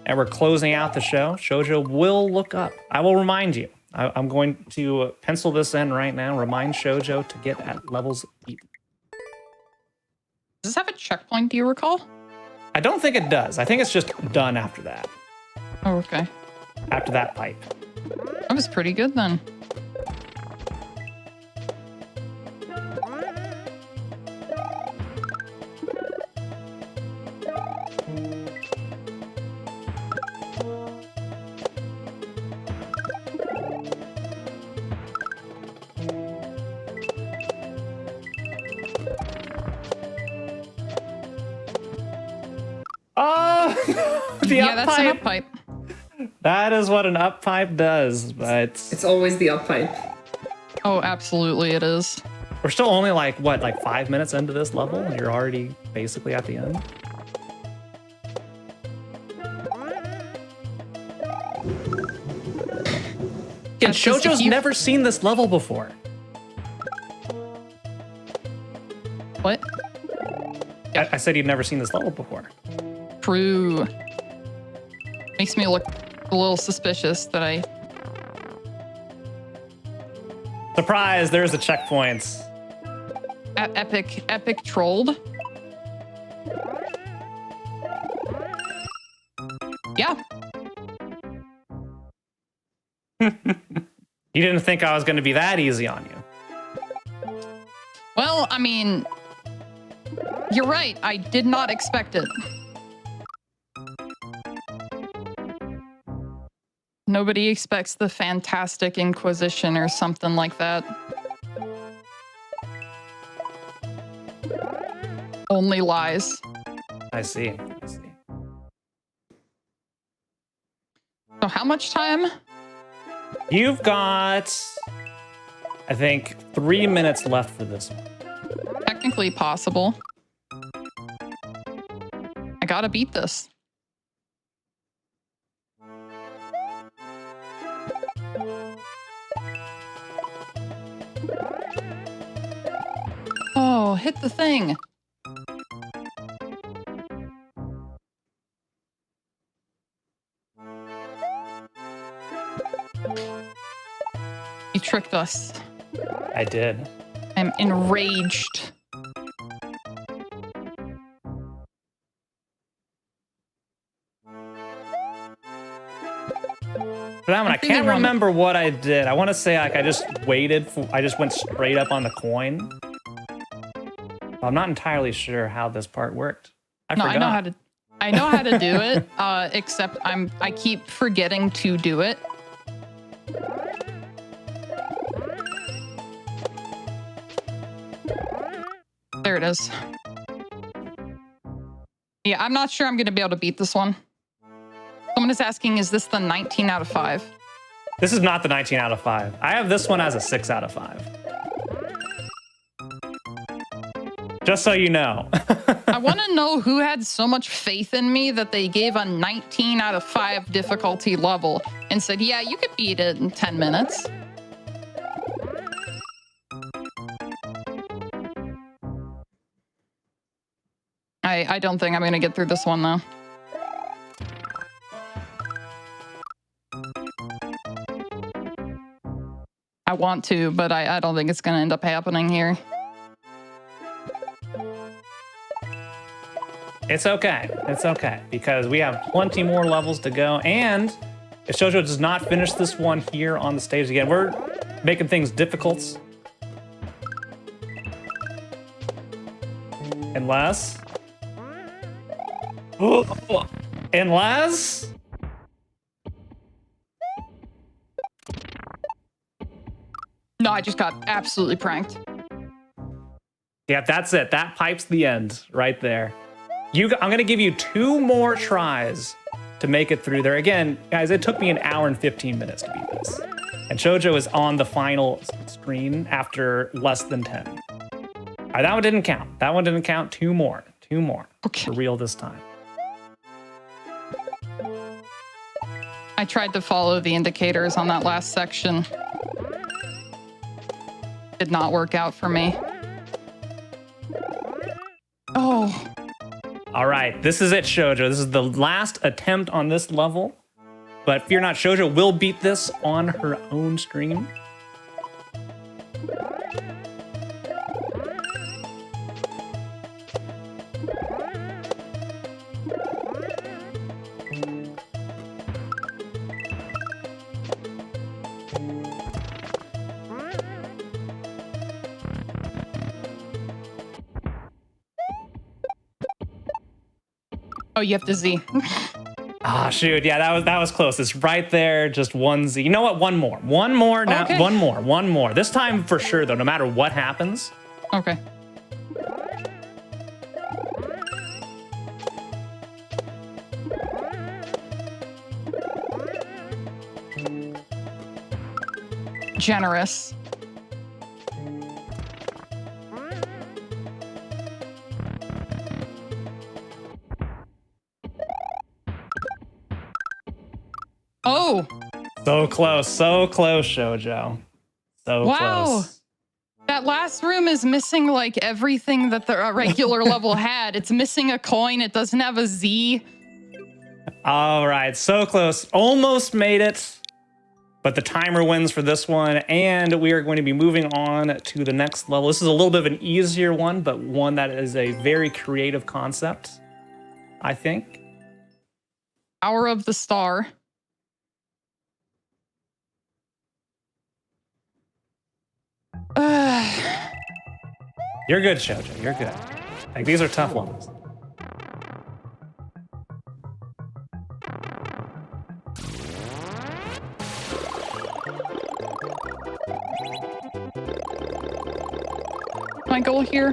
and we're closing out the show, Shoujo will look up. I will remind you. I'm going to pencil this in right now. Remind Shoujo to get at levels beaten. Does this have a checkpoint, do you recall? I don't think it does. I think it's just done after that. Oh, okay. After that pipe. That was pretty good then. Oh, yeah, that's an up pipe. That is what an up pipe does, but It's always the up pipe. Oh, absolutely it is. we're still only like 5 minutes into this level, and you're already basically at the end. And Shoujo's never seen this level before. What? I said he'd never seen this level before. True. Makes me look a little suspicious that I... Surprise, there's a checkpoint. Epic trolled. Yeah. You didn't think I was going to be that easy on you. Well, I mean, you're right. I did not expect it. Nobody expects the Fantastic Inquisition or something like that. Only lies. I see. So how much time? You've got, I think, 3 minutes left for this one. Technically possible. I gotta beat this. Oh, hit the thing. You tricked us. I did. I'm enraged. But I can't remember what I did. I want to say like I just went straight up on the coin. I'm not entirely sure how this part worked. I forgot. I know how to do it. Except I keep forgetting to do it. There it is. Yeah, I'm not sure I'm going to be able to beat this one. Someone is asking, is this the 19 out of 5? This is not the 19 out of 5. I have this one as a 6 out of 5. Just so you know. I want to know who had so much faith in me that they gave a 19 out of 5 difficulty level and said, yeah, you could beat it in 10 minutes. I don't think I'm going to get through this one, though. I want to, but I don't think it's going to end up happening here. It's okay. It's okay because we have plenty more levels to go. And if Shoujo does not finish this one here on the stage again, we're making things difficult. Unless... Unless... No, I just got absolutely pranked. Yeah, that's it. That pipes the end right there. I'm going to give you 2 more tries to make it through there. Again, guys, it took me an hour and 15 minutes to beat this. And Shoujo is on the final screen after less than 10. All right, that one didn't count. That one didn't count. 2 more. 2 more. Okay. For real this time. I tried to follow the indicators on that last section. Did not work out for me. Oh. All right, this is it, Shoujo. This is the last attempt on this level. But fear not, Shoujo will beat this on her own stream. Oh, you have to Z. Ah, shoot. Yeah, that was close. It's right there. Just 1 Z. You know what? One more. One more now. Okay. One more. This time for sure, though, no matter what happens. Okay. Generous. Oh. So close, Shoujo. So Wow. close. That last room is missing like everything that the regular level had. It's missing a coin. It doesn't have a Z. All right, so close. Almost made it. But the timer wins for this one, and we are going to be moving on to the next level. This is a little bit of an easier one, but one that is a very creative concept, I think. Hour of the Star. You're good, Shoujo. You're good. Like, these are tough levels. My goal here.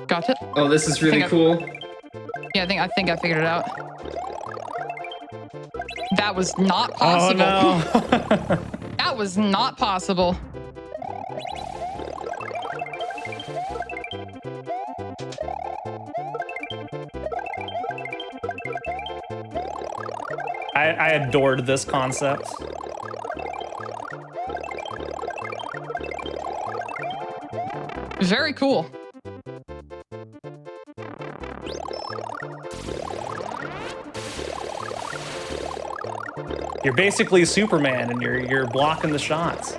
Got it. Oh, this is really cool. Yeah, I think I figured it out. That was not possible. Oh, no. That was not possible. I adored this concept. Very cool. You're basically Superman, and you're blocking the shots.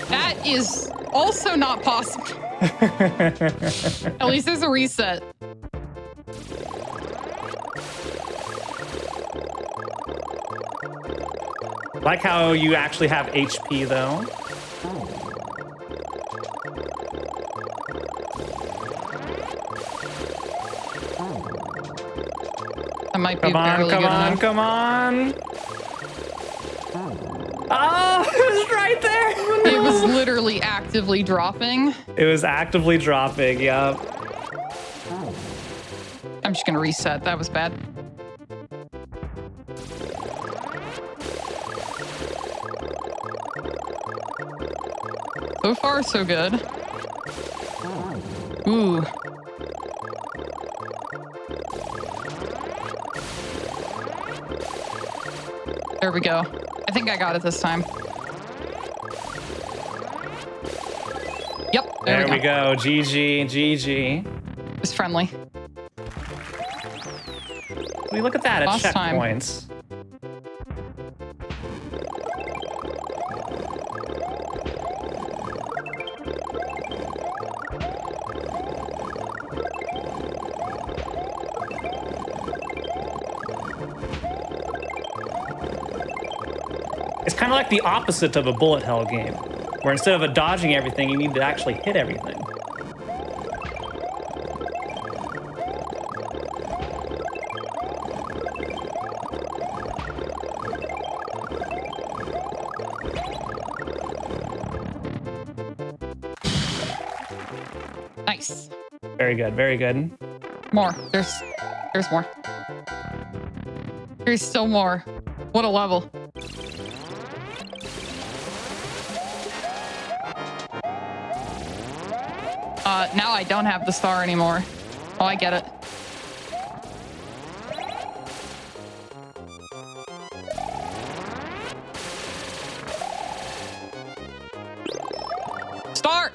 That is also not possible. At least there's a reset. Like how you actually have HP, though. That might be barely good enough. Come on. Oh, it was right there. It was literally actively dropping. It was actively dropping, yep. I'm just gonna reset. That was bad. So far, so good. Ooh. There we go. I think I got it this time. Yep, There we go. GG, GG. It's friendly. Look at that, at Boss time. checkpoints. It's kind of like the opposite of a bullet hell game, where instead of dodging everything, you need to actually hit everything. Nice. Very good, very good. More. There's more. There's still more. What a level. Now I don't have the star anymore. Oh, I get it. Star!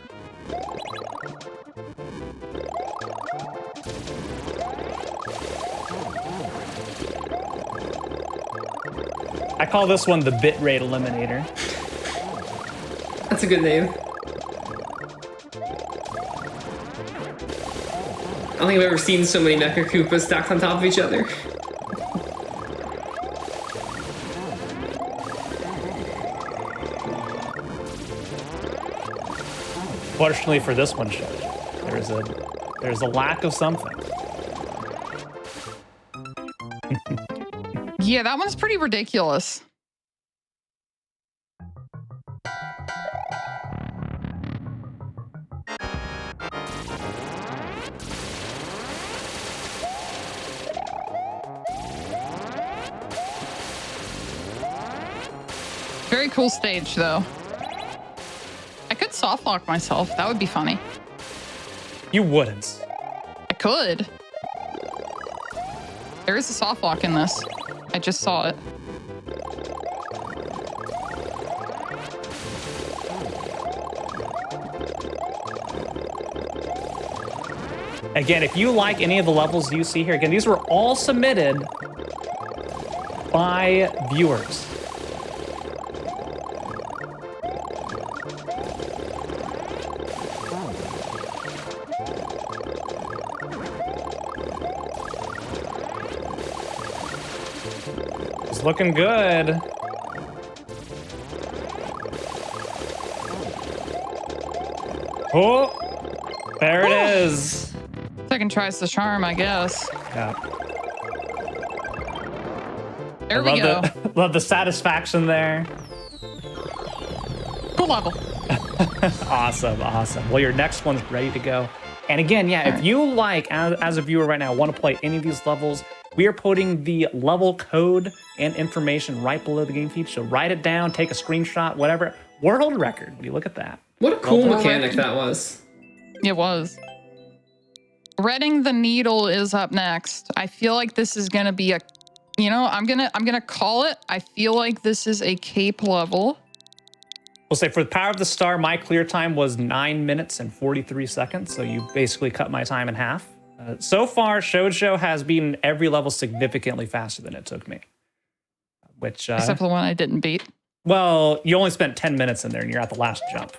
I call this one the bitrate eliminator. That's a good name. I don't think I've ever seen so many Mecha Koopas stacked on top of each other. Fortunately for this one, there's a lack of something. Yeah, that one's pretty ridiculous. Very cool stage, though. I could soft lock myself. That would be funny. You wouldn't. I could. There is a soft lock in this. I just saw it. Again, if you like any of the levels you see here, again, these were all submitted by viewers. It's looking good. Oh, there it is. Second tries the charm, I guess. Yeah. There we go. Love the satisfaction there. Cool level. Awesome, awesome. Well, your next one's ready to go. And again, yeah, if you like, as a viewer right now, want to play any of these levels, we are putting the level code and information right below the game feed. So write it down, take a screenshot, whatever. World record. Would you look at that? What a cool mechanic that was. It was. Threading the needle is up next. I feel like this is gonna be a, I'm gonna call it. I feel like this is a cape level. We'll say for the Power of the Star, my clear time was 9 minutes and 43 seconds. So you basically cut my time in half. So far, Shoujo has beaten every level significantly faster than it took me. Which, except for the one I didn't beat. Well, you only spent 10 minutes in there and you're at the last jump.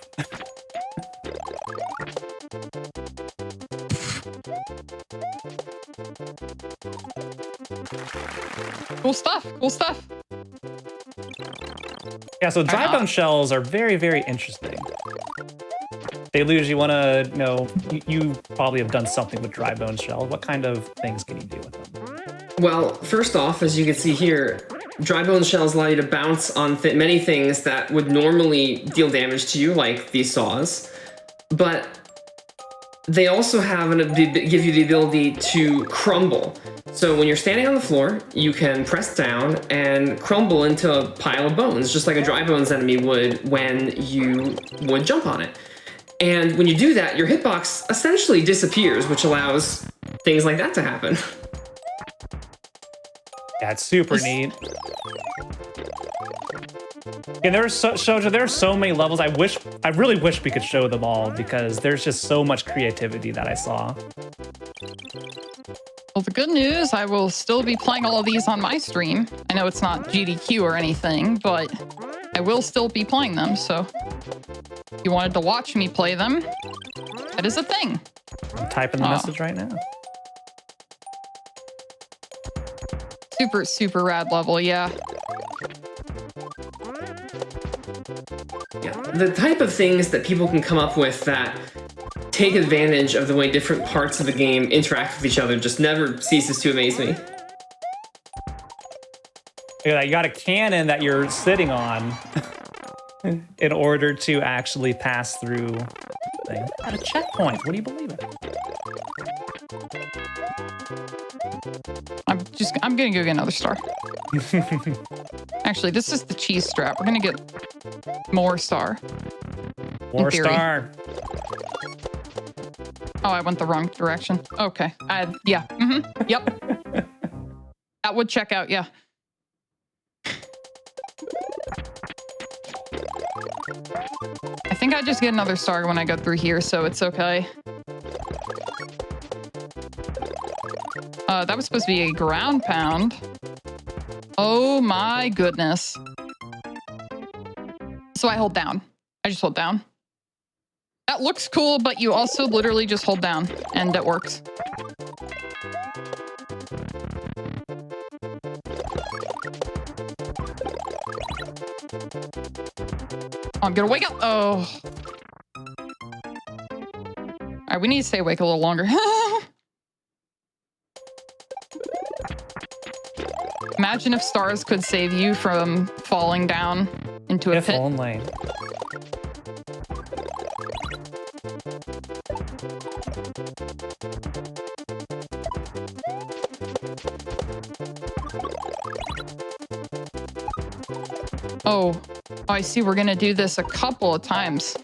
Cool stuff. Cool stuff. Yeah, so dry bone shells are very, very interesting. Deluge, you want to you probably have done something with dry bone shell. What kind of things can you do with them? Well, first off, as you can see here, dry bone shells allow you to bounce on many things that would normally deal damage to you, like these saws. But they also give you the ability to crumble. So when you're standing on the floor, you can press down and crumble into a pile of bones, just like a dry bones enemy would when you would jump on it. And when you do that, your hitbox essentially disappears, which allows things like that to happen. Yeah, it's super neat. And there's so many levels. I really wish we could show them all because there's just so much creativity that I saw. Well, the good news, I will still be playing all of these on my stream. I know it's not GDQ or anything, but I will still be playing them. So if you wanted to watch me play them, that is a thing. I'm typing the message right now. Super, super rad level, yeah. Yeah, the type of things that people can come up with that take advantage of the way different parts of the game interact with each other just never ceases to amaze me. You got a cannon that you're sitting on in order to actually pass through things. At a checkpoint, what do you believe in? I'm gonna go get another star. Actually, this is the cheese strap. We're gonna get more star. More star. Oh, I went the wrong direction. Okay. Yeah. Yep. That would check out. Yeah. I think I just get another star when I go through here, so it's okay. That was supposed to be a ground pound. Oh my goodness. So I hold down. I just hold down. That looks cool, but you also literally just hold down and it works. Oh, I'm gonna wake up. Oh. All right, we need to stay awake a little longer. Imagine if stars could save you from falling down into a pit. If only. Oh, I see. We're gonna do this a couple of times.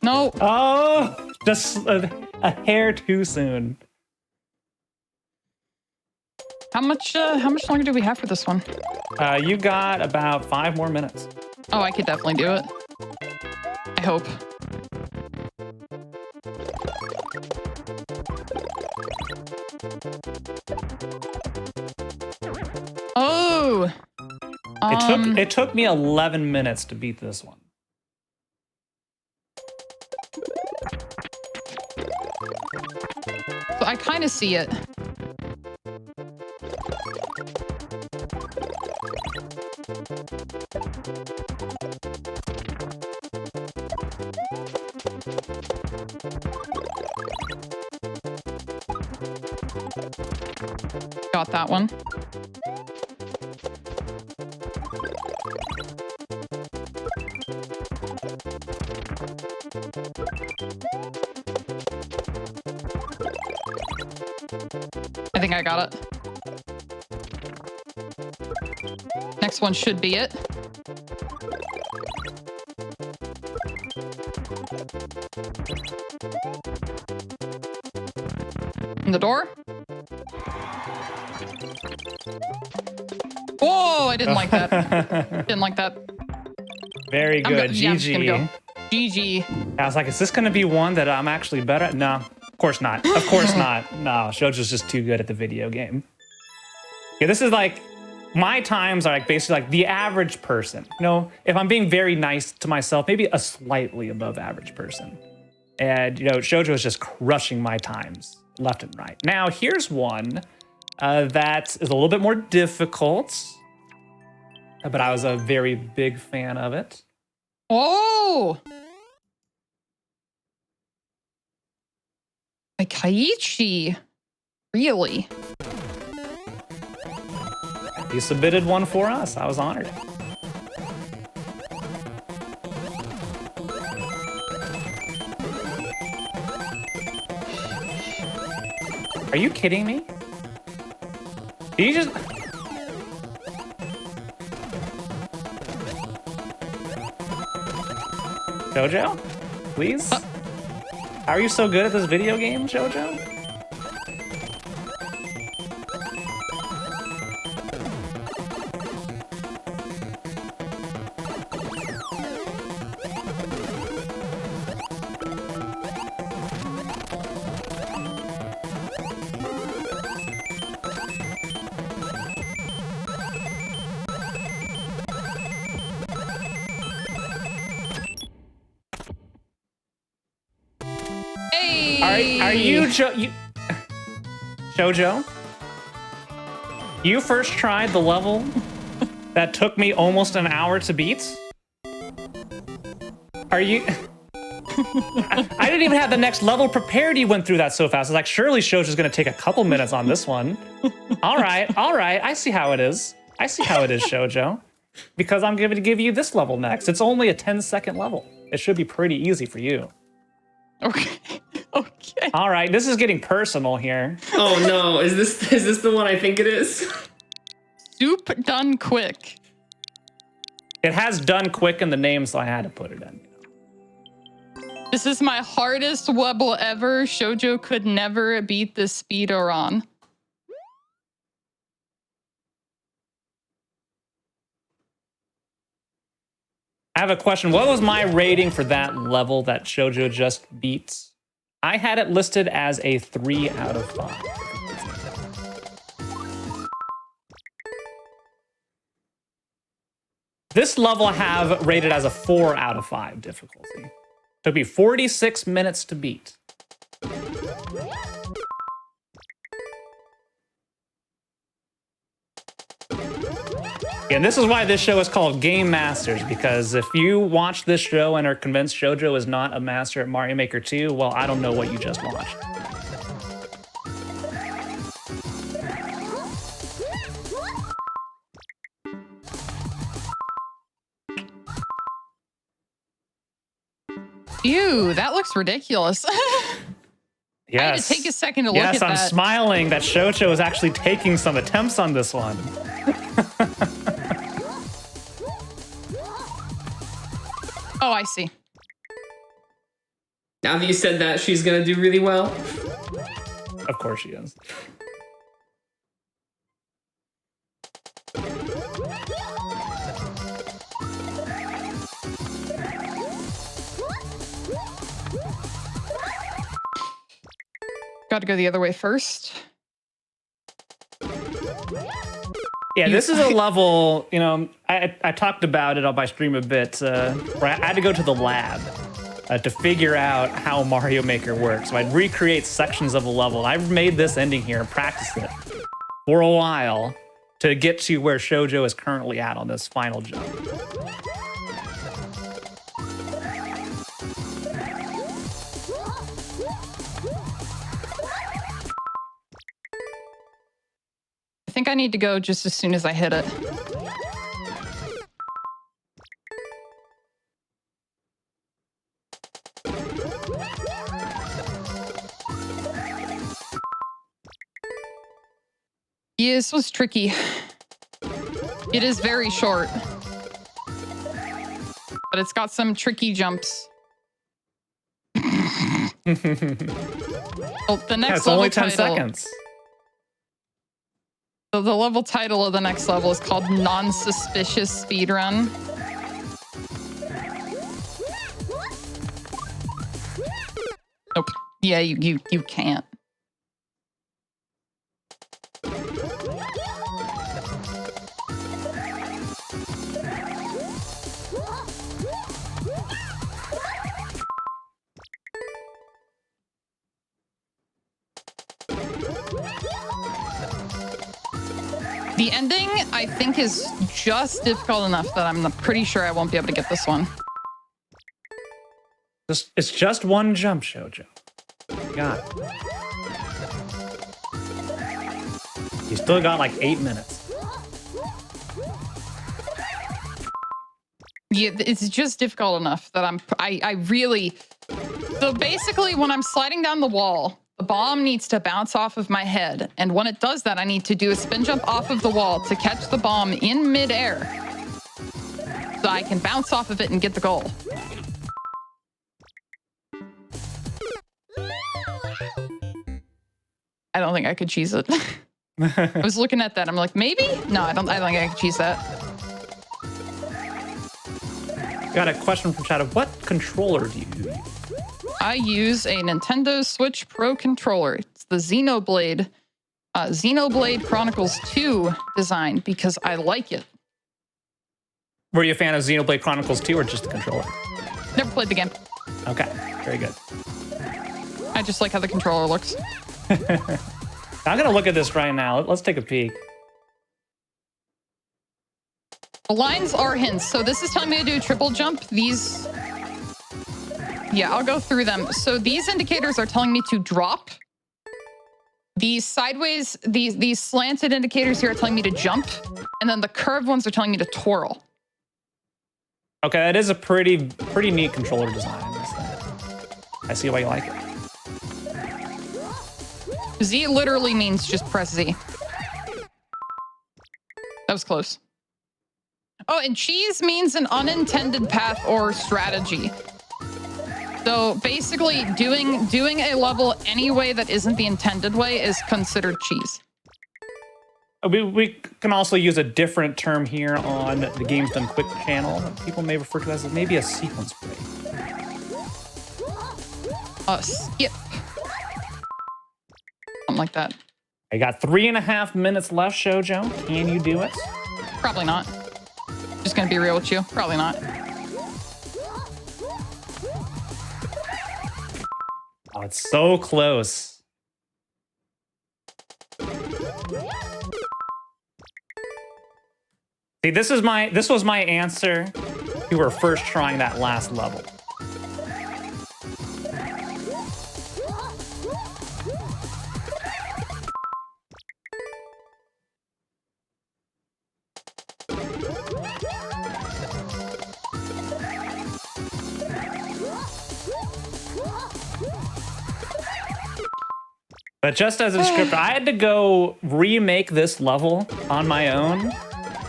No. Oh, just a hair too soon. How much longer do we have for this one? You got about 5 more minutes. Oh, I could definitely do it. I hope. Oh. It took me 11 minutes to beat this one. So I kind of see it. Got that one. I think I got it. Next one should be it. In the door. Oh, I didn't like that. Didn't like that. Very good. GG. Go. GG. I was like, is this going to be one that I'm actually better at? No, of course not. Of course not. No, Shojo's just too good at the video game. Yeah, this is like, my times are like basically like the average person. You know, if I'm being very nice to myself, maybe a slightly above average person. And, you know, Shojo is just crushing my times left and right. Now, here's one that is a little bit more difficult, but I was a very big fan of it. Oh! A Kaiichi. Really? He submitted one for us. I was honored. Are you kidding me? Did you just... Jojo? Please? How are you so good at this video game, Jojo? Are you Jojo? You first tried the level that took me almost an hour to beat? Are you... I didn't even have the next level prepared. You went through that so fast. I was like, surely Shoujo's gonna take a couple minutes on this one. All right. I see how it is. Shoujo. Because I'm going to give you this level next. It's only a 10-second level. It should be pretty easy for you. Okay. Okay. All right, this is getting personal here. Oh no, is this the one I think it is? Soup done quick. It has done quick in the name, so I had to put it in. This is my hardest level ever. Shoujo could never beat this speedrun. I have a question. What was my rating for that level that Shoujo just beat? I had it listed as a 3 out of 5. This level I have rated as a 4 out of 5 difficulty. Took me 46 minutes to beat. And this is why this show is called Game Masters, because if you watch this show and are convinced Shoujo is not a master at Mario Maker 2, well, I don't know what you just watched. Ew, that looks ridiculous. Yes. I had to take a second to look at that. Yes, I'm smiling that Shoujo is actually taking some attempts on this one. Oh, I see. Now that you said that, she's gonna do really well. Of course she is. Got to go the other way first. Yeah, this is a level, you know, I talked about it on my stream a bit, where I had to go to the lab to figure out how Mario Maker works. So I'd recreate sections of a level. And I've made this ending here and practiced it for a while to get to where Shoujo is currently at on this final jump. I think I need to go just as soon as I hit it. Yeah, this was tricky. It is very short. But it's got some tricky jumps. Well, the next It's level only 10 title, seconds. So the level title of the next level is called Non-Suspicious Speedrun. Nope. Yeah, you can't. The ending, I think, is just difficult enough that I'm pretty sure I won't be able to get this one. It's just one jump, Shoujo. You got it. You still got like 8 minutes. Yeah, it's just difficult enough that I really... So basically, when I'm sliding down the wall, the bomb needs to bounce off of my head. And when it does that, I need to do a spin jump off of the wall to catch the bomb in midair. So I can bounce off of it and get the goal. I don't think I could cheese it. I was looking at that. I'm like, maybe? No, I don't think I could cheese that. Got a question from chat of what controller do you use? I use a Nintendo Switch Pro controller. It's the Xenoblade Chronicles 2 design because I like it. Were you a fan of Xenoblade Chronicles 2 or just the controller? Never played the game. Okay, very good. I just like how the controller looks. I'm gonna look at this right now. Let's take a peek. The lines are hints. So this is telling me to do a triple jump. These, yeah, I'll go through them. So these indicators are telling me to drop. These sideways, these slanted indicators here are telling me to jump. And then the curved ones are telling me to twirl. Okay, that is a pretty neat controller design. I see why you like it. Z literally means just press Z. That was close. Oh, and cheese means an unintended path or strategy. So basically, doing a level any way that isn't the intended way is considered cheese. We can also use a different term here on the Games Done Quick channel that people may refer to as maybe a sequence break. Skip. Something like that. I got 3.5 minutes left, Shoujo. Can you do it? Probably not. Just gonna be real with you. Probably not. Oh, it's so close. See, this was my answer to her first trying that last level. But just as a script, I had to go remake this level on my own,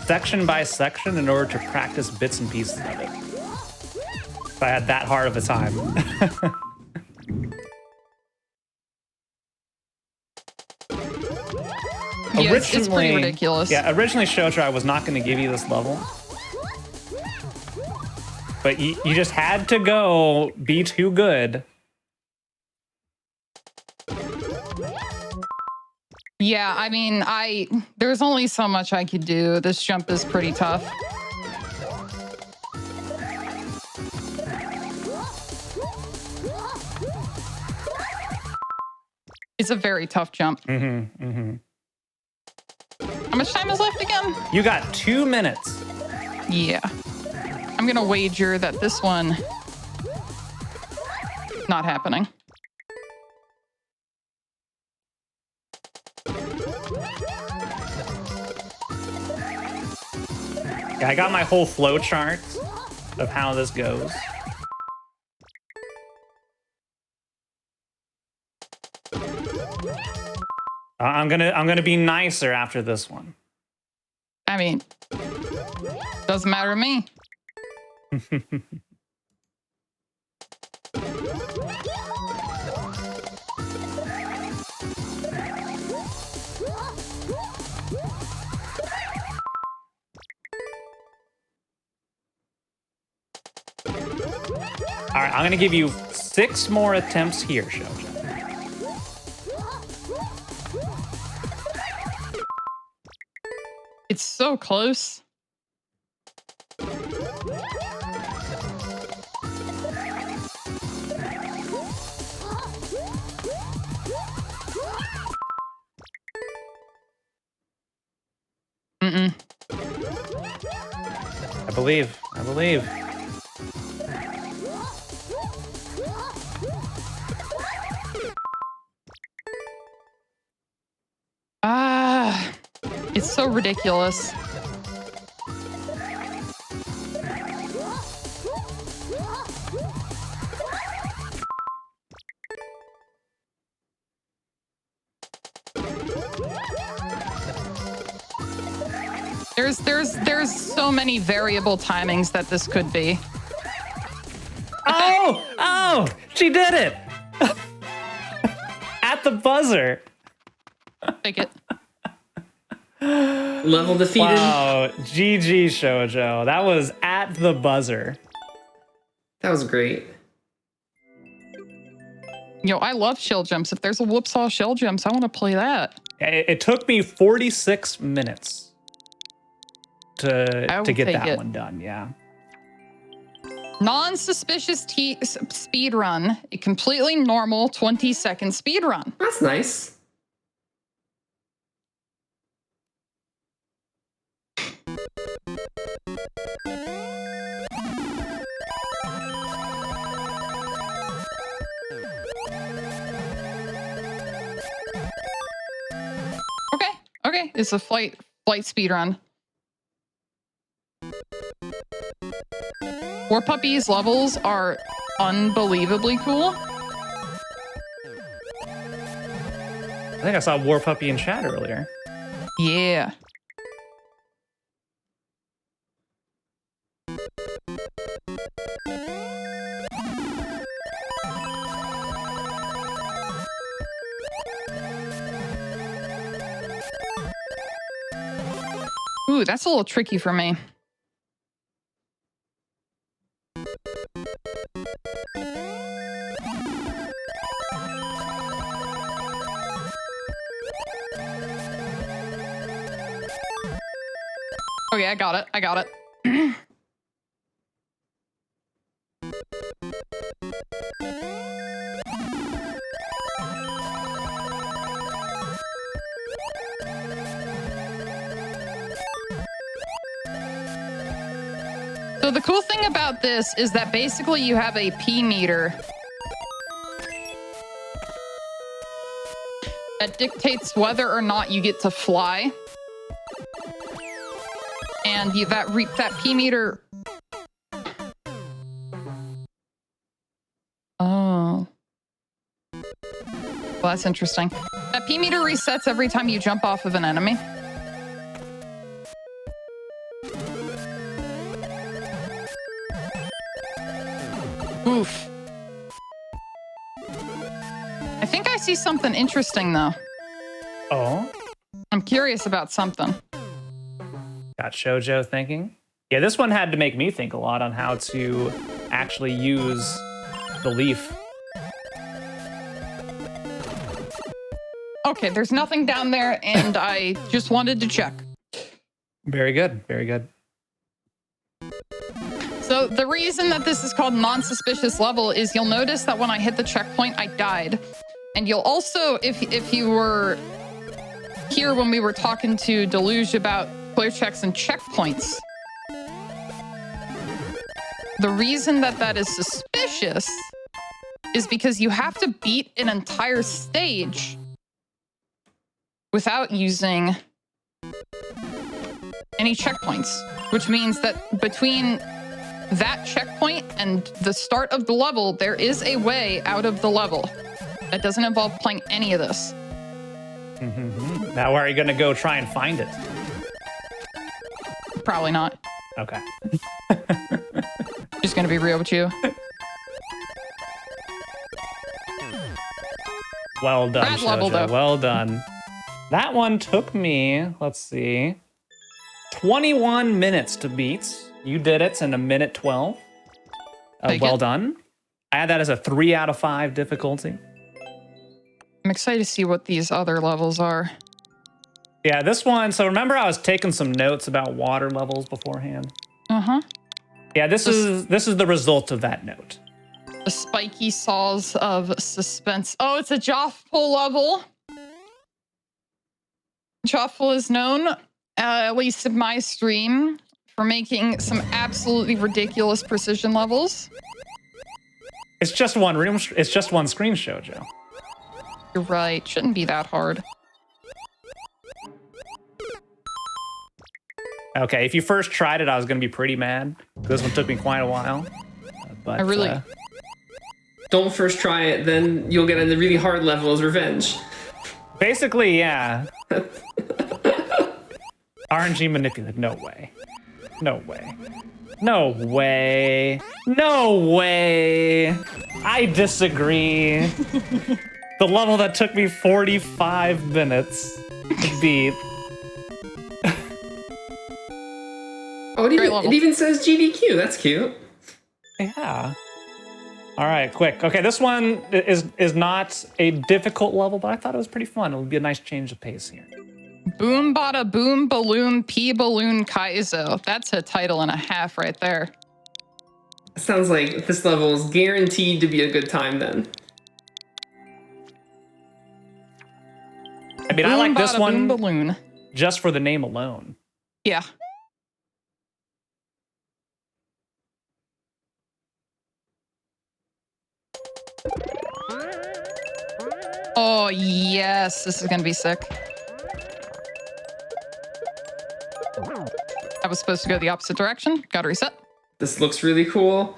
section by section, in order to practice bits and pieces of it. So I had that hard of a time. Yeah, it's pretty ridiculous. Yeah, originally, Shoujo, I was not going to give you this level. But you just had to go be too good. Yeah, I mean, there's only so much I could do. This jump is pretty tough. It's a very tough jump. Mm-hmm, mm-hmm. How much time is left again? You got 2 minutes. Yeah. I'm gonna wager that this one not happening. Yeah, I got my whole flow chart of how this goes. I'm gonna be nicer after this one. I mean, doesn't matter to me. All right, I'm gonna give you 6 more attempts here, Shoujo. It's so close. Mm-mm. I believe. It's so ridiculous. There's so many variable timings that this could be. Oh, she did it. At the buzzer. Take it. Level defeated. Wow, GG Shoujo. That was at the buzzer. That was great. Yo, I love shell jumps. If there's a whoopsaw shell jumps, I want to play that. It took me 46 minutes to get that one done, yeah. Non-suspicious speed run. A completely normal 20-second speed run. That's nice. Okay, okay, it's a flight speed run. War Puppy's levels are unbelievably cool. I think I saw War Puppy in chat earlier. Yeah. Ooh, that's a little tricky for me. Okay, I got it. I got it. So the cool thing about this is that basically you have a P meter that dictates whether or not you get to fly. And that P meter. Oh. Well, that's interesting. That P meter resets every time you jump off of an enemy. Oof. I think I see something interesting though. Oh? I'm curious about something. Got Shoujo thinking. Yeah, this one had to make me think a lot on how to actually use the leaf. Okay, there's nothing down there, and I just wanted to check. Very good. Very good. So the reason that this is called non-suspicious level is you'll notice that when I hit the checkpoint, I died. And you'll also, if you were here when we were talking to Deluge about clear checks and checkpoints, the reason that that is suspicious is because you have to beat an entire stage without using any checkpoints, which means that between that checkpoint and the start of the level, there is a way out of the level that doesn't involve playing any of this. Now, where are you going to go try and find it? Probably not. Okay. Just gonna be real with you. Well done, Bad level, Shoujo. though. Well done. That one took me, let's see, 21 minutes to beat. You did it in a minute 12. Well done. I had that as a 3 out of 5 difficulty. I'm excited to see what these other levels are. Yeah, this one. So remember, I was taking some notes about water levels beforehand. Yeah, this is the result of that note. The spiky saws of suspense. Oh, it's a Joffle level. Joffle is known, at least in my stream, for making some absolutely ridiculous precision levels. It's just one room. It's just one screen, Shoujo. You're right. Shouldn't be that hard. Okay, if you first tried it, I was going to be pretty mad. This one took me quite a while. But I really... Don't first try it, then you'll get a really hard level as revenge. Basically, yeah. RNG manipulated. No way. No way. No way. No way. I disagree. The level that took me 45 minutes to beat. Oh, it even says GDQ. That's cute. Yeah. All right, quick. Okay, this one is not a difficult level, but I thought it was pretty fun. It would be a nice change of pace here. Boom Bada Boom Balloon P Balloon Kaizo. That's a title and a half right there. Sounds like this level is guaranteed to be a good time then. I mean, I like this one Boom Balloon. just for the name alone. Yeah. Oh, yes. This is going to be sick. I was supposed to go the opposite direction. Got to reset. This looks really cool.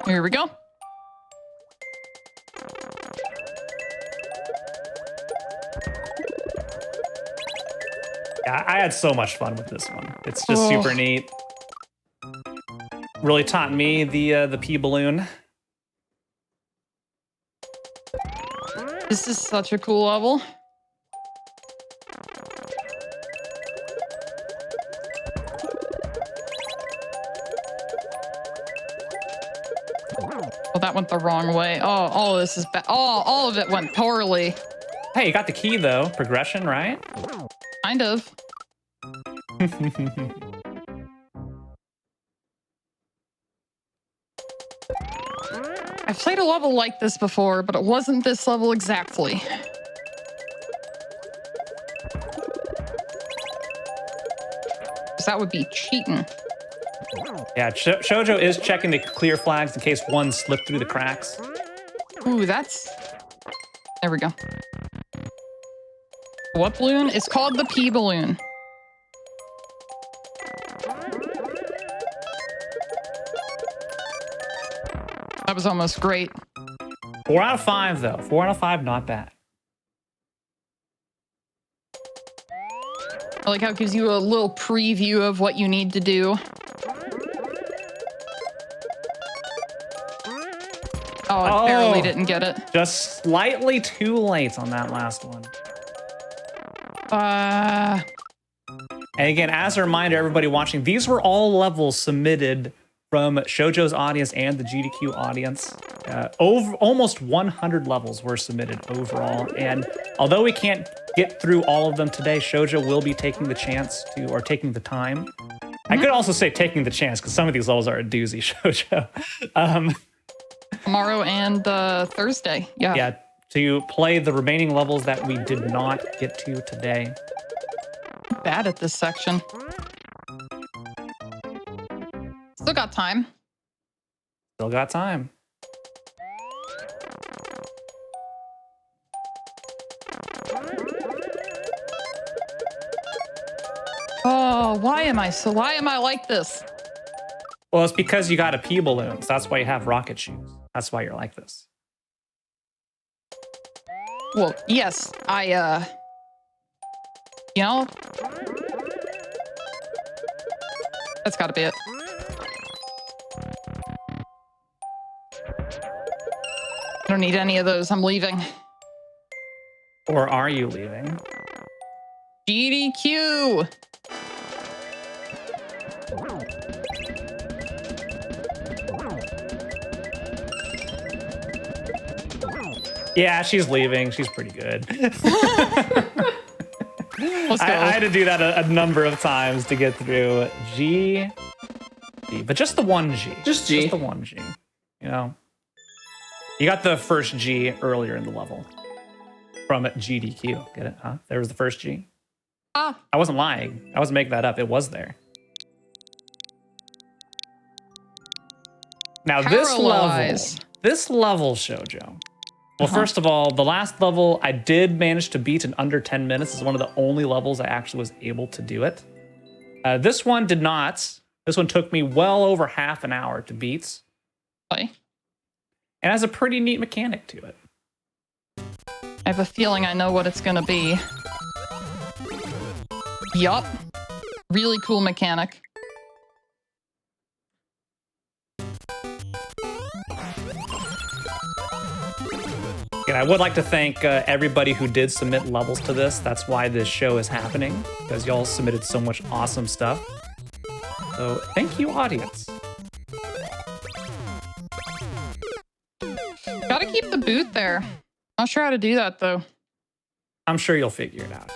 Here we go. Yeah, I had so much fun with this one. It's just super neat. Really taught me the pea balloon. This is such a cool level. Oh, that went the wrong way. Oh, all of this is bad. Oh, all of it went poorly. Hey, you got the key though. Progression, right? Kind of. I've played a level like this before, but it wasn't this level exactly. 'Cause that would be cheating. Yeah, Shoujo is checking the clear flags in case one slipped through the cracks. Ooh, that's... There we go. What balloon? It's called the pea balloon. That was almost great. 4 out of 5 though. 4 out of 5, not bad. I like how it gives you a little preview of what you need to do. Oh, I barely didn't get it. Just slightly too late on that last one. And again, as a reminder, everybody watching, these were all levels submitted from Shoujo's audience and the GDQ audience. Over almost 100 levels were submitted overall. And although we can't get through all of them today, Shoujo will be taking the chance to, or taking the time. I could also say taking the chance, because some of these levels are a doozy, Shoujo. Tomorrow and Thursday. Yeah, to play the remaining levels that we did not get to today. Bad at this section. Still got time. Still got time. Oh, why am I like this? Well, it's because you got a pea balloon. So that's why you have rocket shoes. That's why you're like this. Well, yes, you know, that's gotta be it. I don't need any of those. I'm leaving. Or are you leaving? GDQ. Yeah, she's leaving. She's pretty good. Let's go. I had to do that a number of times to get through G, but just the one G. Just G. Just the one G. You know, you got the first G earlier in the level from GDQ. Get it? Huh? There was the first G. Ah. I wasn't lying. I wasn't making that up. It was there. Now Paralyze. this level, Shoujo. Well, first of all, the last level I did manage to beat in under 10 minutes. This is one of the only levels I actually was able to do it. This one did not. This one took me well over half an hour to beat. Play. And has a pretty neat mechanic to it. I have a feeling I know what it's gonna be. Yup. Really cool mechanic. And I would like to thank everybody who did submit levels to this. That's why this show is happening, because y'all submitted so much awesome stuff. So thank you, audience. Gotta keep the boot there. Not sure how to do that though. I'm sure you'll figure it out.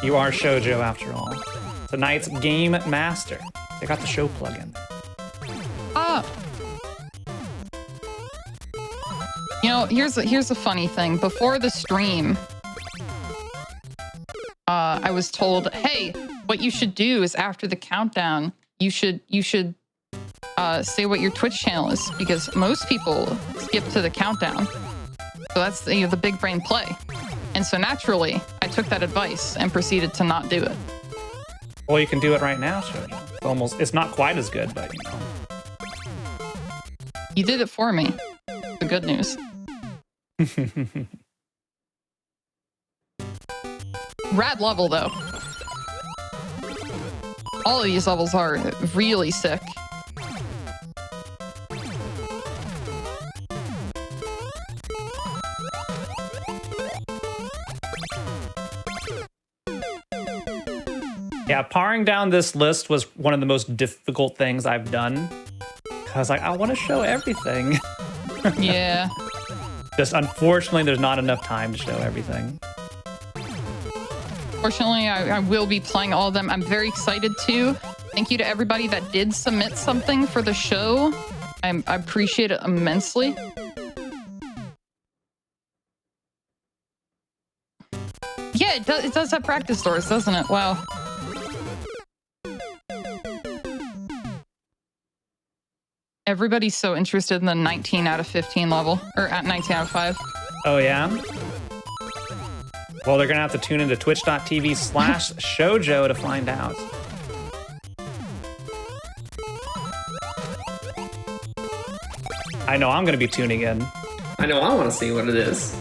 You are Shoujo after all. Tonight's Game Master. They got the show plug-in. Ah. here's a funny thing. Before the stream, I was told, hey, what you should do is after the countdown, you should say what your Twitch channel is, because most people skip to the countdown. So that's the big brain play. And so naturally, I took that advice and proceeded to not do it. Well, you can do it right now, Shoujo. It's not quite as good, but you know. You did it for me. The good news. Rad level, though. All of these levels are really sick. Yeah, powering down this list was one of the most difficult things I've done. Because I want to show everything. Yeah. Just unfortunately, there's not enough time to show everything. Fortunately, I will be playing all of them. I'm very excited to. Thank you to everybody that did submit something for the show. I appreciate it immensely. Yeah, it does have practice doors, doesn't it? Wow. Everybody's so interested in the 19 out of 15 level, or at 19 out of 5. Oh, yeah? Well, they're going to have to tune into twitch.tv/Shoujo to find out. I know I'm going to be tuning in. I know I want to see what it is.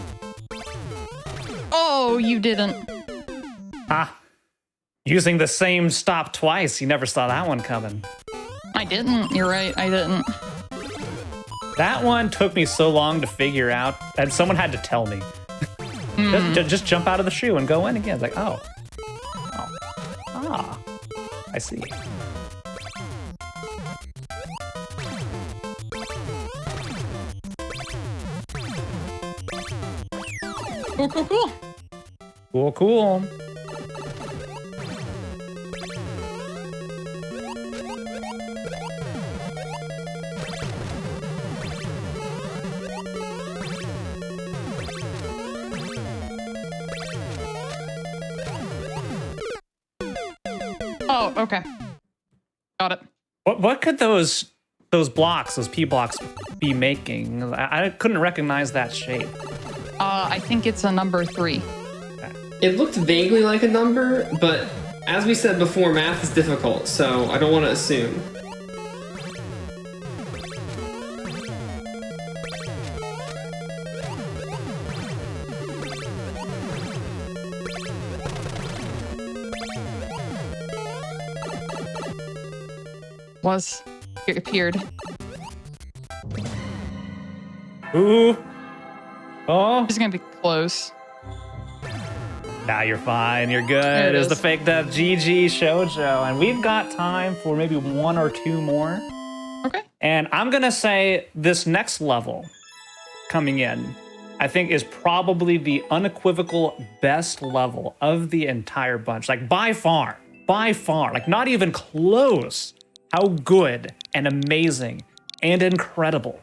Oh, you didn't. Ah. Using the same stop twice. You never saw that one coming. I didn't. You're right. I didn't. That one took me so long to figure out, and someone had to tell me. Just jump out of the shoe and go in again. It's like, oh. Ah. I see. Cool, cool, cool. Cool, cool. Oh, okay. Got it. What could those blocks, those P blocks, be making? I couldn't recognize that shape. I think it's a number 3. It looked vaguely like a number, but as we said before, math is difficult, so I don't want to assume. It appeared. Ooh. Oh. It's gonna be close. Nah, you're fine. You're good. It's the fake death GG Shoujo. And we've got time for maybe 1 or 2 more. Okay. And I'm going to say this next level coming in, I think is probably the unequivocal best level of the entire bunch. Like by far, like not even close how good and amazing and incredible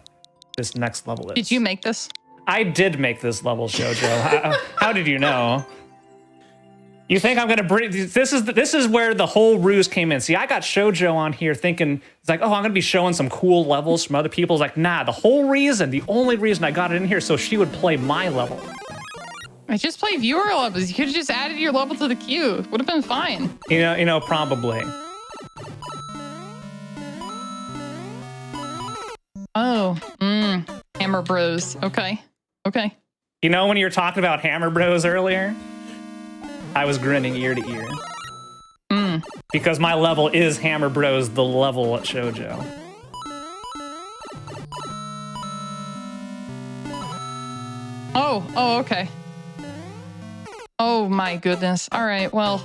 this next level is. Did you make this? I did make this level, Shoujo. How did you know? You think I'm gonna bring this is where the whole ruse came in. See, I got Shoujo on here thinking it's like, oh, I'm gonna be showing some cool levels from other people. It's like, nah, the only reason I got it in here so she would play my level. I just play viewer levels. You could have just added your level to the queue. Would have been fine. You know, probably. Oh, Hammer Bros. Okay. You know, when you were talking about Hammer Bros earlier, I was grinning ear to ear. Because my level is Hammer Bros, the level at Shoujo. Oh, okay. Oh my goodness. All right, well.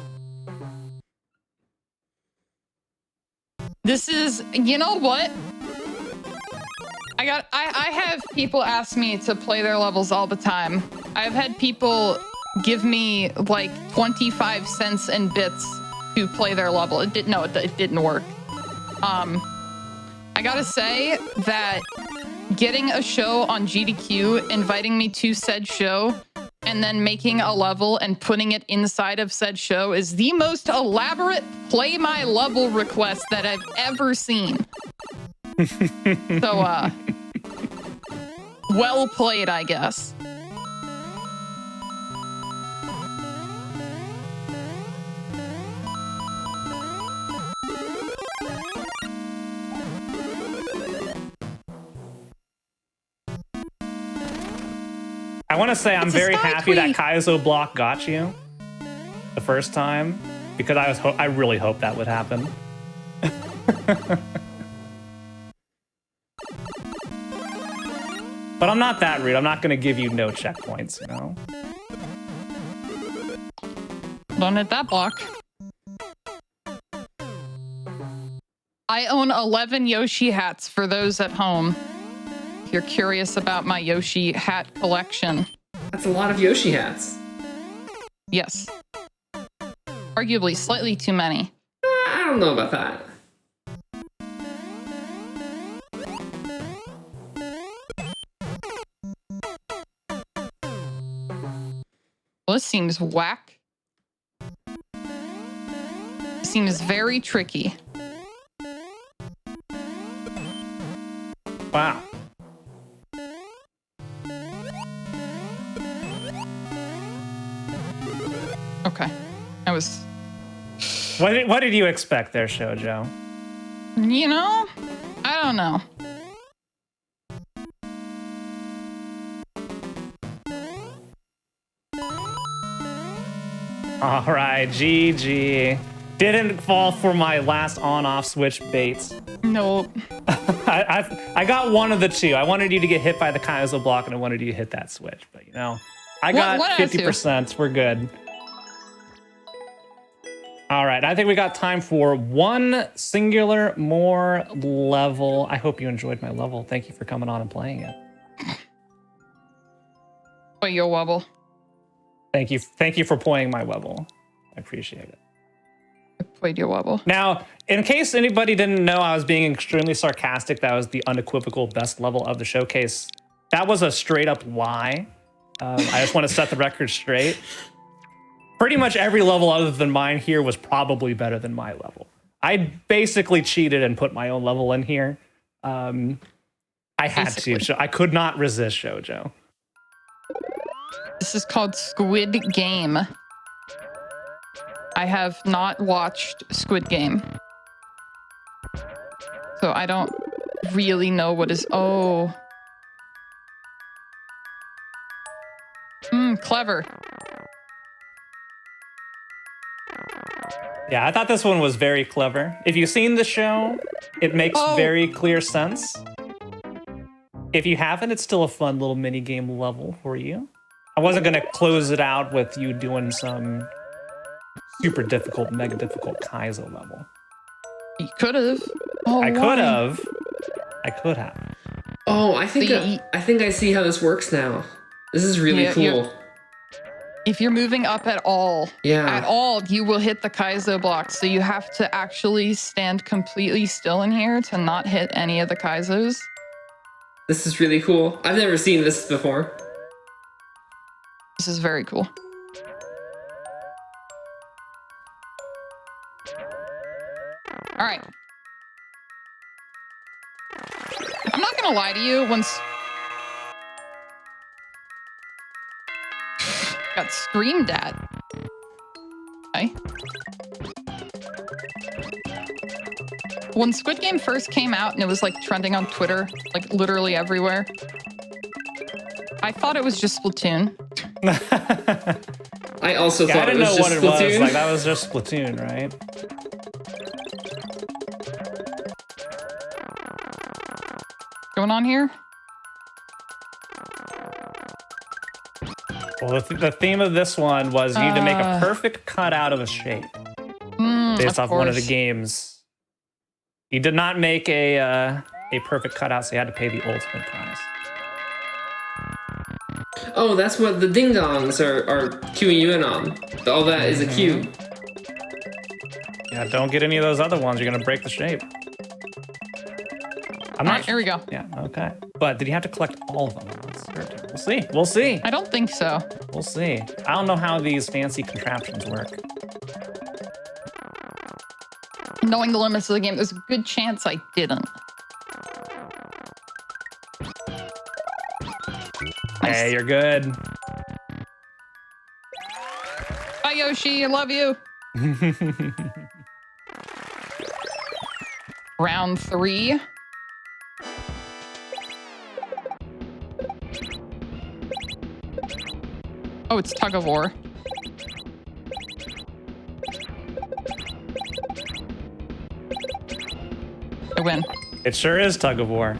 This is, you know what? I have people ask me to play their levels all the time. I've had people give me like 25 cents in bits to play their level. It didn't work. I gotta say that getting a show on GDQ, inviting me to said show, and then making a level and putting it inside of said show is the most elaborate play my level request that I've ever seen. So, well played, I guess. I want to say I'm It's a very sky happy that tweet. Kaizo block got you the first time, because I really hoped that would happen. But I'm not that rude. I'm not going to give you no checkpoints, you know? Don't hit that block. I own 11 Yoshi hats for those at home. If you're curious about my Yoshi hat collection. That's a lot of Yoshi hats. Yes. Arguably slightly too many. I don't know about that. Well, this seems whack. Seems very tricky. Wow. Okay. I was... What did you expect there, Shoujo? You know? I don't know. All right, GG. Didn't fall for my last on-off switch baits. Nope. I got one of the two. I wanted you to get hit by the Kaizo block, and I wanted you to hit that switch. But, you know, I got One out of two. 50%. We're good. All right, I think we got time for one singular more level. I hope you enjoyed my level. Thank you for coming on and playing it. But you'll wobble. Thank you for playing my level. I appreciate it. Played your wobble. Now, in case anybody didn't know, I was being extremely sarcastic. That was the unequivocal best level of the showcase. That was a straight up lie. I just want to set the record straight. Pretty much every level other than mine here was probably better than my level. I basically cheated and put my own level in here. I had to. So I could not resist Shoujo. This is called Squid Game. I have not watched Squid Game. So I don't really know what is... Oh. Clever. Yeah, I thought this one was very clever. If you've seen the show, it makes very clear sense. If you haven't, it's still a fun little mini game level for you. I wasn't going to close it out with you doing some super difficult, mega difficult Kaizo level. You could have. Oh, I could have. I could have. Oh, I think I see how this works now. This is really cool. If you're moving up at all, yeah, you will hit the Kaizo block. So you have to actually stand completely still in here to not hit any of the Kaizos. This is really cool. I've never seen this before. This is very cool. All right. I'm not gonna lie to you. Once got screamed at. Okay. When Squid Game first came out and it was like trending on Twitter, like literally everywhere, I thought it was just Splatoon. I also thought I didn't it was know just what it Splatoon. was. Like, that was just Splatoon, right? Going on here? Well, the theme of this one was you need to make a perfect cutout of a shape based off one of the games. You did not make a perfect cutout, so you had to pay the ultimate price. Oh, that's what the ding-dongs are queuing you in on. All that is a queue. Yeah, don't get any of those other ones. You're going to break the shape. I'm All not... right, here we go. Yeah, okay. But did you have to collect all of them? That's certain. We'll see. We'll see. I don't think so. We'll see. I don't know how these fancy contraptions work. Knowing the limits of the game, there's a good chance I didn't. Nice. Hey, you're good. Bye, Yoshi. I love you. Round 3. Oh, it's tug of war. I win. It sure is tug of war.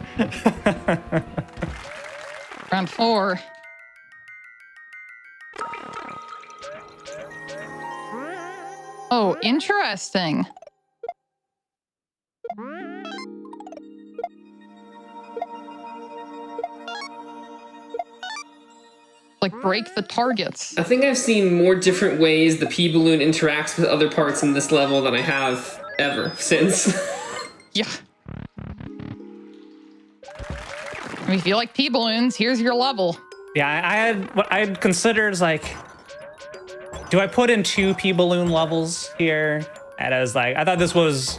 Round 4. Oh, interesting. Like break the targets. I think I've seen more different ways the P-Balloon interacts with other parts in this level than I have ever since. Yeah. I mean, if you like P-Balloons, here's your level. Yeah, I had what I had considered is like, do I put in 2 P-Balloon levels here? And I was like, I thought this was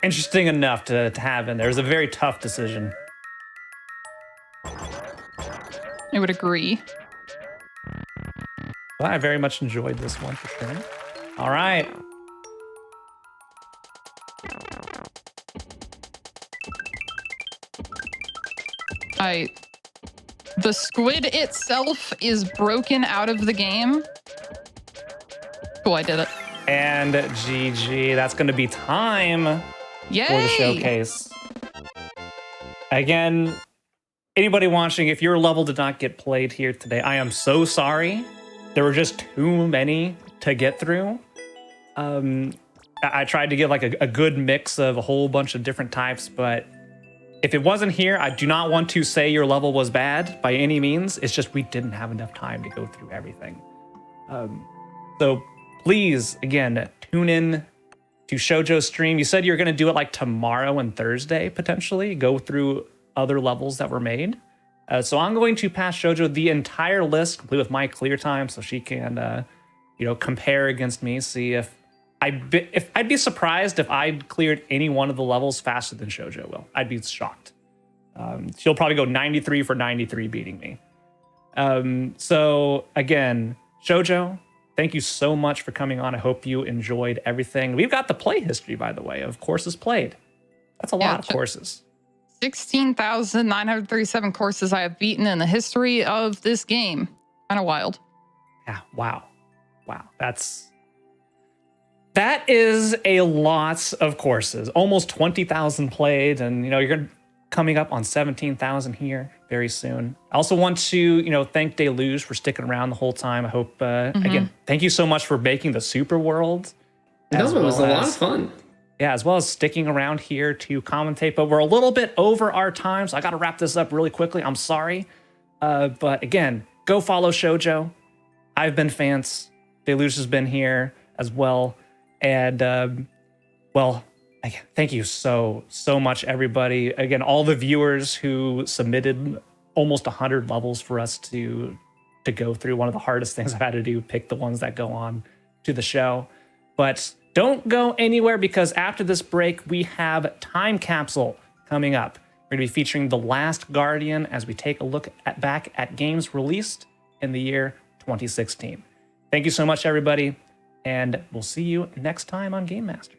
interesting enough to have in there. It was a very tough decision. I would agree. Well, I very much enjoyed this one for sure. All right. The squid itself is broken out of the game. Cool, I did it. And GG. That's going to be time Yay! for the showcase. Again, anybody watching, if your level did not get played here today, I am so sorry. There were just too many to get through. I tried to get like a good mix of a whole bunch of different types, but if it wasn't here, I do not want to say your level was bad by any means. It's just we didn't have enough time to go through everything. So please, again, tune in to Shoujo's stream. You said you're going to do it like tomorrow and Thursday, potentially, go through other levels that were made. So I'm going to pass Shoujo the entire list, complete with my clear time, so she can, compare against me, see if I'd be surprised if I'd cleared any one of the levels faster than Shoujo will. I'd be shocked. She'll probably go 93 for 93 beating me. So again, Shoujo, thank you so much for coming on. I hope you enjoyed everything. We've got the play history, by the way, of courses played. That's a lot of courses. 16,937 courses I have beaten in the history of this game. Kind of wild. Yeah, wow. That is a lot of courses. Almost 20,000 played, and you're coming up on 17,000 here very soon. I also want to, thank Deluge for sticking around the whole time. I hope again, thank you so much for making the Super World. That was a lot of fun. Yeah, as well as sticking around here to commentate, but we're a little bit over our time, so I got to wrap this up really quickly. I'm sorry. But again, go follow Shoujo. I've been Fance. Deluge has been here as well. And, thank you so much, everybody. Again, all the viewers who submitted almost 100 levels for us to go through. One of the hardest things I've had to do, pick the ones that go on to the show. But don't go anywhere, because after this break, we have Time Capsule coming up. We're going to be featuring The Last Guardian as we take a look back at games released in the year 2016. Thank you so much, everybody. And we'll see you next time on Game Master.